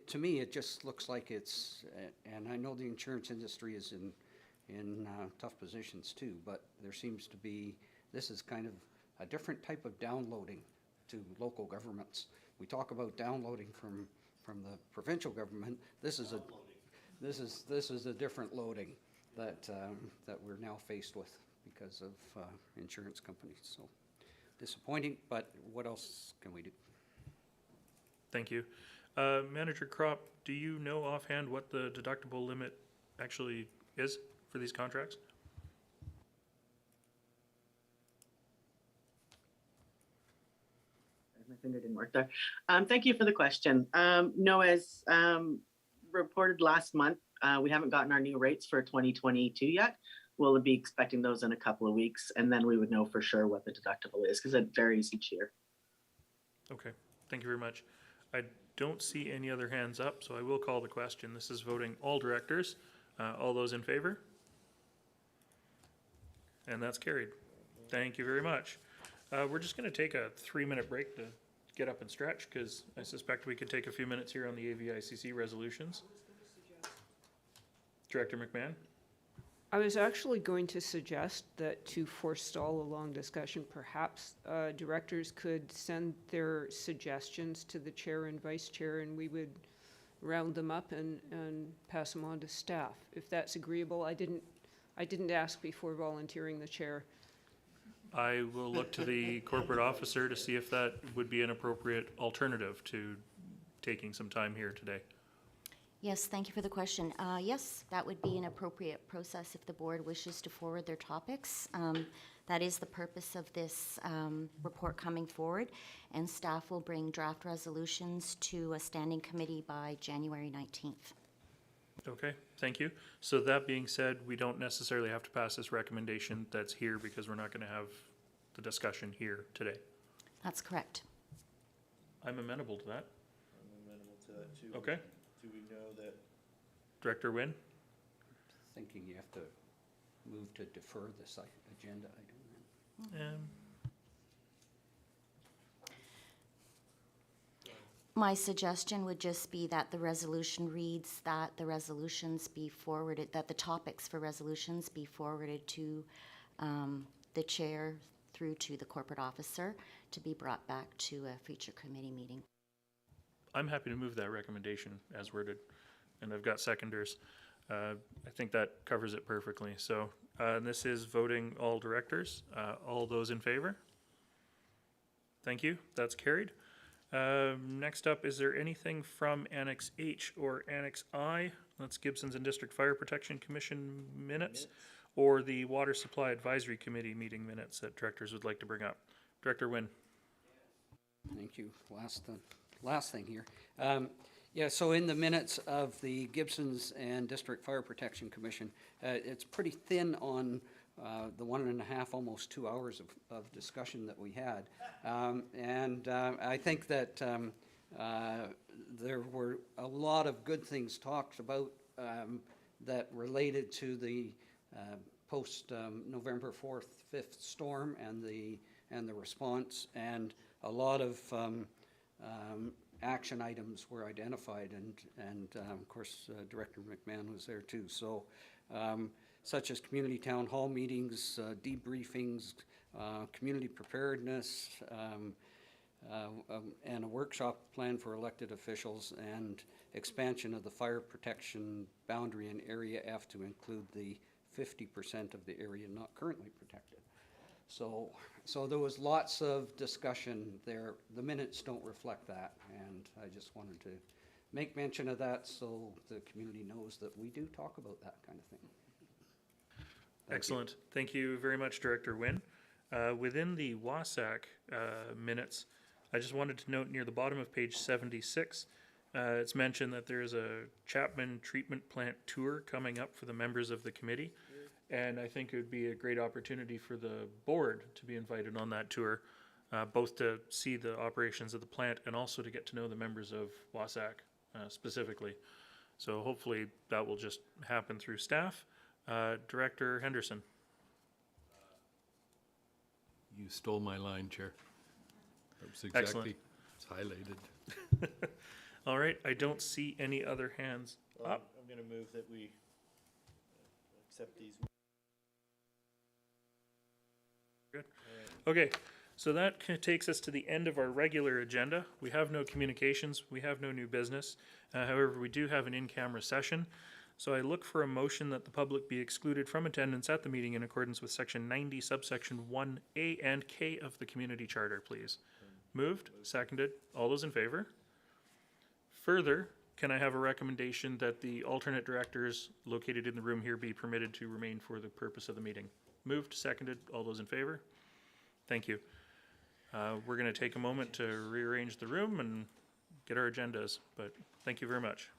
to me, it just looks like it's, and I know the insurance industry is in tough positions too, but there seems to be, this is kind of a different type of downloading to local governments. We talk about downloading from the provincial government. This is a different loading that we're now faced with because of insurance companies. So disappointing, but what else can we do? Thank you. Manager Crop, do you know offhand what the deductible limit actually is for these contracts? My finger didn't work there. Thank you for the question. No, as reported last month, we haven't gotten our new rates for 2022 yet. We'll be expecting those in a couple of weeks, and then we would know for sure what the deductible is because it varies each year. Okay, thank you very much. I don't see any other hands up, so I will call the question. This is voting all directors. All those in favor? And that's carried. Thank you very much. We're just going to take a 3-minute break to get up and stretch because I suspect we could take a few minutes here on the AVICC resolutions. Director McMahon? I was actually going to suggest that to forestall a long discussion, perhaps directors could send their suggestions to the chair and vice chair, and we would round them up and pass them on to staff. If that's agreeable, I didn't ask before volunteering the chair. I will look to the corporate officer to see if that would be an appropriate alternative to taking some time here today. Yes, thank you for the question. Yes, that would be an appropriate process if the board wishes to forward their topics. That is the purpose of this report coming forward, and staff will bring draft resolutions to a standing committee by January 19th. Okay, thank you. So that being said, we don't necessarily have to pass this recommendation that's here because we're not going to have the discussion here today. That's correct. I'm amenable to that. I'm amenable to that too. Okay. Do we know that? Director Wynn? Thinking you have to move to defer this agenda item. My suggestion would just be that the resolution reads that the resolutions be forwarded, that the topics for resolutions be forwarded to the chair through to the corporate officer to be brought back to a future committee meeting. I'm happy to move that recommendation as worded, and I've got seconders. I think that covers it perfectly. So this is voting all directors. All those in favor? Thank you. That's carried. Next up, is there anything from Annex H or Annex I? That's Gibson's and District Fire Protection Commission minutes, or the Water Supply Advisory Committee meeting minutes that directors would like to bring up. Director Wynn. Thank you. Last thing here. Yeah, so in the minutes of the Gibsons and District Fire Protection Commission, it's pretty thin on the 1.5, almost 2 hours of discussion that we had. I think that there were a lot of good things talked about that related to the post November 4th, 5th storm and the response, and a lot of action items were identified, and of course Director McMahon was there too. So such as community town hall meetings, debriefings, community preparedness, and a workshop plan for elected officials, and expansion of the fire protection boundary in Area F to include the 50% of the area not currently protected. So there was lots of discussion there. The minutes don't reflect that, and I just wanted to make mention of that so the community knows that we do talk about that kind of thing. Excellent. Thank you very much, Director Wynn. Within the WASAC minutes, I just wanted to note near the bottom of page 76, it's mentioned that there's a Chapman treatment plant tour coming up for the members of the committee. And I think it would be a great opportunity for the board to be invited on that tour, both to see the operations of the plant and also to get to know the members of WASAC specifically. So hopefully that will just happen through staff. Director Henderson. You stole my line, Chair. That was exactly, Excellent. it's highlighted. All right, I don't see any other hands up. I'm going to move that we accept these. Good. Okay, so that takes us to the end of our regular agenda. We have no communications, we have no new business. However, we do have an in-camera session. So I look for a motion that the public be excluded from attendance at the meeting in accordance with section 90, subsection 1A and K of the community charter, please. Moved, seconded. All those in favor? Further, can I have a recommendation that the alternate directors located in the room here be permitted to remain for the purpose of the meeting? Moved, seconded. All those in favor? Thank you. We're going to take a moment to rearrange the room and get our agendas, but thank you very much.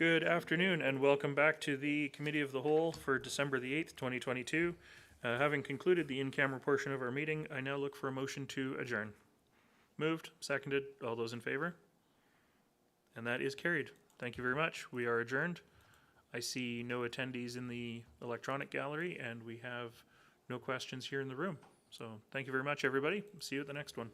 Good afternoon and welcome back to the Committee of the Whole for December the 8th, 2022. Having concluded the in-camera portion of our meeting, I now look for a motion to adjourn. Moved, seconded, all those in favor? And that is carried. Thank you very much. We are adjourned. I see no attendees in the electronic gallery and we have no questions here in the room. So thank you very much, everybody. See you at the next one.